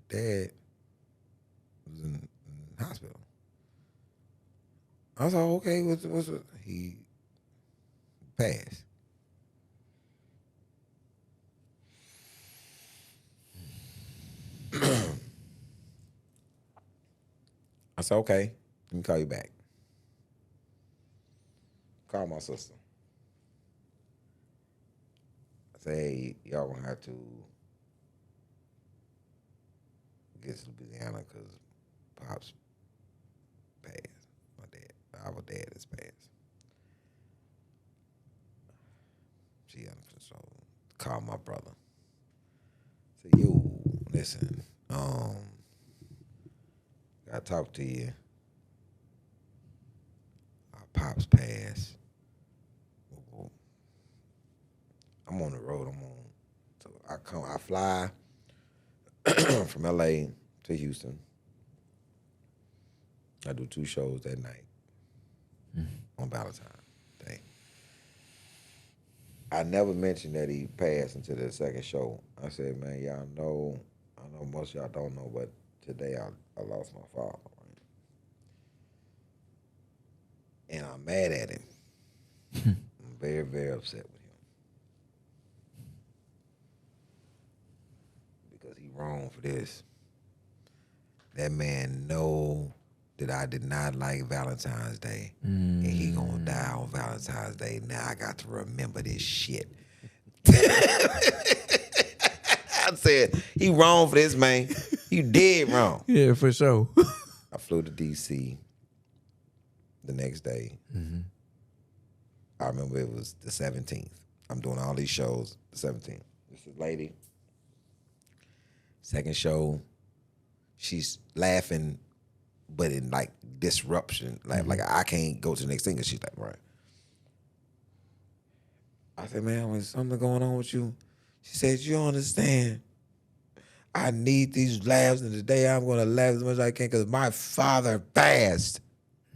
dad was in the hospital. I was like, okay, what's he passed. I said, okay, let me call you back. Call my sister. I said, hey, y'all gonna have to get to Louisiana because Pops passed. My dad, our dad is passed. So call my brother. Say, yo, listen, I talk to you. Our Pops passed. I'm on the road. So I fly from LA to Houston. I do 2 shows that night on Valentine's Day. I never mentioned that he passed until the second show. I said, man, y'all know, I know most of y'all don't know, but today I lost my father. Right? And I'm mad at him. I'm very, very upset with him. Because he wrong for this. That man know that I did not like Valentine's Day. And he gonna die on Valentine's Day. Now I got to remember this shit. I said, he wrong for this, man. You dead wrong. Yeah, for sure. I flew to D.C. the next day. I remember it was the 17th. I'm doing all these shows the 17th. This is lady. Second show, she's laughing, but in like disruption. Like I can't go to the next thing. And she's like, right. I said, man, was something going on with you? She said, you don't understand. I need these laughs, and today I'm going to laugh as much as I can because my father passed.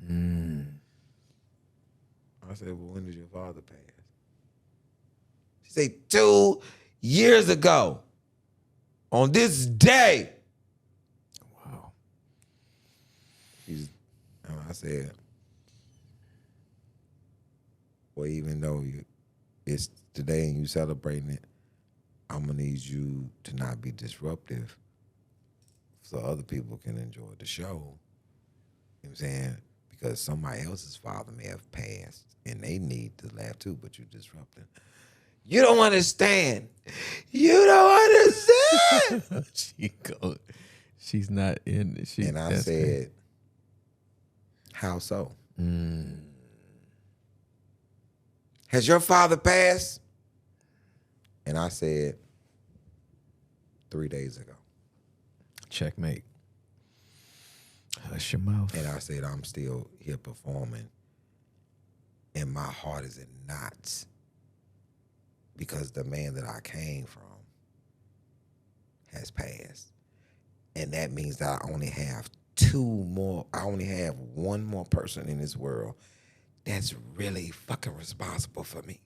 I said, well, when did your father pass? She said, 2 years ago on this day. Wow. I said, well, even though it's today and you celebrating it, I'm going to need you to not be disruptive so other people can enjoy the show. You know what I'm saying? Because somebody else's father may have passed and they need to laugh too, but you're disrupting. You don't understand. You don't understand. She's not in. And I said, how so? Has your father passed? And I said, 3 days ago. Checkmate. Hush your mouth. And I said, I'm still here performing. And my heart is in knots because the man that I came from has passed. And that means that I only have one more person in this world that's really fucking responsible for me.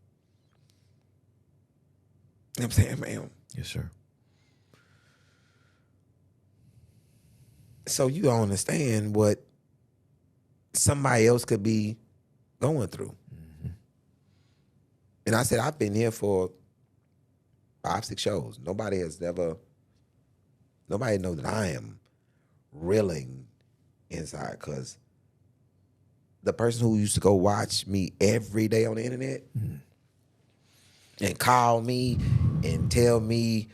You know what I'm saying, man? Yes, sir. So you don't understand what somebody else could be going through. Mm-hmm. And I said, I've been here for 5-6 shows. Nobody knows that I am reeling inside, because the person who used to go watch me every day on the internet and call me and tell me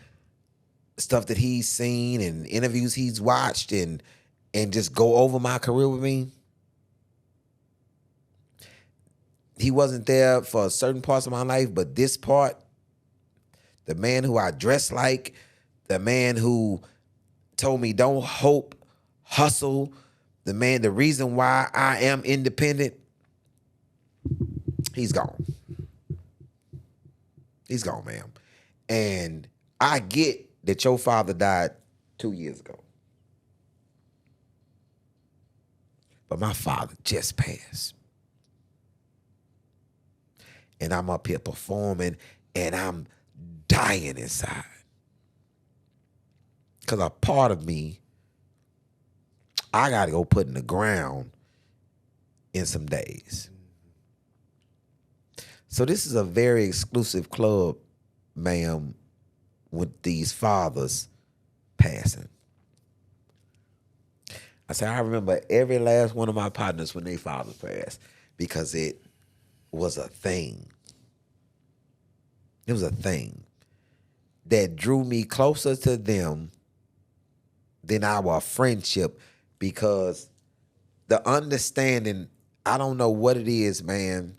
stuff that he's seen and interviews he's watched and just go over my career with me. He wasn't there for certain parts of my life, but this part, the man who I dress like, the man who told me don't hope, hustle, the reason why I am independent, he's gone. He's gone, ma'am. And I get that your father died 2 years ago. But my father just passed. And I'm up here performing and I'm dying inside. Because a part of me, I got to go put in the ground in some days. So this is a very exclusive club, ma'am, with these fathers passing. I say, I remember every last one of my partners when they fathers passed, because it was a thing. It was a thing that drew me closer to them than our friendship, because the understanding, I don't know what it is, man.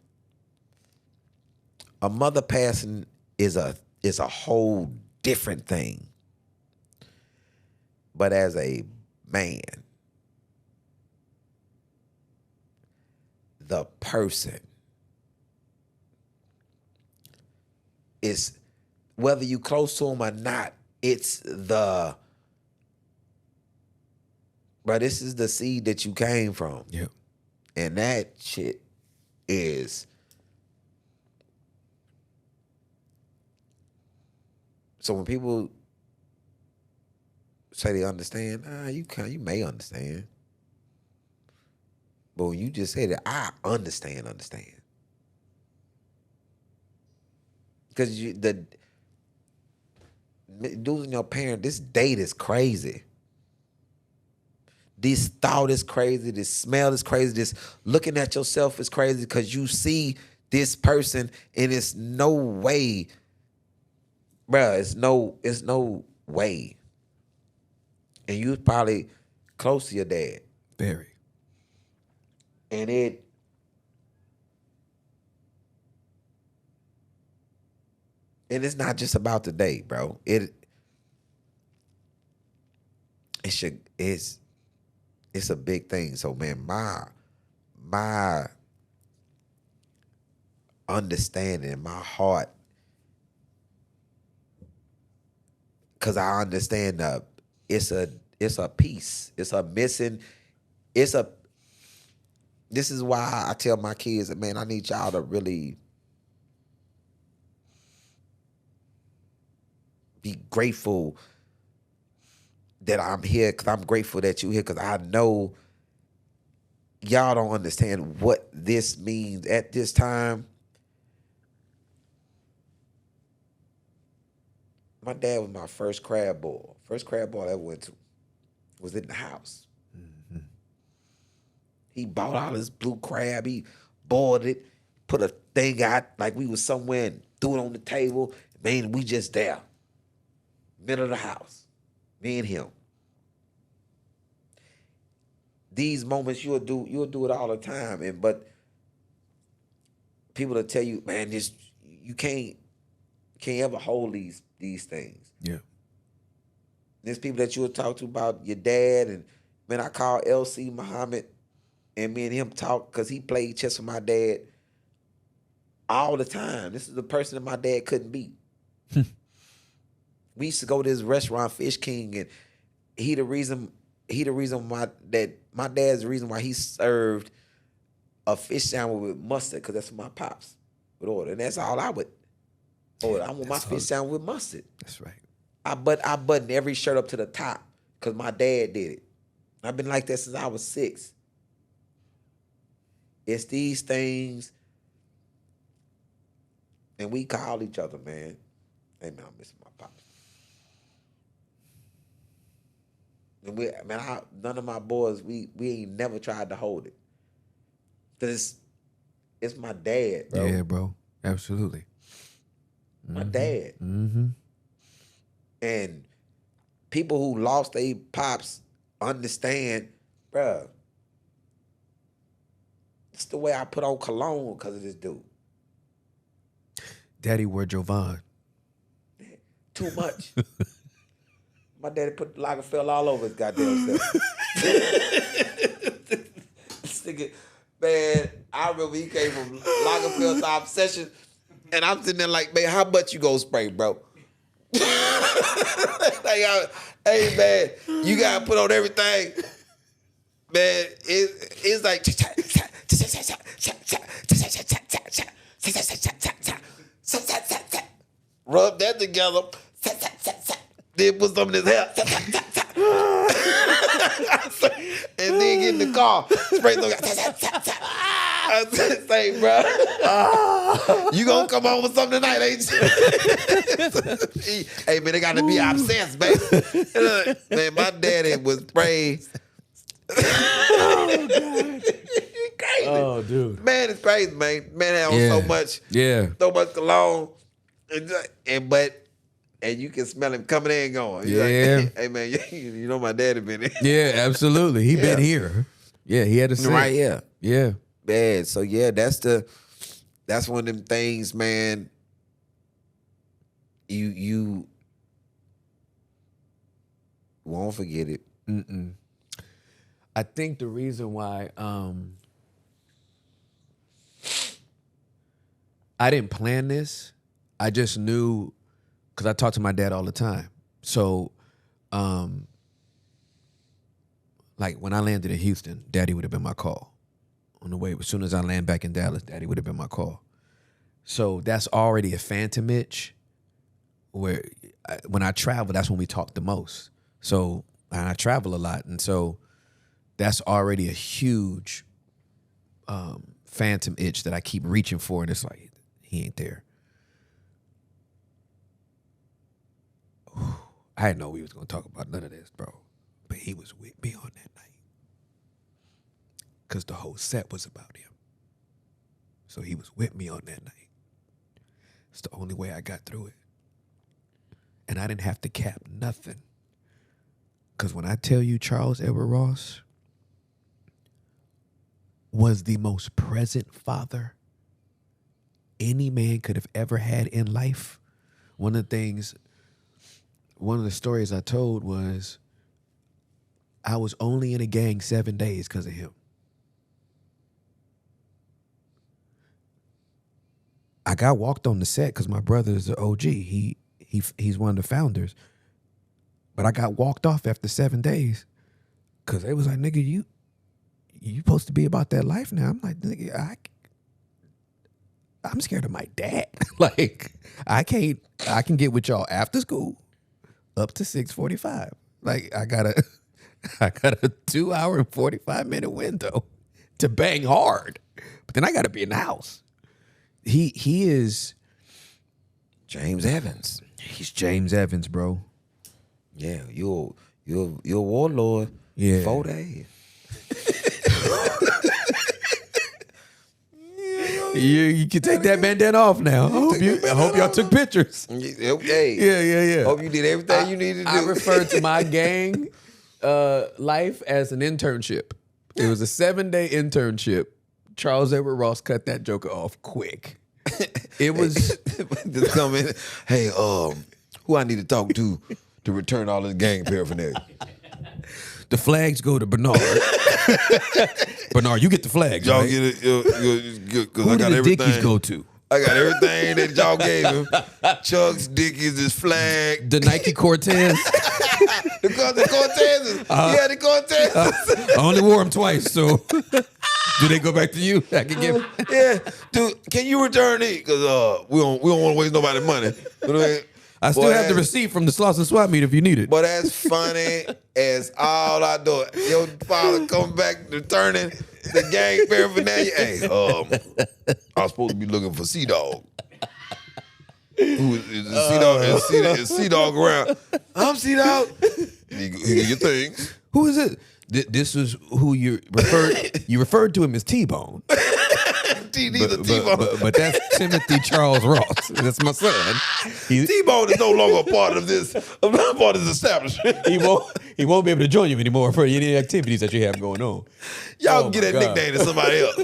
A mother passing is a whole different thing. But as a man, the person is, whether you close to him or not, but this is the seed that you came from. Yep. And that shit is, so when people say they understand, you may understand. But when you just say that, I understand. Because losing your parent, this date is crazy. This thought is crazy. This smell is crazy. This looking at yourself is crazy, because you see this person and it's no way, bruh, it's no way. And you was probably close to your dad. Very. And it's not just about the date, bro. It's a big thing. So, man, my understanding, my heart, because I understand it's a piece. It's a missing. This is why I tell my kids that, man, I need y'all to really be grateful that I'm here, because I'm grateful that you're here, because I know y'all don't understand what this means at this time. My dad was my first crab boil. First crab boil I ever went to was in the house. Mm-hmm. He bought all this blue crab. He boiled it, put a thing out like we was somewhere and threw it on the table. Man, we just there. Middle of the house. Me and him. These moments you'll do it all the time. But people will tell you, man, you can't ever hold these things. Yeah. There's people that you would talk to about your dad, and man, I call LC Muhammad, and me and him talk because he played chess with my dad all the time. This is the person that my dad couldn't beat. We used to go to this restaurant, Fish King, and my dad's the reason why he served a fish sandwich with mustard, because that's what my pops would order. And that's all I would order. I want my fish sandwich with mustard. That's right. I button every shirt up to the top because my dad did it. I've been like that since I was 6. It's these things, and we call each other, man. Hey, man, I'm missing my pops. And none of my boys, we ain't never tried to hold it. Because it's my dad, bro. Yeah, bro. Absolutely. My dad. Mm-hmm. And people who lost their pops understand, bruh, it's the way I put on cologne because of this dude. Daddy wore Jovial. Too much. My daddy put Lagerfeld all over his goddamn self. This nigga, man, I remember he came from Lagerfeld to Obsession, and I'm sitting there like, man, how much you gonna spray, bro? Hey, man, you gotta put on everything. Man, it's like rub that together, then put some in his hair, and then get in the car, spray some. I said, say, bro, you gonna come home with something tonight, ain't you? Hey, man, they gotta be obsessed, baby. Man, my daddy was sprayed. Oh, God. Crazy. Oh, dude. Man, it's crazy, man. Man had on so much cologne. And you can smell him coming in and going. He's like, hey, man, you know my daddy been in. Yeah, absolutely. He been here. Yeah, he had to say. Right here. Yeah. Bad. So yeah, that's one of them things, man. You won't forget it. Mm-mm. I think the reason why I didn't plan this, I just knew, because I talk to my dad all the time. So, like when I landed in Houston, Daddy would have been my call. On the way, as soon as I land back in Dallas, Daddy would have been my call. So that's already a phantom itch where when I travel, that's when we talk the most. So, and I travel a lot. And so that's already a huge phantom itch that I keep reaching for. And it's like, he ain't there. I didn't know we was going to talk about none of this, bro. But he was with me on that night. Because the whole set was about him. So he was with me on that night. It's the only way I got through it. And I didn't have to cap nothing. Because when I tell you Charles Edward Ross was the most present father any man could have ever had in life, one of the stories I told was I was only in a gang 7 days because of him. I got walked on the set because my brother is the OG. He's one of the founders. But I got walked off after 7 days because they was like, nigga, you supposed to be about that life now. I'm like, nigga, I'm scared of my dad. Like, I can get with y'all after school up to 6:45. Like, I got a 2 hour and 45-minute window to bang hard. But then I got to be in the house. He is James Evans. He's James Evans, bro. Yeah, you're a warlord. Yeah. 4 days. You can take that bandana off now. I hope y'all took pictures. Okay. Yeah. Hope you did everything you needed to do. I refer to my gang life as an internship. It was a 7-day internship. Charles Edward Ross cut that joker off quick. It was just come in. Hey, who I need to talk to to return all this gang paraphernalia. The flags go to Bernard. Bernard, you get the flags. Y'all right? get it, because Who I got did the everything. Dickies go to? I got everything that y'all gave him. Chucks, Dickies, his flag. The Nike Cortez. The Cortezes. Yeah, the Cortezes. I only wore them twice, so do they go back to you? I can give. Yeah, dude, can you return these? Because we don't want to waste nobody's money. You know what I mean? I still have the receipt from the Slauson Swap Meet if you need it. But as funny as all I do, your father come back returning the gang paraphernalia. Hey, I was supposed to be looking for Sea-Dog. Who is Sea-Dog? Is Sea-Dog around? I'm Sea-Dog. Here your things. Who is it? This was who you referred. You referred to him as T-Bone. But that's Timothy Charles Ross. That's my son. T-Bone is no longer a part of this. Not part of this establishment. He won't be able to join you anymore for any activities that you have going on. Y'all can get that nickname to somebody else.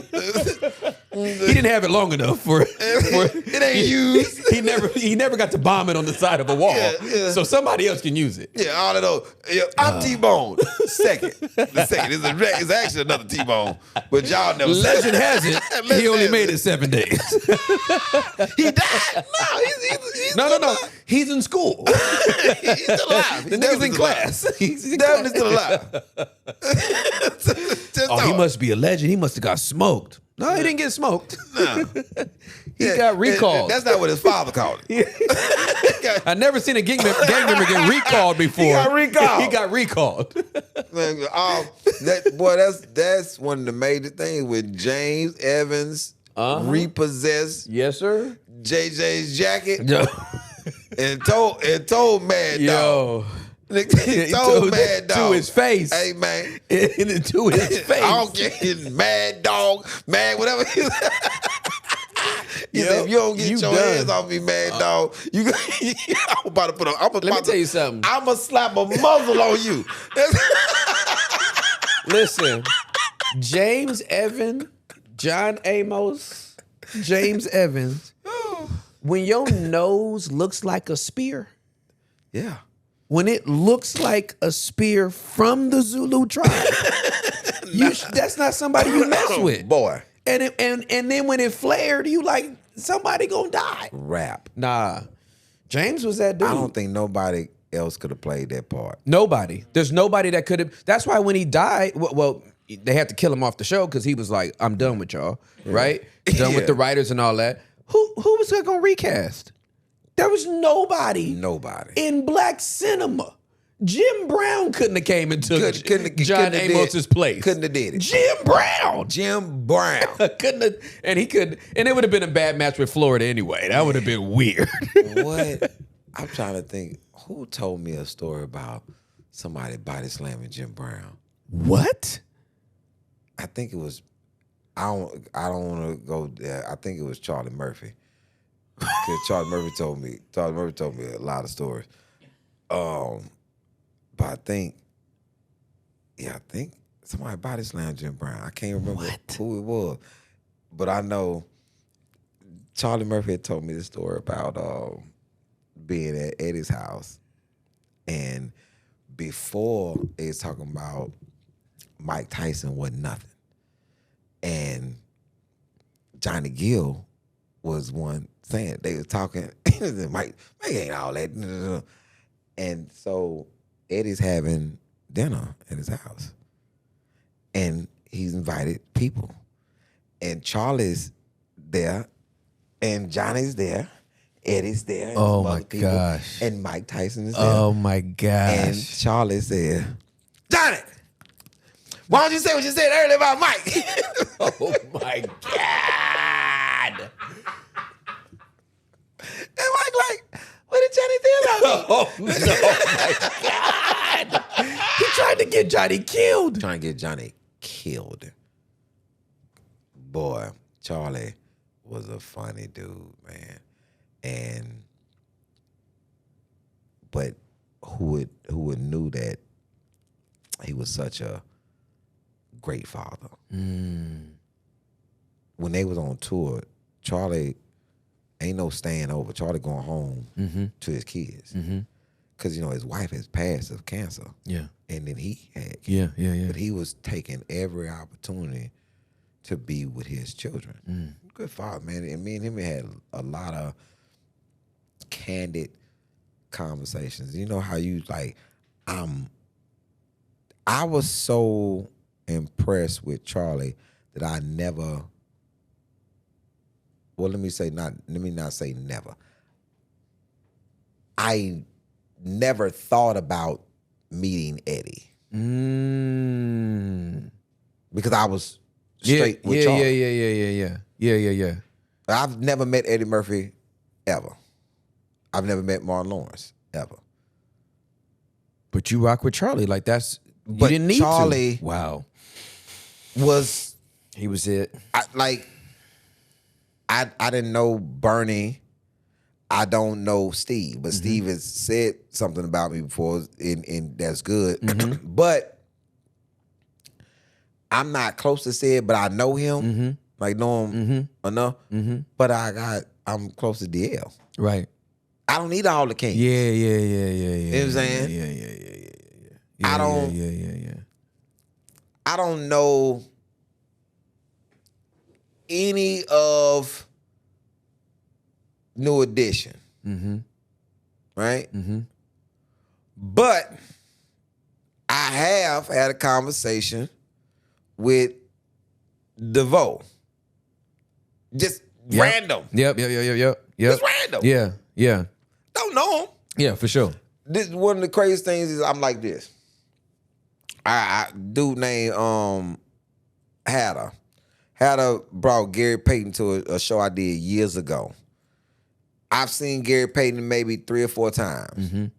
He didn't have it long enough for it ain't used. He never got to bomb it on the side of a wall. Yeah. So somebody else can use it. Yeah, all of those. Yeah, I'm T-Bone. Second. The second. It's actually another T-Bone. But y'all never Legend has it, he only made it 7 days. He died? No, No. He's in school. He's still alive. The nigga's in class. He's Definitely still alive. Oh, he must be a legend. He must have got smoked. No, he didn't get smoked. No. He got recalled. That's not what his father called it. I never seen a gang member get recalled before. He got recalled. He got recalled. Man, that's one of the major things with James Evans repossessed Yes, sir. JJ's jacket Yo. and told Mad Dog. He told Mad Dog to his face. Hey man, to his face. I don't get his Mad Dog, Mad whatever. He said, if you don't get your hands off me, Mad Dog, I'm about to put. Let me tell you something. I'm gonna slap a muzzle on you. Listen, James Evans, John Amos, James Evans. When your nose looks like a spear. Yeah. When it looks like a spear from the Zulu tribe, that's not somebody you mess with, boy. And then when it flared, you like somebody gonna die. Rap. Nah, James was that dude. I don't think nobody else could have played that part. Nobody. There's nobody that could have. That's why when he died, well, they had to kill him off the show because he was like, "I'm done with y'all," right? Done with the writers and all that. Who was gonna recast? There was nobody. Nobody. In black cinema. Jim Brown couldn't have came and took John couldn't Amos's place. Couldn't have did it. Jim Brown. Couldn't have. And he could, and it would have been a bad match with Florida anyway. That would have been weird. What? I'm trying to think. Who told me a story about somebody body slamming Jim Brown? What? I think it was. I don't want to go there. I think it was Charlie Murphy. Because Charlie Murphy told me a lot of stories. But I think somebody body slammed Jim Brown. I can't remember who it was. But I know Charlie Murphy had told me the story about being at Eddie's house. And before they was talking about Mike Tyson wasn't nothing. And Johnny Gill was one saying, they was talking, Mike ain't all that. And so Eddie's having dinner at his house. And he's invited people. And Charlie's there, and Johnny's there, Eddie's there. And Oh some my other people, gosh. And Mike Tyson is there. Oh my gosh. And Charlie said, Johnny, why don't you say what you said earlier about Mike? Oh my God. And Mike like, what did Johnny say about me? Oh my God. He tried to get Johnny killed. Trying to get Johnny killed. Boy, Charlie was a funny dude, man. But who would knew that he was such a great father. When they was on tour, Charlie ain't no staying over. Charlie going home to his kids. because his wife has passed of cancer. Yeah. And then he had Yeah. but he was taking every opportunity to be with his children. Good father, man. And me and him had a lot of candid conversations. You know how you like, I was so impressed with Charlie that I never, well, let me not say never. I never thought about meeting Eddie. Because I was straight with Charlie. Yeah. I've never met Eddie Murphy ever. I've never met Martin Lawrence ever. But you rock with Charlie. Like you But didn't need Charlie to. Wow. He was it. I didn't know Bernie. I don't know Steve, but Steve has said something about me before, and that's good. But I'm not close to Sid, but I know him. Like know him enough. But I'm close to DL. Right. I don't need all the kings. Yeah. You know what I'm saying? Yeah. I don't. Yeah. I don't know any of New Edition. Right? But I have had a conversation with DeVoe. Just random. Yep. Just random. Yeah. Don't know him. Yeah, for sure. This one of the craziest things is I'm like this. I dude named Hatter brought Gary Payton to a show I did years ago. I've seen Gary Payton maybe 3 or 4 times.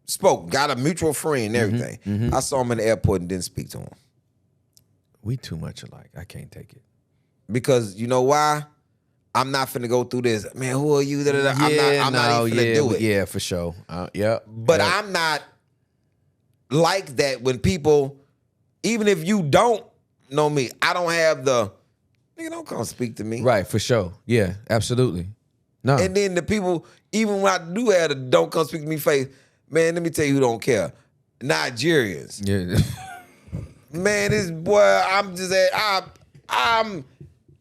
Spoke, got a mutual friend and everything. I saw him in the airport and didn't speak to him. We too much alike. I can't take it. Because you know why? I'm not finna go through this. Man, who are you? I'm not even finna do it. Yeah, for sure. But I'm not like that when people, even if you don't know me, I don't have the, nigga, don't come speak to me. Right, for sure. Yeah, absolutely. No. And then the people, even when I do have the don't come speak to me face, man, let me tell you who don't care. Nigerians. Yeah. Man, this boy, I'm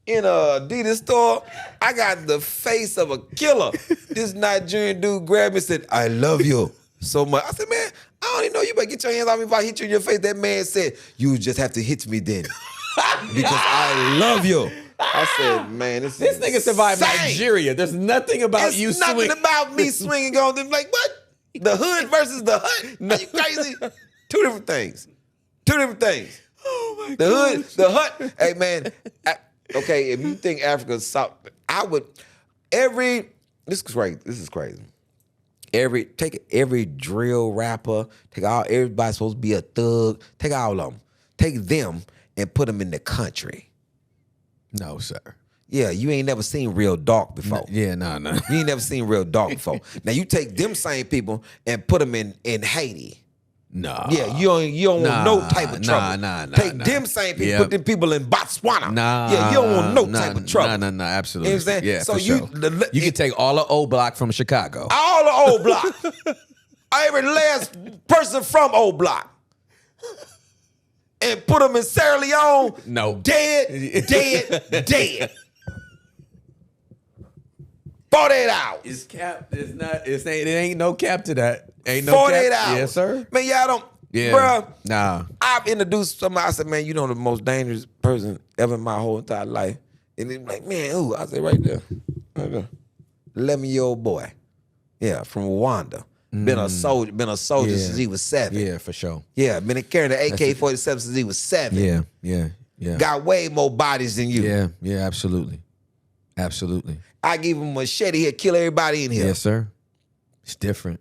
in a Adidas store. I got the face of a killer. This Nigerian dude grabbed me and said, I love you so much. I said, man, I don't even know. You better get your hands off me if I hit you in your face. That man said, you just have to hit me then. Because I love you. I said, man, this nigga survived insane. Nigeria. There's nothing about It's you nothing swinging. about me swinging on them. Like, what? The hood versus the hut? Are you crazy? Two different things. Oh, my God. The hut. Hey, man. Okay, if you think Africa's soft, this is crazy. Every drill rapper, everybody's supposed to be a thug. Take all of them. Take them and put them in the country. No, sir. Yeah, you ain't never seen Real Dark before. No. You ain't never seen Real Dark before. Now you take them same people and put them in Haiti. No. Yeah, you don't want no type of trouble. Take them same people, put them people in Botswana. Yeah, you don't want no type of trouble. No, absolutely. You know what I'm saying? Yeah, so for sure. You can take all the old block from Chicago. All the old block. Every last person from old block. And put them in Sierra Leone. No. Dead. 48 hours. It's capped. It's not. It ain't no cap to that. Ain't no 48 cap. hours. Yes, sir. Man, y'all don't. Yeah. Bruh. Nah. I've introduced somebody. I said, man, you know the most dangerous person ever in my whole entire life. And he's like, man, who? I said, right there. 11-year-old boy. Yeah, from Rwanda. Been a soldier since he was 7. Yeah, for sure. Yeah, been carrying the AK-47 since he was 7. Yeah. Got way more bodies than you. Yeah, absolutely. I give him a machete, he'll kill everybody in here. Yes, sir. It's different.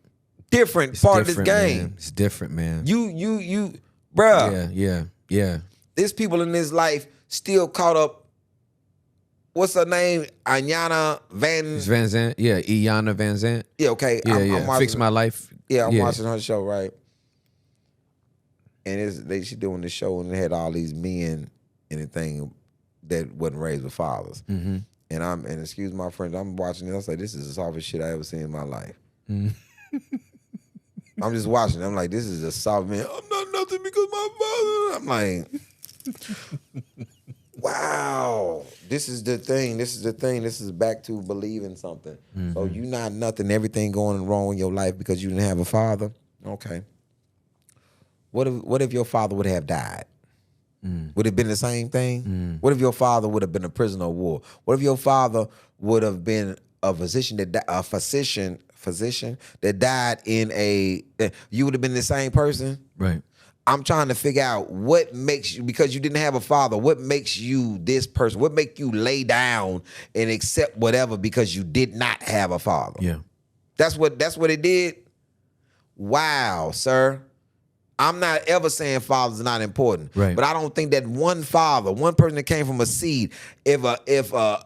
Different part of this game. Man. It's different, man. You, bruh. Yeah. There's people in this life still caught up. What's her name? Anyana It's Van Zandt. Yeah, Iyanla Van Zandt. Yeah, okay. Yeah, I'm watching, Fix My Life. Yeah, I'm watching her show, right? And she doing the show and it had all these men and everything that wasn't raised with fathers. Mm-hmm. And excuse my friends, I'm watching this. I was like, this is the softest shit I ever seen in my life. I'm just watching. I'm like, this is a soft man. I'm not nothing because my father. I'm like, wow. This is the thing. This is back to believing something. So you not nothing. Everything going wrong in your life because you didn't have a father. Okay. What if your father would have died? Would it have been the same thing? What if your father would have been a prisoner of war? What if your father would have been a physician that died in a? You would have been the same person, Right. I'm trying to figure out what makes you, because you didn't have a father, what makes you this person? What make you lay down and accept whatever because you did not have a father? Yeah. That's what it did. Wow, sir. I'm not ever saying fathers are not important, Right. but I don't think that one father, one person that came from a seed, so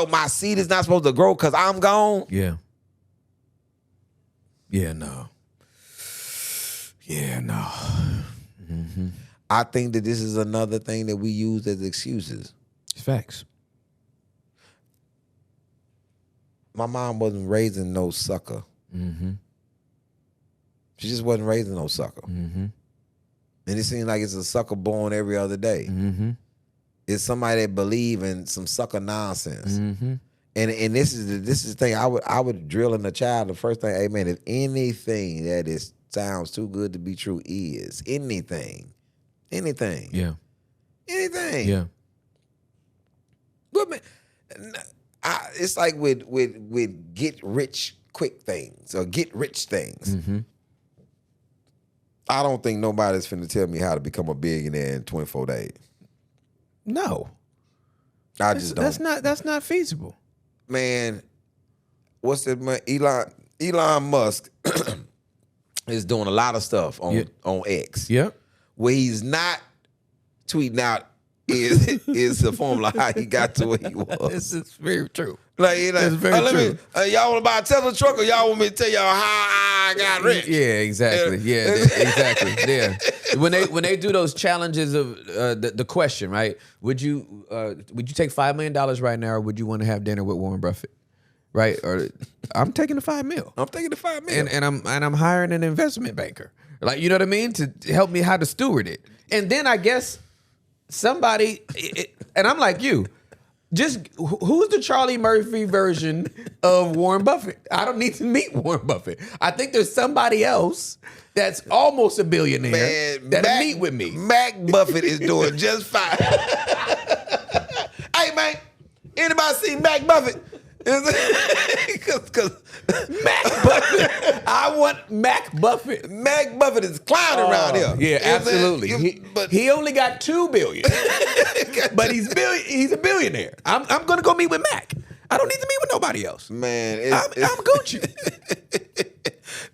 my seed is not supposed to grow because I'm gone. Yeah. Yeah, no. Yeah, no. I think that this is another thing that we use as excuses. It's facts. My mom wasn't raising no sucker. She just wasn't raising no sucker. And it seems like it's a sucker born every other day. It's somebody that believe in some sucker nonsense. And this is the thing. I would drill in the child the first thing, hey man, if anything that sounds too good to be true is anything. Yeah. Anything. Yeah. But man, it's like with get rich quick things or get rich things. I don't think nobody's finna tell me how to become a billionaire in 24 days. No. I just don't. That's not feasible. Man, what's that man? Elon Musk is doing a lot of stuff on X. Yep. Where he's not tweeting out is the formula how he got to where he was. This is very true. Like, That's very true. Y'all want to buy a Tesla truck or y'all want me to tell y'all how I got rich? Yeah, exactly. Yeah, exactly. Yeah. When they do those challenges of the question, right? Would you take $5 million right now, or would you want to have dinner with Warren Buffett? Right? Or I'm taking the $5 million. I'm taking the $5 million. And I'm hiring an investment banker. Like, you know what I mean? To help me how to steward it. And then I guess somebody, and I'm like you, just who's the Charlie Murphy version of Warren Buffett? I don't need to meet Warren Buffett. I think there's somebody else that's almost a billionaire that'll meet with me. Mac Buffett is doing just fine. Hey man, anybody see Mac Buffett? Cause Mac Buffett. I want Mac Buffett. Mac Buffett is clowning around here. Yeah, absolutely. He only got $2 billion, but he's a billionaire. I'm gonna go meet with Mac. I don't need to meet with nobody else. Man, I'm Gucci.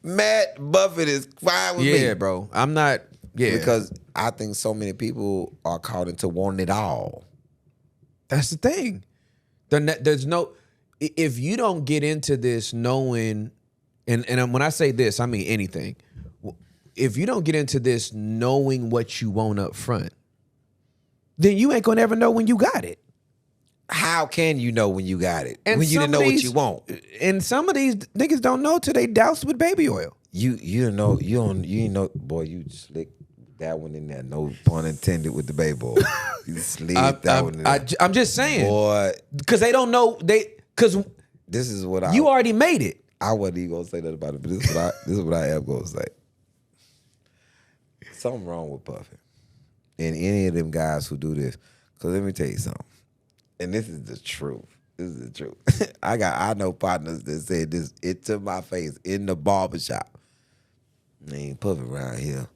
Matt Buffett is fine with me. Yeah, bro. I'm not. Yeah, because I think so many people are caught into wanting it all. That's the thing. There's no. If you don't get into this knowing, and when I say this, I mean anything. If you don't get into this knowing what you want up front, then you ain't gonna ever know when you got it. How can you know when you got it? And when you didn't know what you want. And some of these niggas don't know till they doused with baby oil. You know, boy, you slick that one in there. No pun intended with the baby oil. You slid that one in there. I'm just saying. Boy. Because they don't know, because this is what you already made it. I wasn't even gonna say that about it, but this is what I am gonna say. Something wrong with Puffy and any of them guys who do this. Because let me tell you something, and this is the truth. This is the truth. I know partners that said this it to my face in the barbershop. Man, Puffy around here,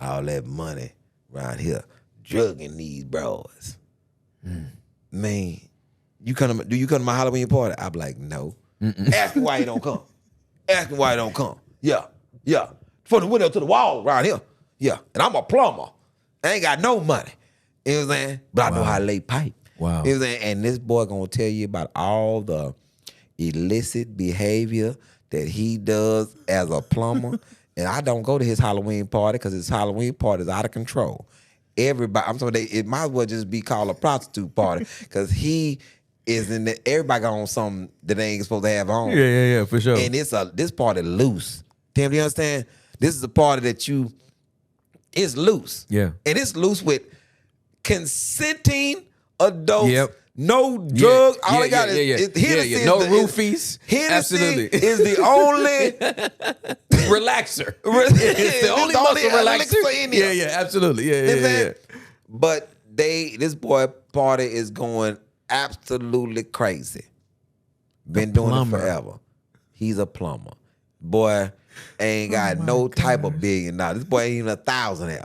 all that money around here, drugging these bros. Man, do you come to my Halloween party? I'm like, no. Ask me why you don't come. Ask me why you don't come. Yeah. From the window to the wall around here. Yeah. And I'm a plumber. I ain't got no money. You know what I'm saying? But I know how to lay pipe. Wow. You know what I'm saying? And this boy gonna tell you about all the illicit behavior that he does as a plumber. And I don't go to his Halloween party because his Halloween party is out of control. Everybody, I'm sorry, it might as well just be called a prostitute party because he is in the, everybody got on something that they ain't supposed to have on. Yeah, for sure. And this party loose. Tim, do you understand? This is the party that it's loose. Yeah. And it's loose with consenting adults. Yep. No drugs. All they got is Hennessy. No roofies. Hennessy Absolutely. is the only relaxer. It's the only muscle relaxer. in here. Yeah, absolutely. Yeah. But this boy party is going absolutely crazy. Been doing plumber. it forever. He's a plumber. Boy ain't got no type of $1 billion. This boy ain't even $1,000.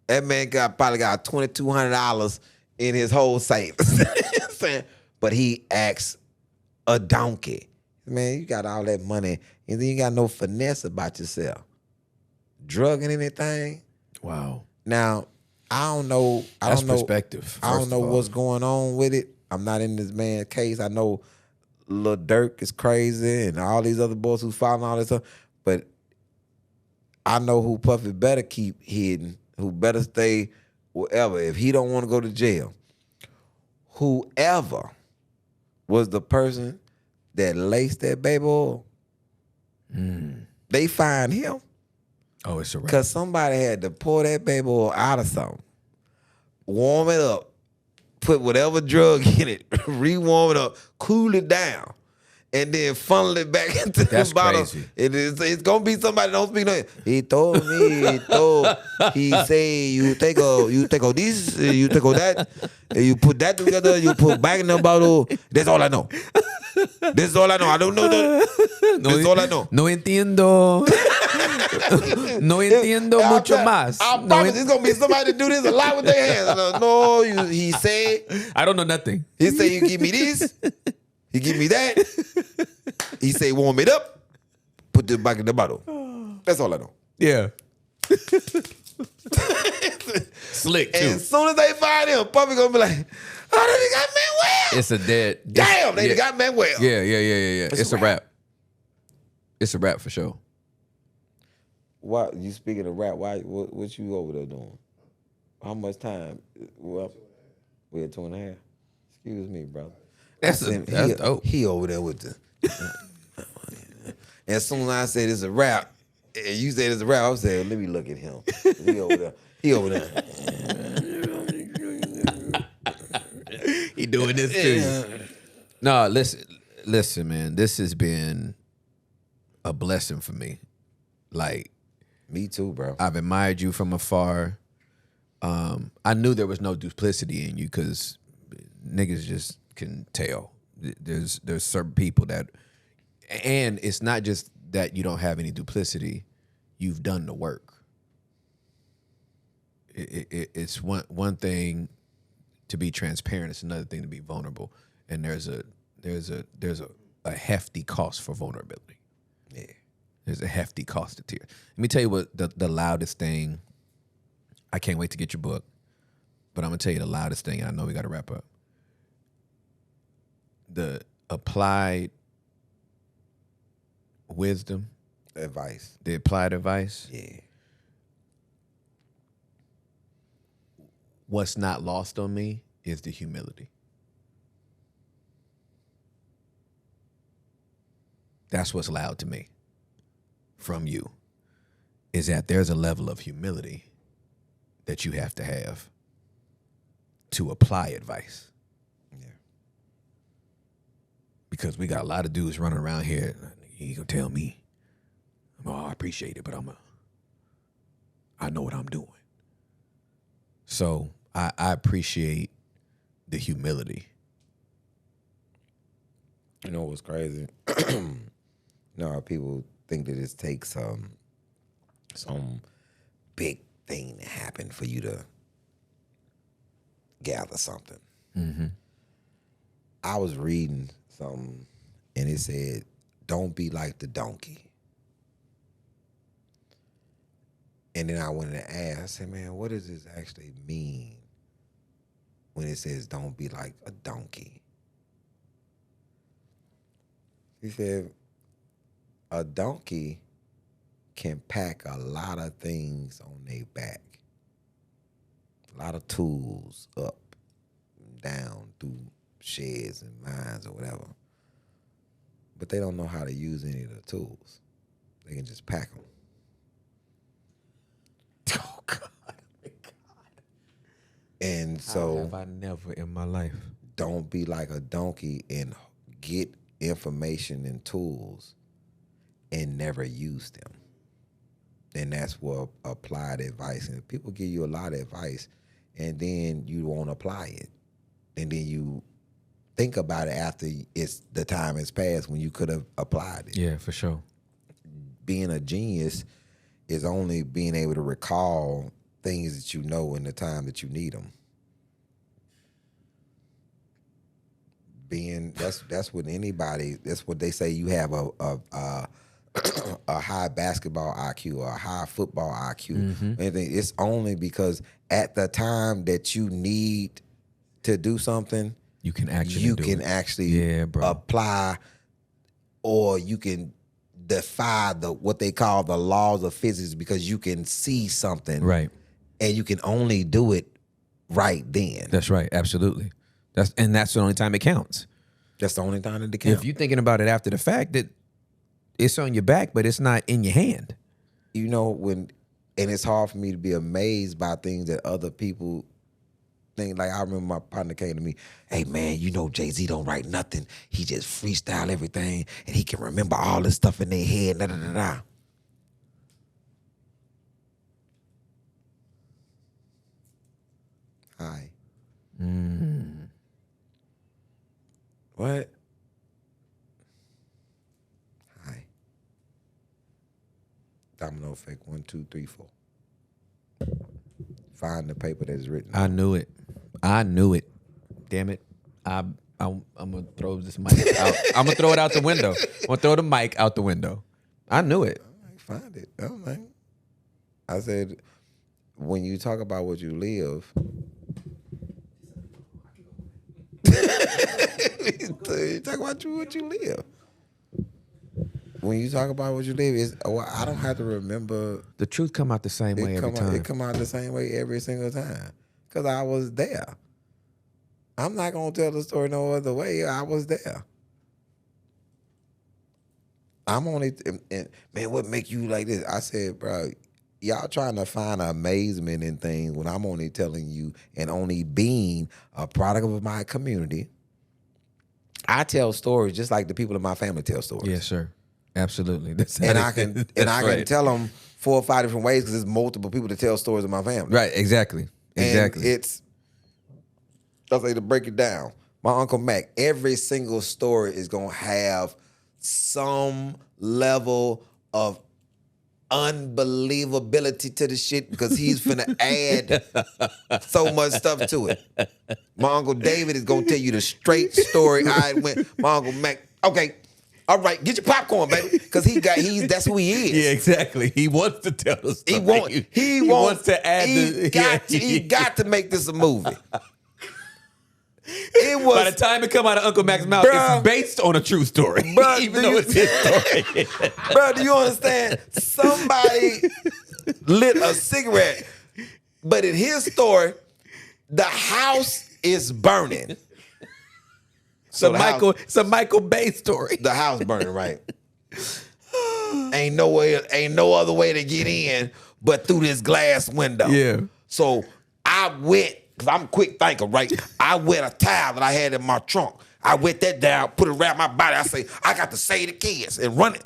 That man probably got $2,200 in his whole savings. But he acts a donkey. Man, you got all that money and then you got no finesse about yourself. Drugging anything. Wow. Now, I don't know. That's perspective. I don't know what's going on with it. I'm not in this man's case. I know Lil Durk is crazy and all these other boys who following all this stuff. But I know who Puffy better keep hidden, who better stay wherever. If he don't want to go to jail, whoever was the person that laced that baby oil, they find him. Oh, it's a wrap. Because somebody had to pour that baby oil out of something, warm it up, put whatever drug in it, re-warm it up, cool it down, and then funnel it back into That's the bottle. crazy. It's gonna be somebody that don't speak no. He told me, he say you take a this, you take a that, and you put that together, you put back in the bottle. That's all I know. This is all I know. I don't know that. This is all I know. No entiendo. No entiendo mucho más. I promise it's gonna be somebody that do this a lot with their hands. No, he said. I don't know nothing. He say you give me this. He give me that. He say warm it up. Put it back in the bottle. That's all I know. Yeah. Slick too. And as soon as they find him, Puffy gonna be like, oh, they got Manuel. It's a dead. Damn, they got Manuel. Yeah. It's a wrap. It's a wrap for sure. Why you speaking of rap? What you over there doing? How much time? Well, we had 2.5. Excuse me, brother. That's dope. He over there with the. And as soon as I said it's a rap, and you said it's a rap, I was saying, let me look at him. He over there. He doing this too. No, listen, man. This has been a blessing for me. Like, me too, bro. I've admired you from afar. I knew there was no duplicity in you because niggas just can tell. There's certain people that, and it's not just that you don't have any duplicity. You've done the work. It's one thing to be transparent. It's another thing to be vulnerable. And there's a hefty cost for vulnerability. Yeah. There's a hefty cost to tears. Let me tell you what the loudest thing. I can't wait to get your book, but I'm gonna tell you the loudest thing. I know we got to wrap up. The applied wisdom, Advice. the applied advice. Yeah. What's not lost on me is the humility. That's what's loud to me from you, is that there's a level of humility that you have to have to apply advice. Yeah. Because we got a lot of dudes running around here. He gonna tell me, oh, I appreciate it, but I know what I'm doing. So I appreciate the humility. You know what's crazy? You know how people think that it takes some big thing to happen for you to gather something. Mm-hmm. I was reading something and it said, don't be like the donkey. And then I went and asked, I said, man, what does this actually mean when it says don't be like a donkey? He said, a donkey can pack a lot of things on their back. A lot of tools up, down, through sheds and mines or whatever. But they don't know how to use any of the tools. They can just pack them. Oh God. And How so have I never in my life? don't be like a donkey and get information and tools and never use them. And that's where applied advice. And people give you a lot of advice and then you won't apply it. And then you think about it after the time has passed when you could have applied it. Yeah, for sure. Being a genius is only being able to recall things that you know in the time that you need them. That's what anybody. That's what they say. You have a high basketball IQ or a high football IQ. Anything. It's only because at the time that you need to do something, You can actually apply, or you can defy what they call the laws of physics because you can see something, right, and you can only do it right then. That's right, absolutely. That's the only time it counts. That's the only time it counts. If you're thinking about it after the fact, that it's on your back, but it's not in your hand. You know, and it's hard for me to be amazed by things that other people think. Like, I remember my partner came to me, hey man, you know Jay-Z don't write nothing. He just freestyle everything and he can remember all this stuff in their head. Da, da, da, da. Hi. What? Hi. Domino effect. 1, 2, 3, 4. Find the paper that is written. I knew it. Damn it. I'm gonna throw this mic out. I'm gonna throw it out the window. I'm gonna throw the mic out the window. I knew it. Find it. I don't know. I said, when you talk about what you live, you talk about what you live. When you talk about what you live, I don't have to remember. The truth come out the same way every time. It come out the same way every single time because I was there. I'm not gonna tell the story no other way. I was there. I'm only, and man, what make you like this? I said, bro, y'all trying to find amazement in things when I'm only telling you and only being a product of my community. I tell stories just like the people in my family tell stories. Yes, sir. Absolutely. I can tell them 4 or 5 different ways because there's multiple people that tell stories in my family. Right. Exactly. And I'll say to break it down. My Uncle Mac, every single story is gonna have some level of unbelievability to the shit because he's finna add so much stuff to it. My Uncle David is gonna tell you the straight story. My Uncle Mac, okay, all right, get your popcorn, baby, because that's who he is. Yeah, exactly. He wants to tell the story. He wants to add. He got to make this a movie. By the time it come out of Uncle Mac's mouth, it's based on a true story. Even though it's his story. Bro, do you understand? Somebody lit a cigarette, but in his story, the house is burning. It's a Michael Bay story. The house burning, right? Ain't no other way to get in but through this glass window. Yeah. So I went, because I'm a quick thinker, right? I wet a towel that I had in my trunk. I wet that down, put it around my body. I say, I got to save the kids and run it.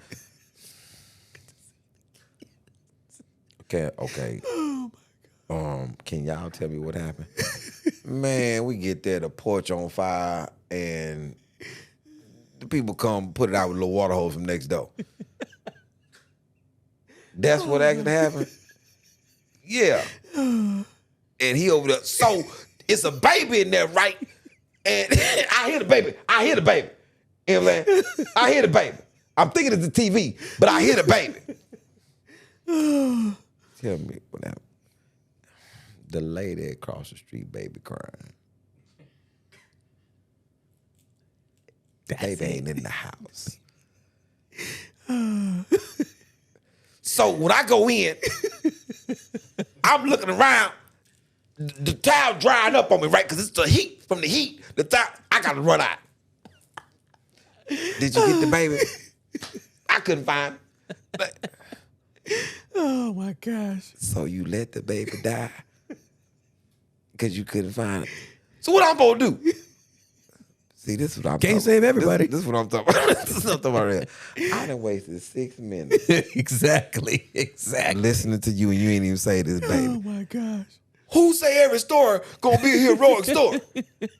Okay. Oh my God. Can y'all tell me what happened? Man, we get there, the porch on fire, and the people come put it out with a little water hose from next door. That's what actually happened? Yeah. And he over there. So it's a baby in there, right? And I hear the baby. You know what I'm saying? I hear the baby. I'm thinking it's the TV, but I hear the baby. Tell me what happened. The lady across the street, baby crying. Baby ain't in the house. So when I go in, I'm looking around. The towel drying up on me, right? Because it's the heat. From the heat, the towel, I got to run out. Did you get the baby? I couldn't find him. Oh my gosh. So you let the baby die because you couldn't find it. So what I'm supposed to do? See, this is what I'm Can't talking save about. everybody. This is what I'm talking about. This is what I'm talking about right here. I done wasted 6 minutes Exactly. listening to you and you ain't even say this, baby. Oh my gosh. Who say every story gonna be a heroic story?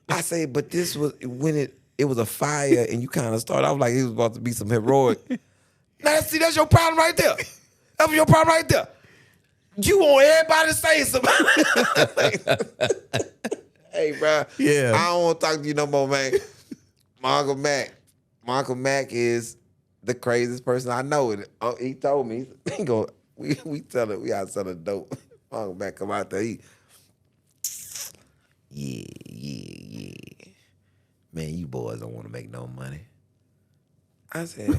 I say, but this was when it was a fire and you kind of started off like it was about to be some heroic. Now, see, that's your problem right there. That's your problem right there. You want everybody to say something. Hey, bro. Yeah. I don't want to talk to you no more, man. My Uncle Mac is the craziest person I know. He told me, we gotta sell a dope. My Uncle Mac come out there, yeah. Man, you boys don't want to make no money. I said,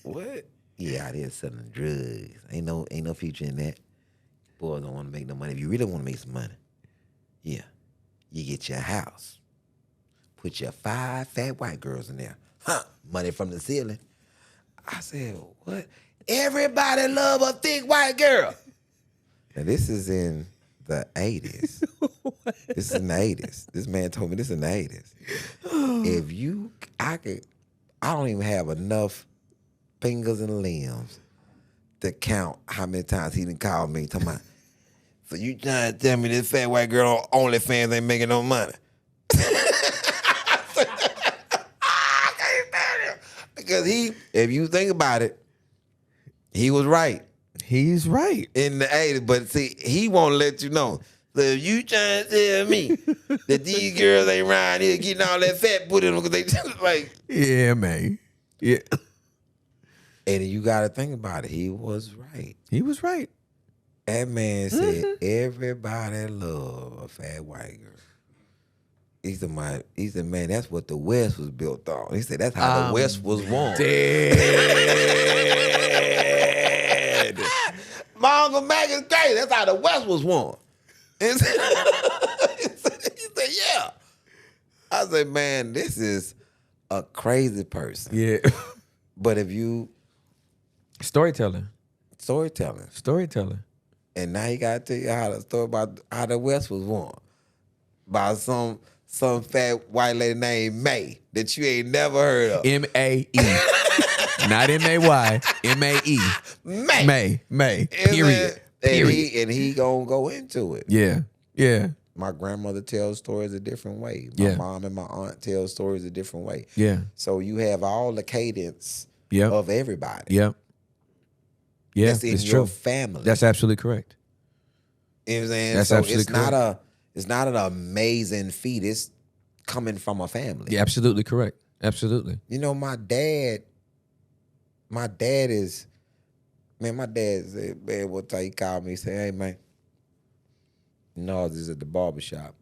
what? Yeah, out here selling drugs. Ain't no future in that. Boys don't want to make no money. If you really want to make some money, yeah, you get your house. Put your 5 fat white girls in there. Huh? Money from the ceiling. I said, what? Everybody love a thick white girl. Now, this is in the 80s. This is in the 80s. This man told me this in the 80s. I don't even have enough fingers and limbs to count how many times he done called me talking about, so you trying to tell me this fat white girl on OnlyFans ain't making no money? I can't stand him. Because if you think about it, he was right. He's right. In the 80s, but see, he won't let you know. So if you trying to tell me that these girls ain't around here getting all that fat put in them because they just like... Yeah, man. Yeah. And you got to think about it. He was right. He was right. That man said everybody love a fat white girl. He said, man, that's what the West was built on. He said, that's how the West was won. Dead. My Uncle Mac is crazy. That's how the West was won. He said, yeah. I said, man, this is a crazy person. Yeah. But if you... Storytelling. And now he got to tell you how the story about how the West was won. By some fat white lady named May that you ain't never heard of. M-A-E. Not M-A-Y. M-A-E. May. Period. And he gonna go into it. Yeah. My grandmother tells stories a different way. My mom and my aunt tell stories a different way. Yeah. So you have all the cadence of everybody. Yep. Yeah, that's in your family. That's absolutely correct. You know what I'm saying? That's absolutely correct. It's not an amazing feat. It's coming from a family. Yeah, absolutely correct. Absolutely. You know, my dad said, man, one time he called me, he said, hey, man, no, this is at the barbershop.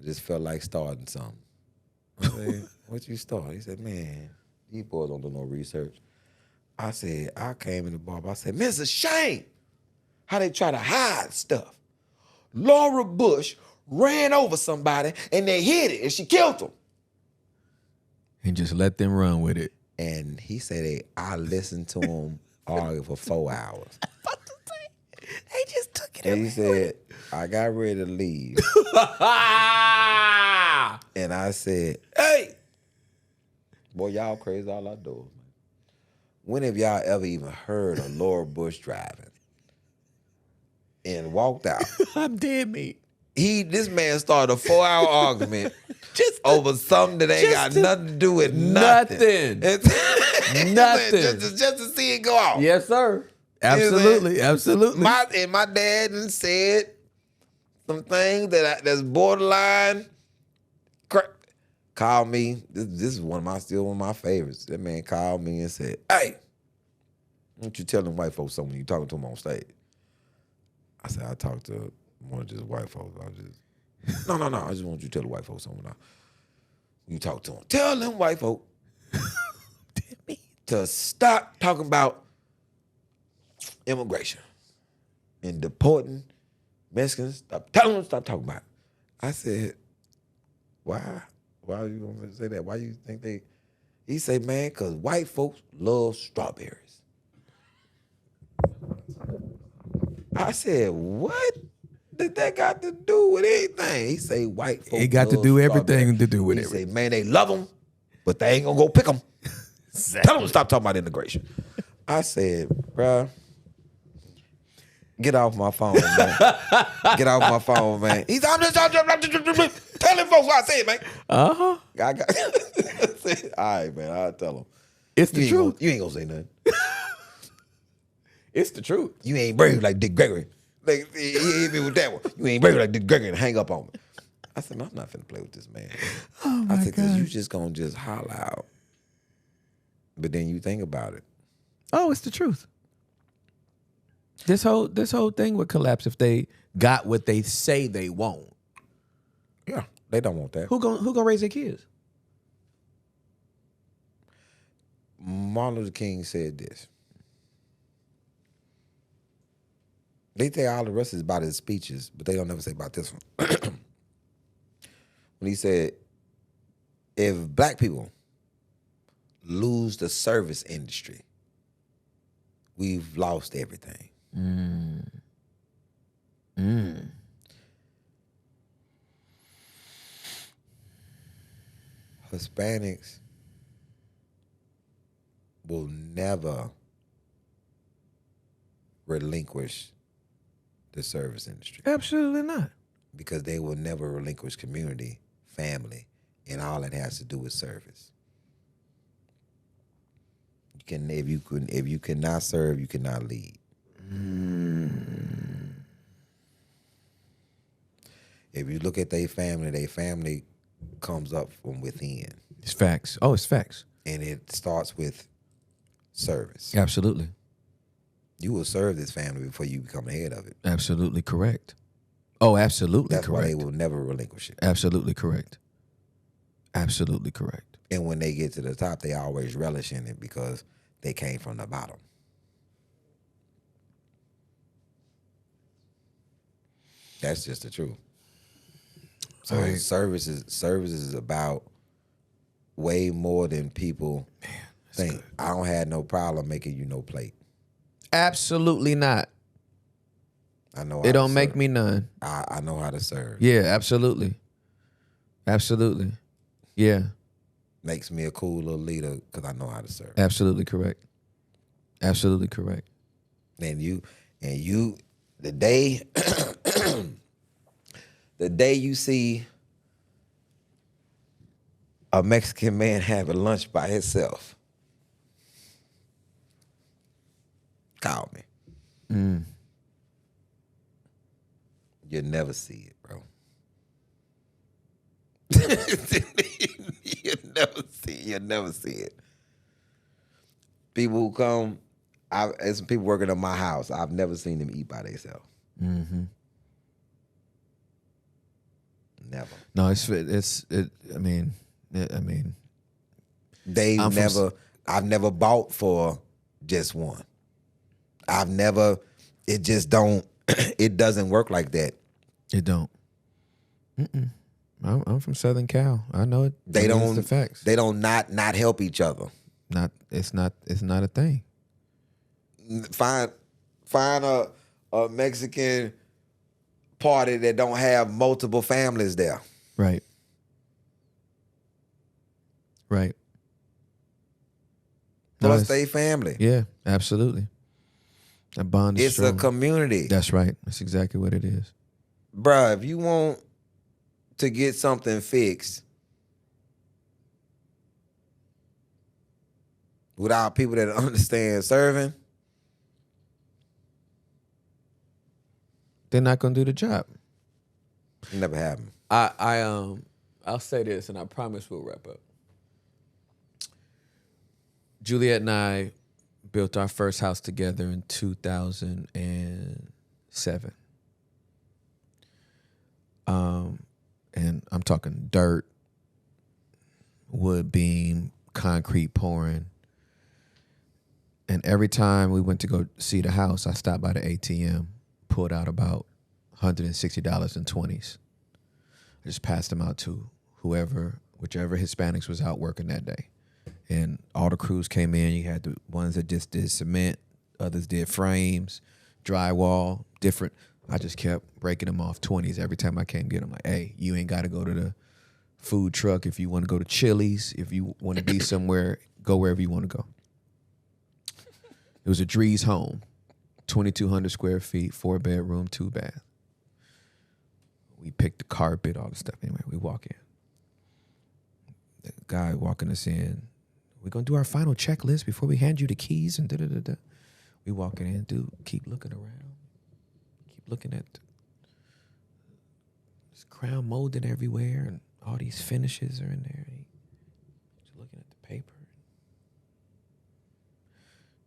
I just felt like starting something. I said, what you start? He said, man, these boys don't do no research. I said, I came in the barber. I said, man, it's a shame how they try to hide stuff. Laura Bush ran over somebody and they hit it and she killed him. And just let them run with it. And he said, I listened to him argue for 4 hours. They just took it. And he said, I got ready to leave. And I said, hey, boy, y'all crazy all outdoors, man. When have y'all ever even heard of Laura Bush driving? And walked out. I'm dead meat. This man started a 4-hour argument over something that ain't got nothing to do with nothing. Nothing. just to see it go off. Yes, sir. Absolutely. My dad done said some things that's borderline. Called me. This is still one of my favorites. That man called me and said, hey, why don't you tell them white folks something when you talking to them on stage? I said, I talked to more than just white folks. No. I just want you to tell the white folks something now. You talk to them. Tell them white folk to stop talking about immigration and deporting Mexicans. Tell them to stop talking about it. I said, why? Why are you going to say that? Why you think they... He said, man, because white folks love strawberries. I said, what did that got to do with anything? He say white folks It got to love do strawberry. everything to do with He it. say, man, they love them, but they ain't gonna go pick them. Tell them to stop talking about integration. I said, bruh, get off my phone, man. Get off my phone, man. He's I'm just telling folks what I said, man. Uh-huh. I got all right, man. I'll tell them. It's the truth. You ain't gonna say nothing. It's the truth. You ain't brave like Dick Gregory. Like, he hit me with that one. You ain't brave like Dick Gregory and hang up on me. I said, no, I'm not finna play with this man. Oh my I said, 'cause God. you just gonna just holler out. But then you think about it. Oh, it's the truth. This whole thing would collapse if they got what they say they want. Yeah, they don't want that. Who gonna raise their kids? Martin Luther King said this. They say all the rest is about his speeches, but they don't never say about this one. When he said, if black people lose the service industry, we've lost everything. Hispanics will never relinquish the service industry Absolutely not. because they will never relinquish community, family, and all it has to do with service. If you cannot serve, you cannot lead. If you look at their family comes up from within, It's facts. Oh, it's facts. and it starts with service. Absolutely. You will serve this family before you become the head of it. Absolutely correct. Oh, absolutely That's why correct. they will never relinquish it. Absolutely correct. Absolutely correct. And when they get to the top, they always relish in it because they came from the bottom. That's just the truth. So All right. service is about way more than people think. I don't have no problem making you no plate. Absolutely not. I know It how don't to make serve. me none. I know how to serve. Yeah, absolutely. Absolutely. Yeah, Makes me a cool little leader because I know how to serve. absolutely correct. Absolutely correct. And you, the day, the day you see a Mexican man having lunch by himself, call me. You'll never see it, bro. You'll never see it. People who come, there's some people working at my house. I've never seen them eat by themselves. Never. No, I mean, I've never bought for just one. It just don't, it doesn't work like that. it don't. I'm from Southern Cal. I know it. They I mean, don't, it's the facts. they don't not help each other. It's not a thing. Find a Mexican party that don't have multiple families there. Right. Right. No, Plus it's- they family. Yeah, absolutely. That bond is It's strong. a community. That's right. That's exactly what it is. Bruh, if you want to get something fixed without people that understand serving, They're not gonna do the job. it never happened. I'll say this, and I promise we'll wrap up. Juliet and I built our first house together in 2007. And I'm talking dirt, wood beam, concrete pouring. And every time we went to go see the house, I stopped by the ATM, pulled out about $160 in 20s. I just passed them out to whichever Hispanics was out working that day. And all the crews came in. You had the ones that just did cement, others did frames, drywall, different. I just kept breaking them off 20s every time I came get them. Like, hey, you ain't got to go to the food truck if you want to go to Chili's. If you want to be somewhere, go wherever you want to go. It was a Drees home, 2,200 square feet, 4-bedroom, 2-bath. We picked the carpet, all the stuff. Anyway, we walk in. The guy walking us in, we're going to do our final checklist before we hand you the keys and da-da-da-da. We walking in, dude, keep looking around. Keep looking at this crown molding everywhere and all these finishes are in there. He's looking at the paper.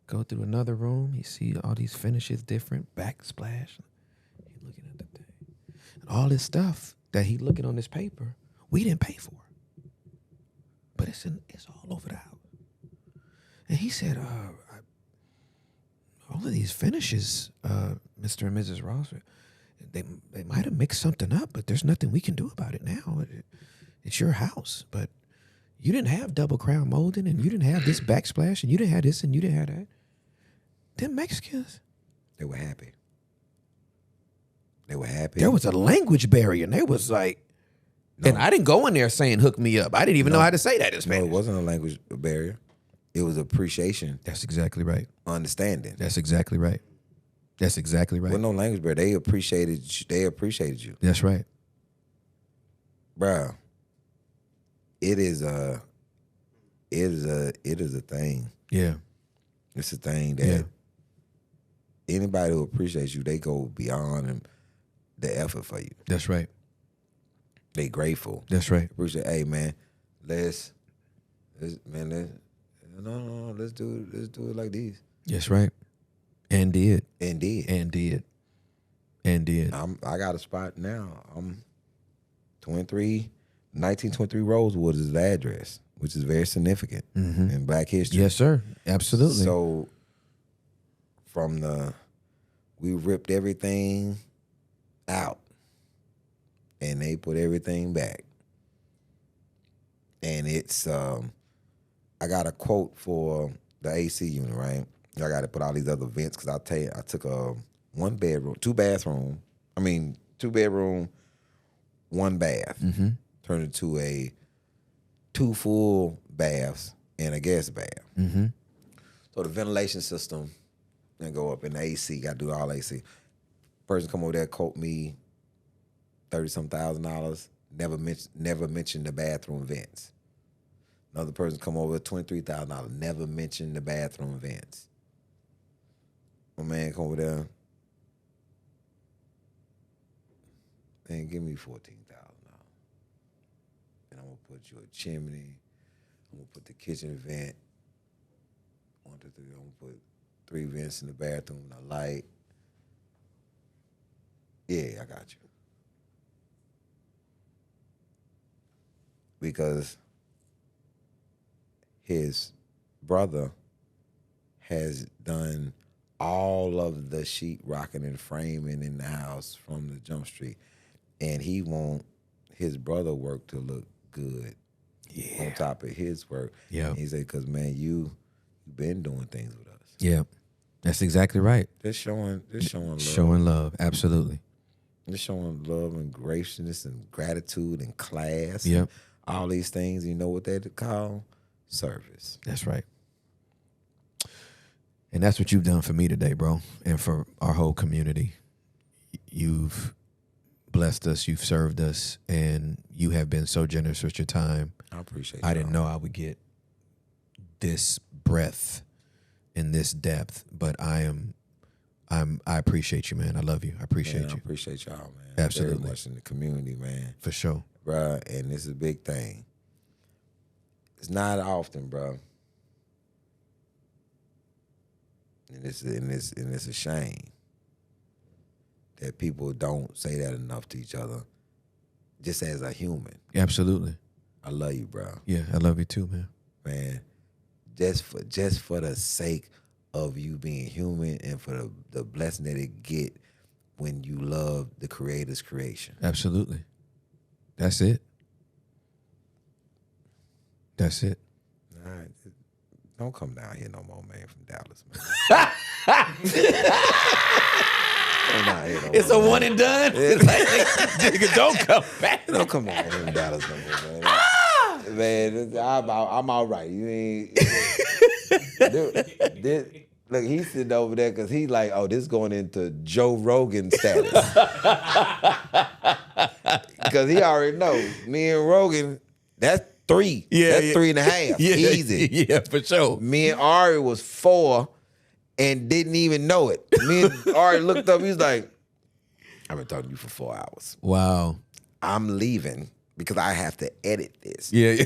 Go through another room, he see all these finishes different, backsplash. He's looking at the thing. And all this stuff that he looking on this paper, we didn't pay for. But it's all over the house. And he said, all of these finishes, Mr. and Mrs. Ross, they might have mixed something up, but there's nothing we can do about it now. It's your house, but you didn't have double crown molding, and you didn't have this backsplash, and you didn't have this, and you didn't have that. Them Mexicans, They were happy. They were happy. there was a language barrier, and they was like, No. and I didn't go in there saying hook me up. I didn't even know how to say that in No, Spanish. it wasn't a language barrier. It was appreciation, That's exactly right. understanding. That's exactly right. That's exactly right. With no language barrier, they appreciated you. That's right. Bruh. It is a thing. Yeah. It's a thing that Yeah. anybody who appreciates you, they go beyond the effort for you. That's right. They grateful. That's right. Appreciate. Hey man, let's do it like this. That's right. And did. And did. And did. And did. I got a spot now. I'm 1923 Rosewood is the address, which is very significant in Black history. Yes, sir. Absolutely. So we ripped everything out and they put everything back. And it's I got a quote for the AC unit, right? I got to put all these other vents because I'll tell you, I took a 2 bedroom, 1 bath, turned it to 2 full baths and a guest bath. So the ventilation system then go up in the AC, got to do all AC. Person come over there, quote me $30-some thousand, never mentioned the bathroom vents. Another person come over, $23,000, never mentioned the bathroom vents. My man come over there, and give me $14,000. And I'm gonna put you a chimney. I'm gonna put the kitchen vent. 1, 2, 3. I'm gonna put 3 vents in the bathroom and a light. Yeah, I got you. Because his brother has done all of the sheet rocking and framing in the house from the Jump Street. And he want his brother work to look good on top of his work. Yeah. He said, because, man, you've been doing things with us. Yeah. That's exactly right. Just showing love. Showing love. Absolutely. Just showing love and graciousness and gratitude and class. Yep. And all these things, you know what they call? Service. That's right. And that's what you've done for me today, bro, and for our whole community. You've blessed us, you've served us, and you have been so generous with your time. I appreciate it. I didn't know I would get this breadth and this depth, but I appreciate you, man. I love you. I appreciate Man, I you. appreciate y'all, man. Absolutely. Very much in the community, man. For sure. Bruh, and this is a big thing. It's not often, bro. And it's a shame that people don't say that enough to each other, just as a human. Absolutely. I love you, bro. Yeah, I love you too, man. Man, just for the sake of you being human and for the blessing that it get when you love the Creator's creation. Absolutely. That's it. That's it. All right. Don't come down here no more, man, from Dallas, man. It's a one and done. It's like, nigga, don't come back. Don't come on in Dallas no more, man. Man, I'm all right. You ain't. Look, he's sitting over there because he's like, oh, this is going into Joe Rogan status. Because he already knows. Me and Rogan, that's 3. Yeah, that's yeah. 3.5. Yeah, Easy. Yeah, for sure. Me and Ari was 4 and didn't even know it. Me and Ari looked up, he was like, I've been talking to you for 4 hours. Wow. I'm leaving because I have to edit this. Yeah.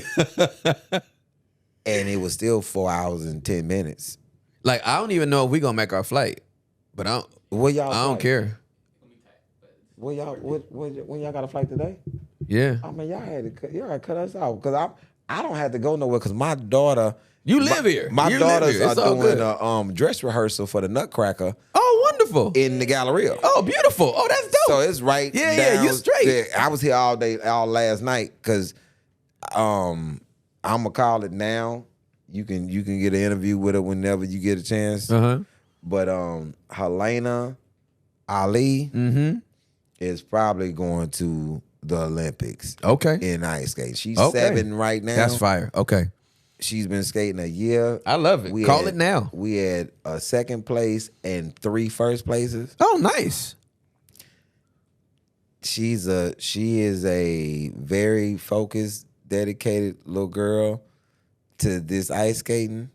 And it was still 4 hours and 10 minutes. Like, I don't even know if we gonna make our flight, but I don't care. When y'all got a flight today? Yeah. I mean, y'all had to cut us out because I don't have to go nowhere because my daughter. You live here. My You live daughters here. are It's all doing good. a dress rehearsal for the Nutcracker Oh, wonderful. in the Galleria. Oh, beautiful. Oh, that's dope. So it's right. Yeah, yeah, you straight. there. I was here all last night because I'm gonna call it now. You can get an interview with her whenever you get a chance. But Helena Ali is probably going to the Olympics. Okay. In ice skating. She's Okay. 7 right now. That's fire. Okay. She's been skating a year. I love it. Call it now. We had a 2nd place and 3 first places. Oh, nice. She is a very focused, dedicated little girl to this ice skating.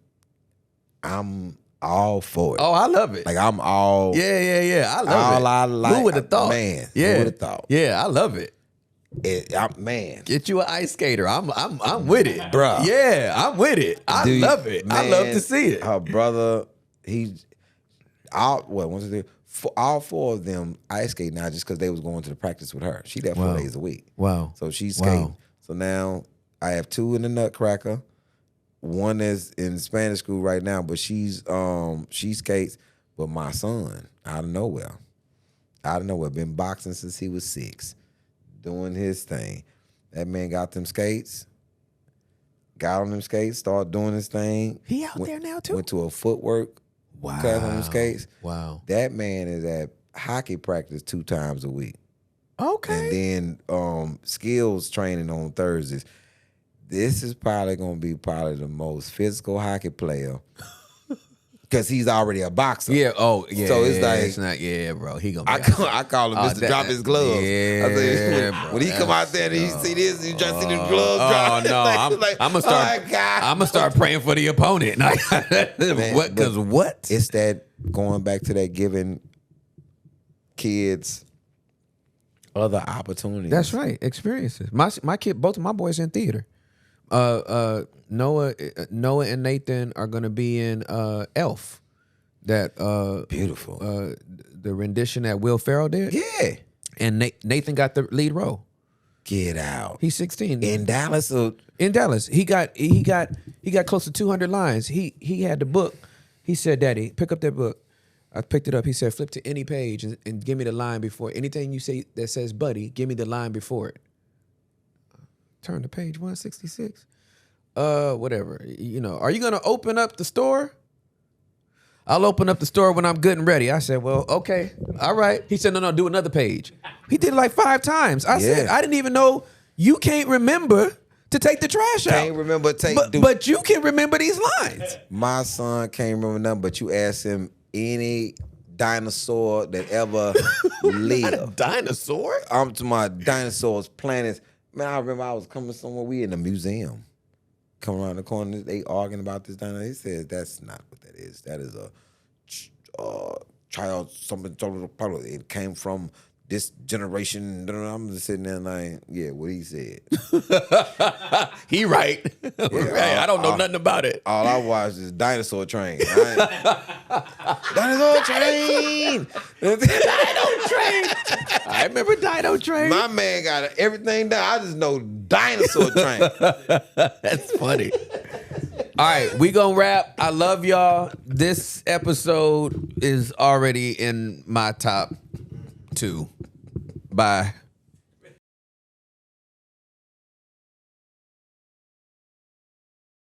I'm all for it. Oh, I love it. Like I'm all Yeah. I love it. I like. Who would have thought? Man, Yeah. who would have thought? Yeah, I love it. Man. Get you an ice skater. I'm with it, Bruh. Yeah, I'm with it. I love it. I love to see it. Her brother, all 4 of them ice skate now just because they was going to the practice with her. She there 4 days a week. Wow. So she's skating. Wow. So now I have 2 in the Nutcracker. One is in Spanish school right now, but she skates. But my son, out of nowhere, been boxing since he was 6, doing his thing. That man got them skates, got on them skates, started doing his thing. He out there now too? Went to a footwork class on them skates. Wow. That man is at hockey practice 2 times a week. Okay. And then skills training on Thursdays. This is probably going to be the most physical hockey player because he's already a boxer. Yeah. Oh, yeah. So it's like it's not. Yeah, bro. He gonna. I call him Mr. Drop his gloves. Yeah. I say, bro, when he come out there and he see this, he just see the gloves drop. Oh no! I'm gonna start. Oh, God. I'm gonna start praying for the opponent. What? Because what? It's that going back to that giving kids other opportunities. That's right. Experiences. My kid, both of my boys in theater. Noah and Nathan are gonna be in Elf. That Beautiful. The rendition that Will Ferrell did. Yeah. And Nathan got the lead role. Get out. He's 16 In Dallas. In Dallas, he got close to 200 lines. He had the book. He said, "Daddy, pick up that book." I picked it up. He said, "Flip to any page and give me the line before anything you say that says buddy. Give me the line before it." Turn to page 166. Whatever. Are you gonna open up the store? I'll open up the store when I'm good and ready. I said, well, okay, all right. He said, no, do another page. He did it like 5 times. I said, I didn't even know you can't remember to take the trash out. Can't remember but you can remember these lines. My son can't remember nothing, but you ask him any dinosaur that ever lived. A dinosaur? I'm to my dinosaurs, planets. Man, I remember I was coming somewhere. We in a museum. Come around the corner, they arguing about this dinosaur. He said, that's not what that is. That is a child, something total. It came from this generation. I'm just sitting there like, yeah, what he said. He right. Right. I don't know nothing about it. All I watched is Dinosaur Train. Dinosaur Train. Dino Train. I remember Dino Train. My man got everything down. I just know Dinosaur Train. That's funny. All right, we gonna wrap. I love y'all. This episode is already in my top 2. Bye.